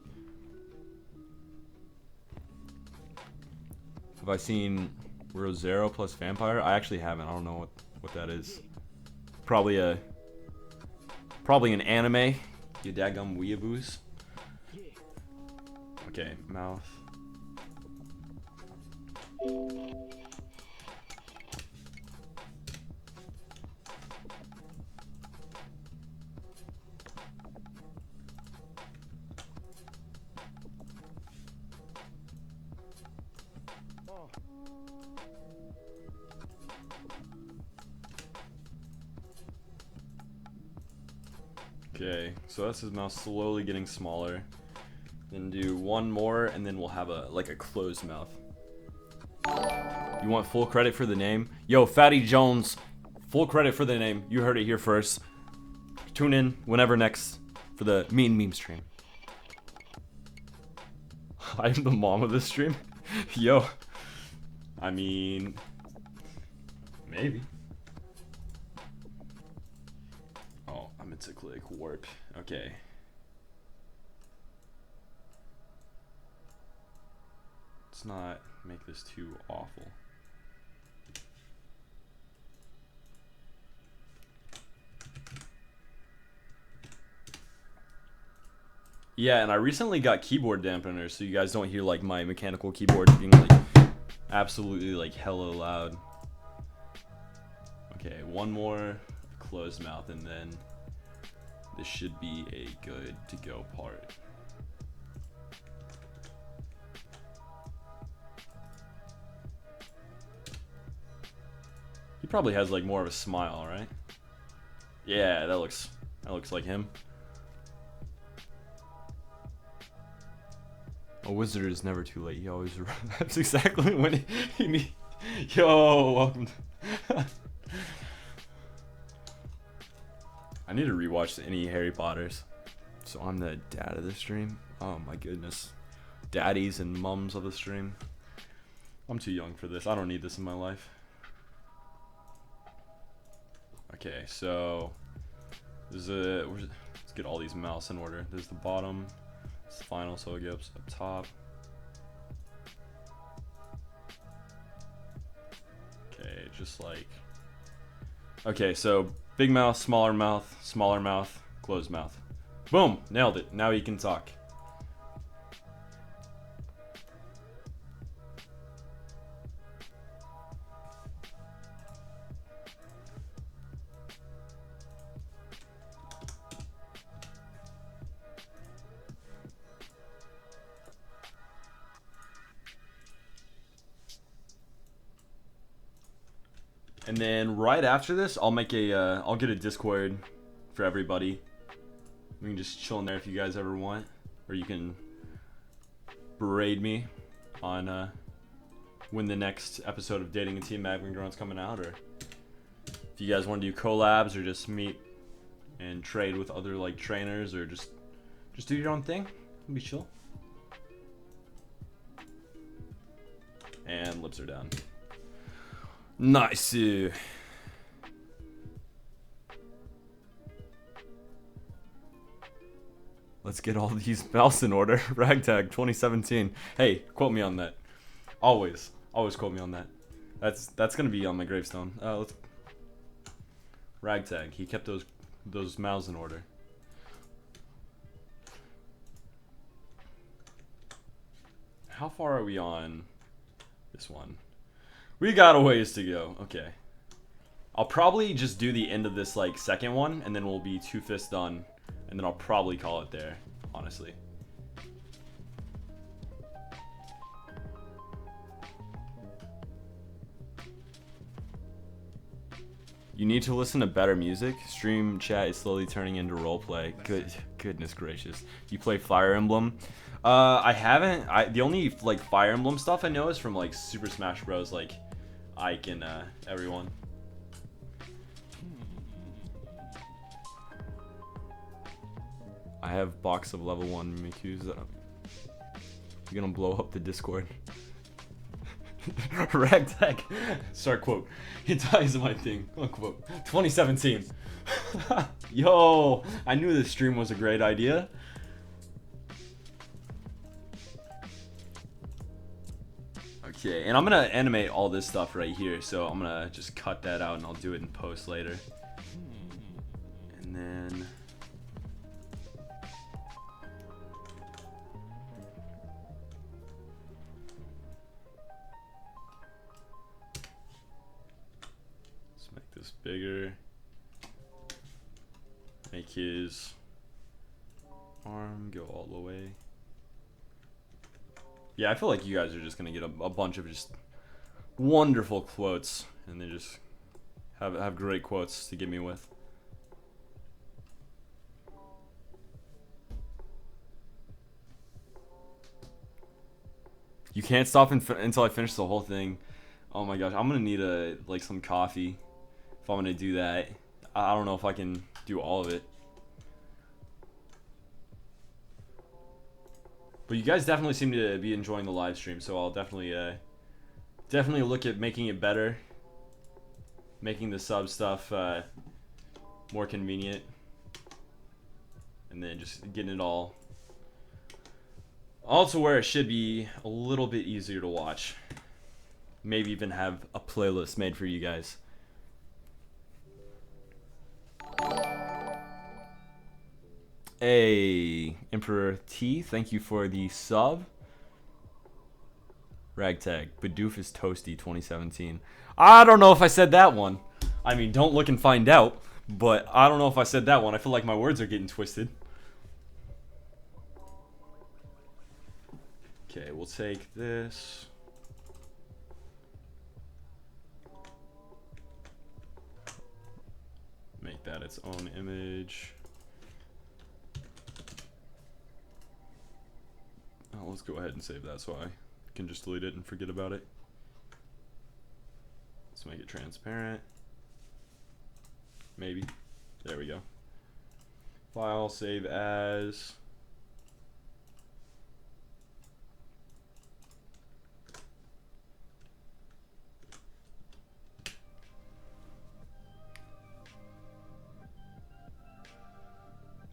Have I seen Rosero plus Vampire? I actually haven't. I don't know what that is. Probably an anime. You daggum weeaboos. Okay, mouth. Okay, so that's his mouth slowly getting smaller. Then do one more, and then we'll have a closed mouth. You want full credit for the name? Yo, Fatty Jones, full credit for the name. You heard it here first. Tune in whenever next for the mean meme stream. I'm the mom of this stream? Yo. I mean... maybe. Oh, I meant to click warp. Okay. Let's not make this too awful. Yeah, and I recently got keyboard dampeners, so you guys don't hear like my mechanical keyboard being like absolutely like hella loud. Okay, one more closed mouth, and then this should be a good to go part. He probably has like more of a smile, right? Yeah, that looks like him. A wizard is never too late. He always that's exactly when he need. Yo, welcome. I need to rewatch any Harry Potters. So I'm the dad of the stream. Oh my goodness. Daddies and mums of the stream. I'm too young for this. I don't need this in my life. Okay, so there's let's get all these mouths in order. There's the bottom, It's final, so it goes up top. Okay, just like. Okay, so big mouth, smaller mouth, closed mouth. Boom! Nailed it. Now you can talk. And then right after this, I'll make a, I'll get a Discord for everybody. We can just chill in there if you guys ever want, or you can berate me on when the next episode of Dating a Team Magma and Grunt's coming out, or if you guys want to do collabs or just meet and trade with other like trainers, or just do your own thing. It'll be chill. And lips are down. Nice. Let's get all these bells in order. Ragtag 2017. Hey, quote me on that. Always quote me on that. That's gonna be on my gravestone. Let's. Ragtag. He kept those mouths in order. How far are we on this one? We got a ways to go. Okay. I'll probably just do the end of this like second one, and then we'll be 2 fists done, and then I'll probably call it there, honestly. You need to listen to better music. Stream chat is slowly turning into roleplay. Goodness gracious. You play Fire Emblem? I haven't. The only like Fire Emblem stuff I know is from like Super Smash Bros. Like Ike and everyone. I have box of level 1 Miku's. You're gonna blow up the Discord. Ragtag. Start quote. He dies in my thing. Unquote. 2017. Yo, I knew this stream was a great idea. Okay, and I'm gonna animate all this stuff right here, so I'm gonna just cut that out and I'll do it in post later. And then let's make this bigger. Make his arm go all the way. Yeah, I feel like you guys are just gonna get a bunch of just wonderful quotes, and then just have great quotes to get me with. You can't stop until I finish the whole thing. Oh my gosh, I'm gonna need like some coffee if I'm gonna do that. I don't know if I can do all of it. But you guys definitely seem to be enjoying the live stream, so I'll definitely look at making it better, making the sub stuff more convenient, and then just getting it all to where it should be a little bit easier to watch. Maybe even have a playlist made for you guys. Hey, Emperor T, thank you for the sub. Ragtag, Bidoof is toasty 2017. I don't know if I said that one. I mean, don't look and find out, but I don't know if I said that one. I feel like my words are getting twisted. Okay, we'll take this. Make that its own image. Oh, let's go ahead and save that so I can just delete it and forget about it. Let's make it transparent. Maybe. There we go. File, save as.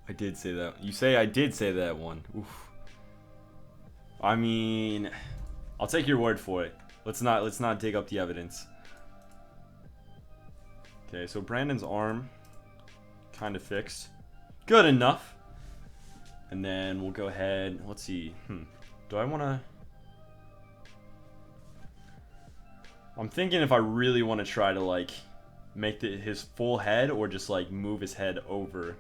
I did say that. You say I did say that one. Oof. I mean, I'll take your word for it. Let's not dig up the evidence. Okay, so Brandon's arm kind of fixed. Good enough. And then we'll go ahead. Let's see. Do I want to... I'm thinking if I really want to try to, like, make his full head or just, like, move his head over.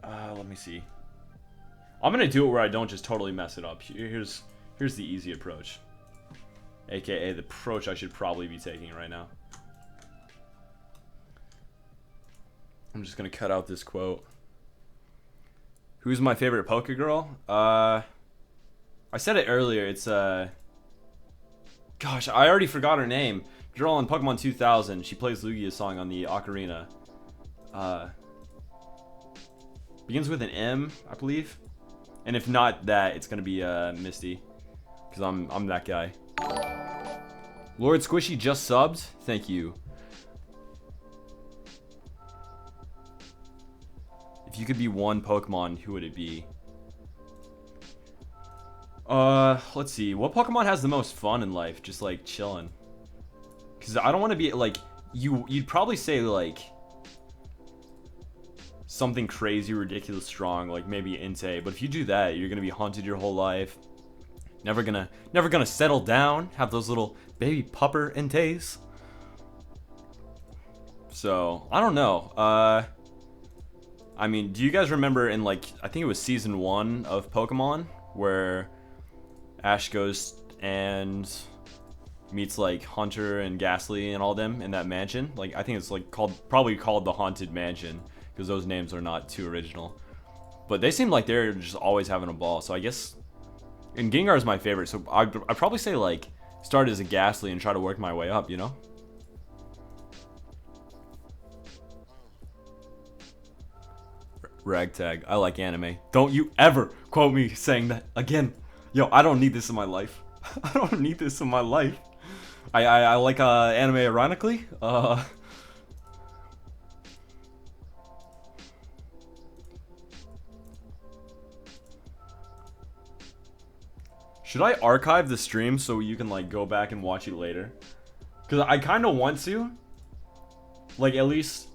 Let me see. I'm going to do it where I don't just totally mess it up. Here's the easy approach. AKA the approach I should probably be taking right now. I'm just going to cut out this quote. Who's my favorite Poké Girl? I said it earlier. It's, gosh, I already forgot her name. Girl on Pokemon 2000. She plays Lugia's song on the ocarina. Begins with an M, I believe. And if not that, it's gonna be Misty, because I'm that guy. Lord Squishy just subbed. Thank you. If you could be one Pokemon, who would it be? Let's see. What Pokemon has the most fun in life? Just like chilling. Because I don't want to be like you'd probably say like something crazy, ridiculous, strong, like maybe Entei. But if you do that, you're gonna be haunted your whole life. Never gonna settle down. Have those little baby pupper Enteis. So I don't know. I mean, do you guys remember in like I think it was season 1 of Pokemon where Ash goes and meets like Hunter and Ghastly and all them in that mansion? Like I think it's like probably called the Haunted Mansion because those names are not too original. But they seem like they're just always having a ball. So I guess and Gengar is my favorite. So I'd probably say like start as a Ghastly and try to work my way up, you know? Ragtag. I like anime. Don't you ever quote me saying that again. Yo, I don't need this in my life. I don't need this in my life. I like anime ironically. Should I archive the stream so you can like go back and watch it later? Cause I kind of want to. Like at least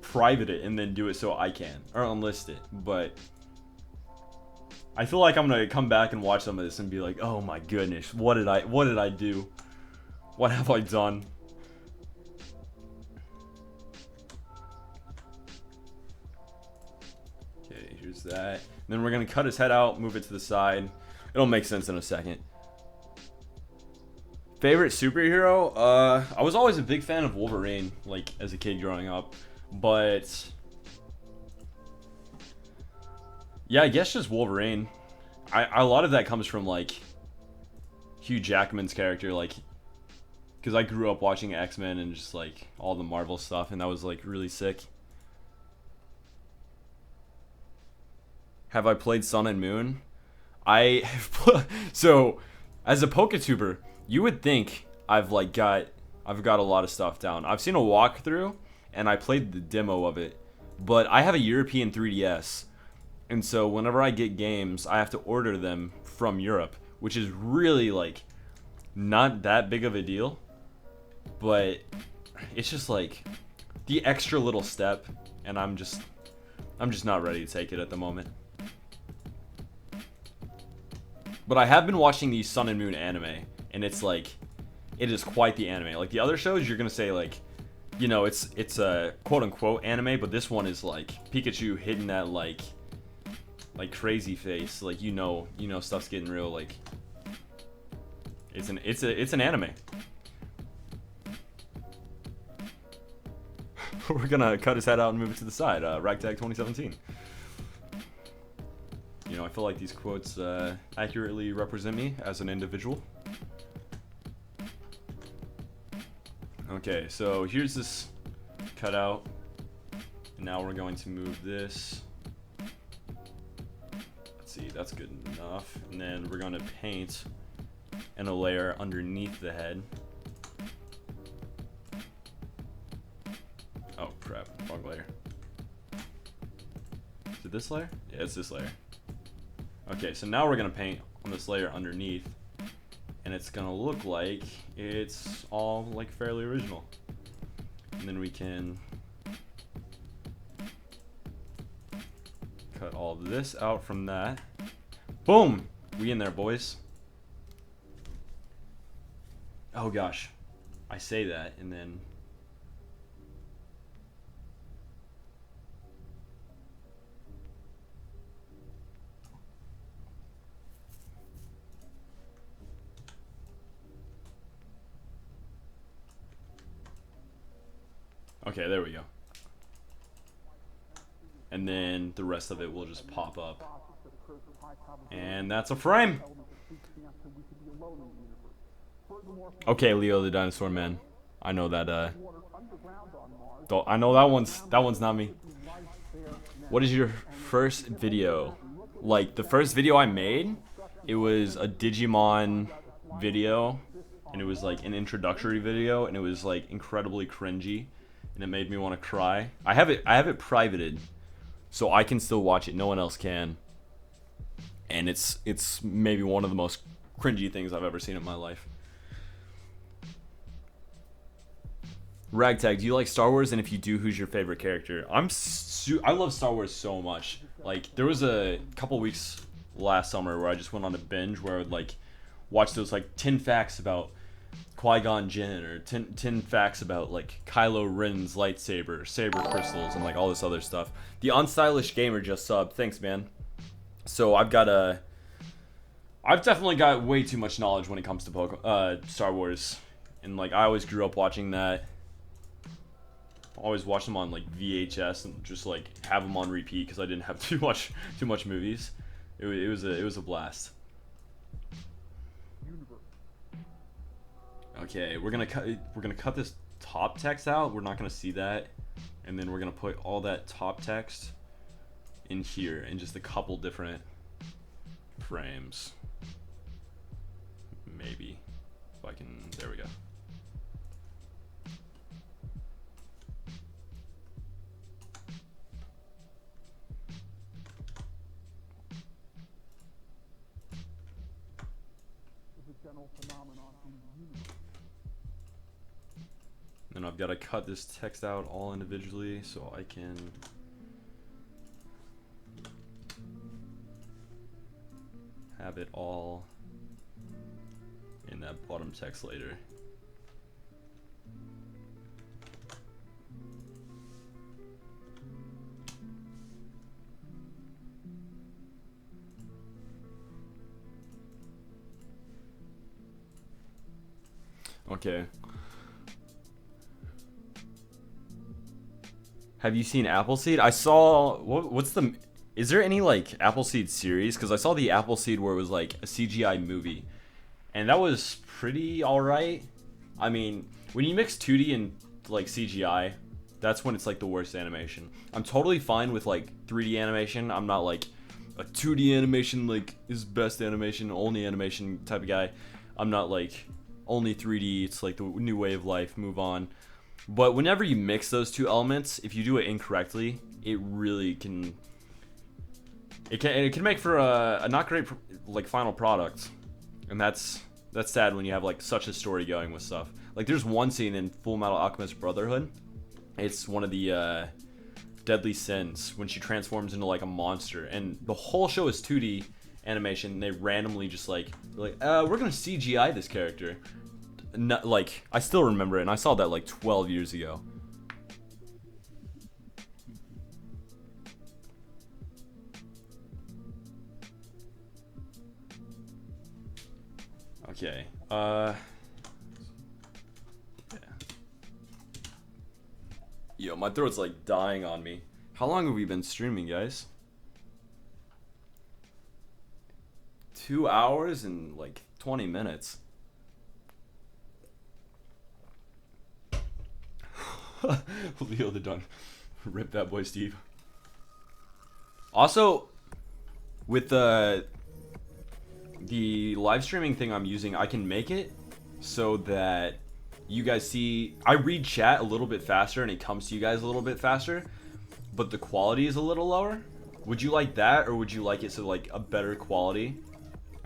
private it and then do it so I can or unlist it, but I feel like I'm gonna come back and watch some of this and be like, oh my goodness, what did I do? What have I done? Okay, here's that. And then we're gonna cut his head out, move it to the side. It'll make sense in a second. Favorite superhero? I was always a big fan of Wolverine, like as a kid growing up. But yeah, I guess just Wolverine. A lot of that comes from like Hugh Jackman's character, like because I grew up watching X-Men and just like all the Marvel stuff, and that was like really sick. Have I played Sun and Moon? So as a Poketuber, you would think I've got a lot of stuff down. I've seen a walkthrough and I played the demo of it, but I have a European 3DS, and so whenever I get games, I have to order them from Europe, which is really like not that big of a deal, but it's just like the extra little step, and I'm just not ready to take it at the moment. But I have been watching the Sun and Moon anime, and it's like it is quite the anime. Like the other shows, you're gonna say like, you know, it's a quote unquote anime, but this one is like Pikachu hitting that like crazy face, like you know stuff's getting real. Like it's an anime. We're gonna cut his head out and move it to the side. Ragtag 2017. You know, I feel like these quotes accurately represent me as an individual. Okay, so here's this cutout. And now we're going to move this. Let's see, that's good enough. And then we're going to paint in a layer underneath the head. Oh crap, wrong layer. Is it this layer? Yeah, it's this layer. Okay, so now we're gonna paint on this layer underneath, and it's gonna look like it's all like fairly original. And then we can cut all this out from that. Boom! We in there, boys. Oh gosh, I say that and then okay, there we go. And then the rest of it will just pop up. And that's a frame. Okay, Leo the Dinosaur Man. I know that I know that one's not me. What is your first video? Like the first video I made, it was a Digimon video, and it was like an introductory video, and it was like incredibly cringy, and it made me want to cry. I have it privated, so I can still watch it. No one else can. And it's maybe one of the most cringy things I've ever seen in my life. Ragtag, do you like Star Wars? And if you do, who's your favorite character? I love Star Wars so much. Like, there was a couple weeks last summer where I just went on a binge where I would like watch those like 10 facts about Qui-Gon Jinn, or 10 facts about like Kylo Ren's lightsaber, saber crystals, and like all this other stuff. The Unstylish Gamer just subbed. Thanks, man. So I've definitely got way too much knowledge when it comes to Star Wars, and like I always grew up watching that. Always watch them on like VHS and just like have them on repeat because I didn't have too much movies. It was a blast. Okay, we're gonna cut this top text out. We're not gonna see that, and then we're gonna put all that top text in here in just a couple different frames. Maybe if I can. There we go. Then I've got to cut this text out all individually so I can have it all in that bottom text later. Okay. Have you seen Appleseed? I saw is there any like Appleseed series? Because I saw the Appleseed where it was like a CGI movie, and that was pretty alright. I mean, when you mix 2D and like CGI, that's when it's like the worst animation. I'm totally fine with like 3D animation. I'm not like a 2D animation like is best animation, only animation type of guy. I'm not like only 3D, it's like the new way of life, move on. But whenever you mix those two elements, if you do it incorrectly, it really can make for a not great like final product. And that's sad when you have like such a story going with stuff. Like there's one scene in Full Metal Alchemist Brotherhood. It's one of the deadly sins when she transforms into like a monster, and the whole show is 2D animation, and they randomly just like we're gonna CGI this character. Not, like I still remember it, and I saw that like 12 years ago. Okay. Yeah. Yo, my throat's like dying on me. How long have we been streaming, guys? 2 hours and like 20 minutes. Leo the Dun. Rip that boy, Steve. Also, with the live streaming thing I'm using, I can make it so that you guys see, I read chat a little bit faster and it comes to you guys a little bit faster, but the quality is a little lower. Would you like that, or would you like it so like a better quality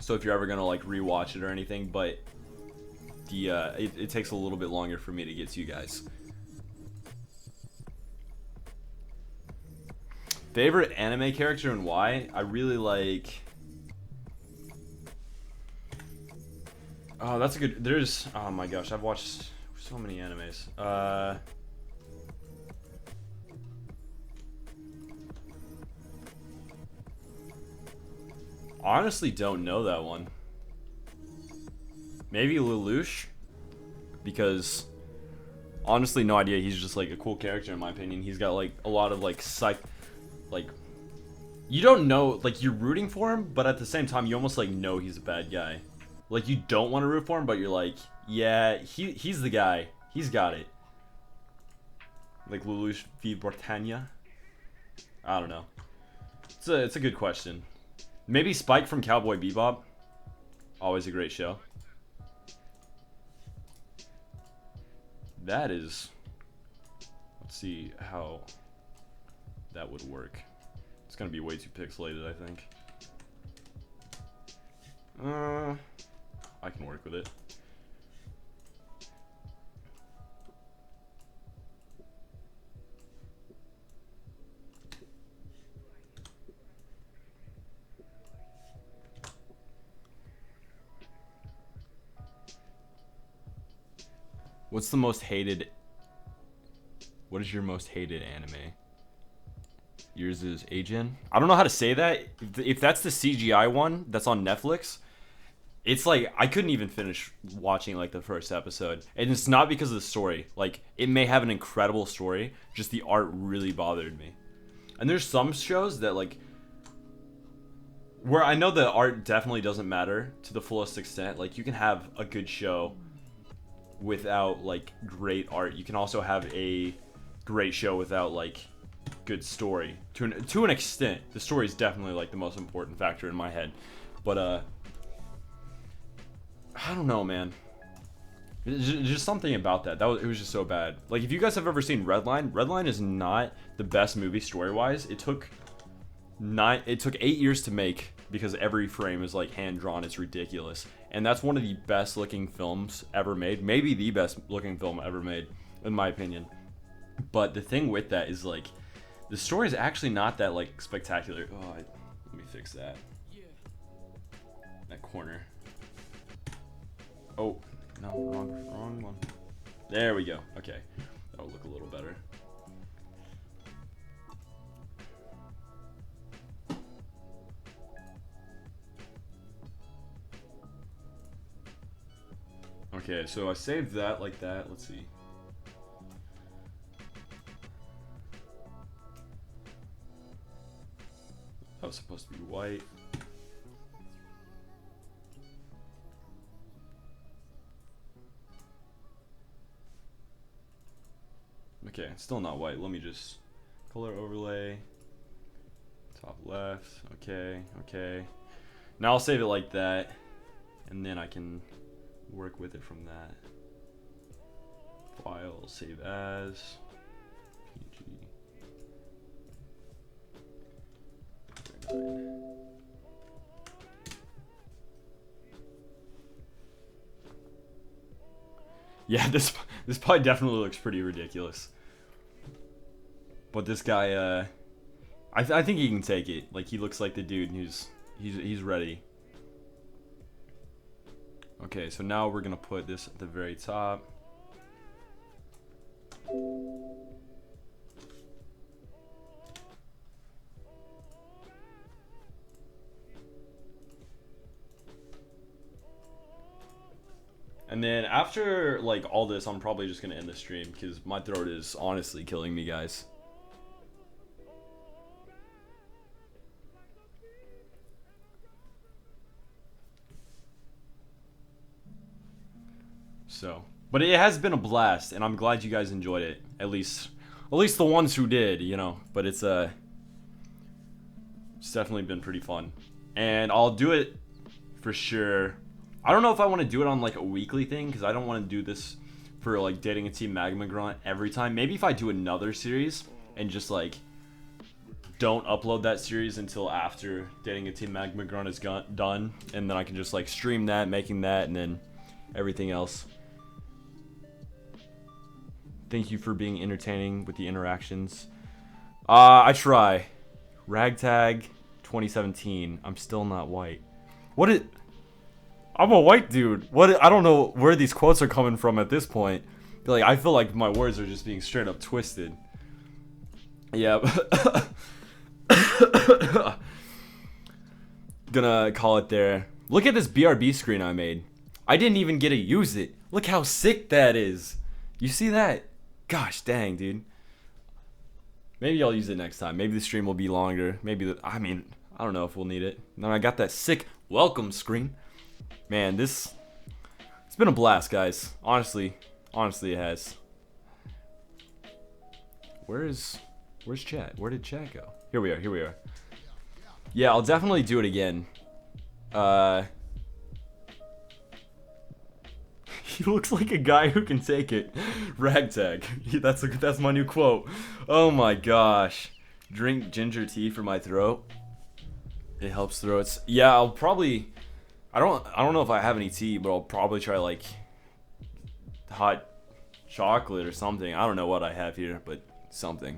So if you're ever gonna like rewatch it or anything, but the it takes a little bit longer for me to get to you guys. Favorite anime character and why? I really like. Oh, that's a good. There's. Oh my gosh, I've watched so many animes. Honestly, don't know that one. Maybe Lelouch, because honestly, no idea. He's just like a cool character in my opinion. He's got like a lot of like like you don't know, like you're rooting for him, but at the same time you almost like know he's a bad guy. Like you don't want to root for him, but you're like, yeah, he's the guy. He's got it. Like Lelouch v Britannia. I don't know. It's a good question. Maybe Spike from Cowboy Bebop. Always a great show. That is. Let's see how that would work. It's gonna be way too pixelated, I think. I can work with it. What's the most hated? What is your most hated anime? Yours is Agen. I don't know how to say that. If that's the CGI one that's on Netflix, it's like I couldn't even finish watching like the first episode, and it's not because of the story. Like it may have an incredible story, just the art really bothered me. And there's some shows that like where I know the art definitely doesn't matter to the fullest extent. Like you can have a good show without like great art. You can also have a great show without like good story to an extent. The story is definitely like the most important factor in my head, but I don't know, man. Just something about that. It was just so bad. Like if you guys have ever seen Redline is not the best movie story wise. It took 8 years to make because every frame is like hand drawn. It's ridiculous. And that's one of the best looking films ever made. Maybe the best looking film ever made, in my opinion. But the thing with that is like, the story is actually not that like spectacular. Oh, let me fix that. That corner. Oh, no, wrong one. There we go. Okay, that'll look a little better. Okay, so I saved that like that. Let's see. That was supposed to be white. Okay, it's still not white. Let me just color overlay. Top left. Okay, okay. Now I'll save it like that, and then I can work with it from that. File, save as, PNG. Yeah, this probably definitely looks pretty ridiculous. But this guy, I think he can take it. Like he looks like the dude who's he's ready. Okay, so now we're gonna put this at the very top. And then after like all this, I'm probably just gonna end the stream because my throat is honestly killing me, guys. So, but it has been a blast, and I'm glad you guys enjoyed it. At least the ones who did, you know. But it's definitely been pretty fun, and I'll do it for sure. I don't know if I want to do it on like a weekly thing because I don't want to do this for like dating a team Magma Grunt every time. Maybe if I do another series and just like don't upload that series until after Dating a Team Magma Grunt is done, and then I can just like stream that, making that, and then everything else. Thank you for being entertaining with the interactions. I try. Ragtag 2017. I'm still not white. I'm a white dude. I don't know where these quotes are coming from at this point. Like, I feel like my words are just being straight up twisted. Yeah. Gonna call it there. Look at this BRB screen I made. I didn't even get to use it. Look how sick that is. You see that? Gosh dang, dude. Maybe I'll use it next time. Maybe the stream will be longer. Maybe I don't know if we'll need it. And then I got that sick welcome screen. Man, it's been a blast, guys. Honestly it has. Where's chat? Where did chat go? Here we are. Yeah, I'll definitely do it again. He looks like a guy who can take it. Ragtag. That's my new quote. Oh my gosh. Drink ginger tea for my throat. It helps throats. Yeah, I'll probably. I don't know if I have any tea, but I'll probably try like hot chocolate or something. I don't know what I have here, but something.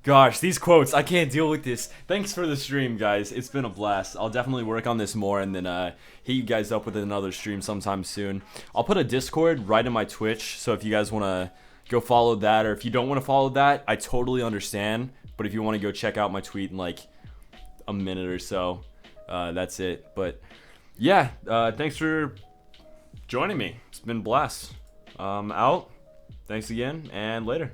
Gosh, these quotes, I can't deal with this. Thanks for the stream, guys. It's been a blast. I'll definitely work on this more and then hit you guys up with another stream sometime soon. I'll put a Discord right in my Twitch, so if you guys want to go follow that, or if you don't want to follow that, I totally understand. But if you want to go check out my tweet in like a minute or so, that's it. But yeah, thanks for joining me. It's been a blast. Out. Thanks again, and later.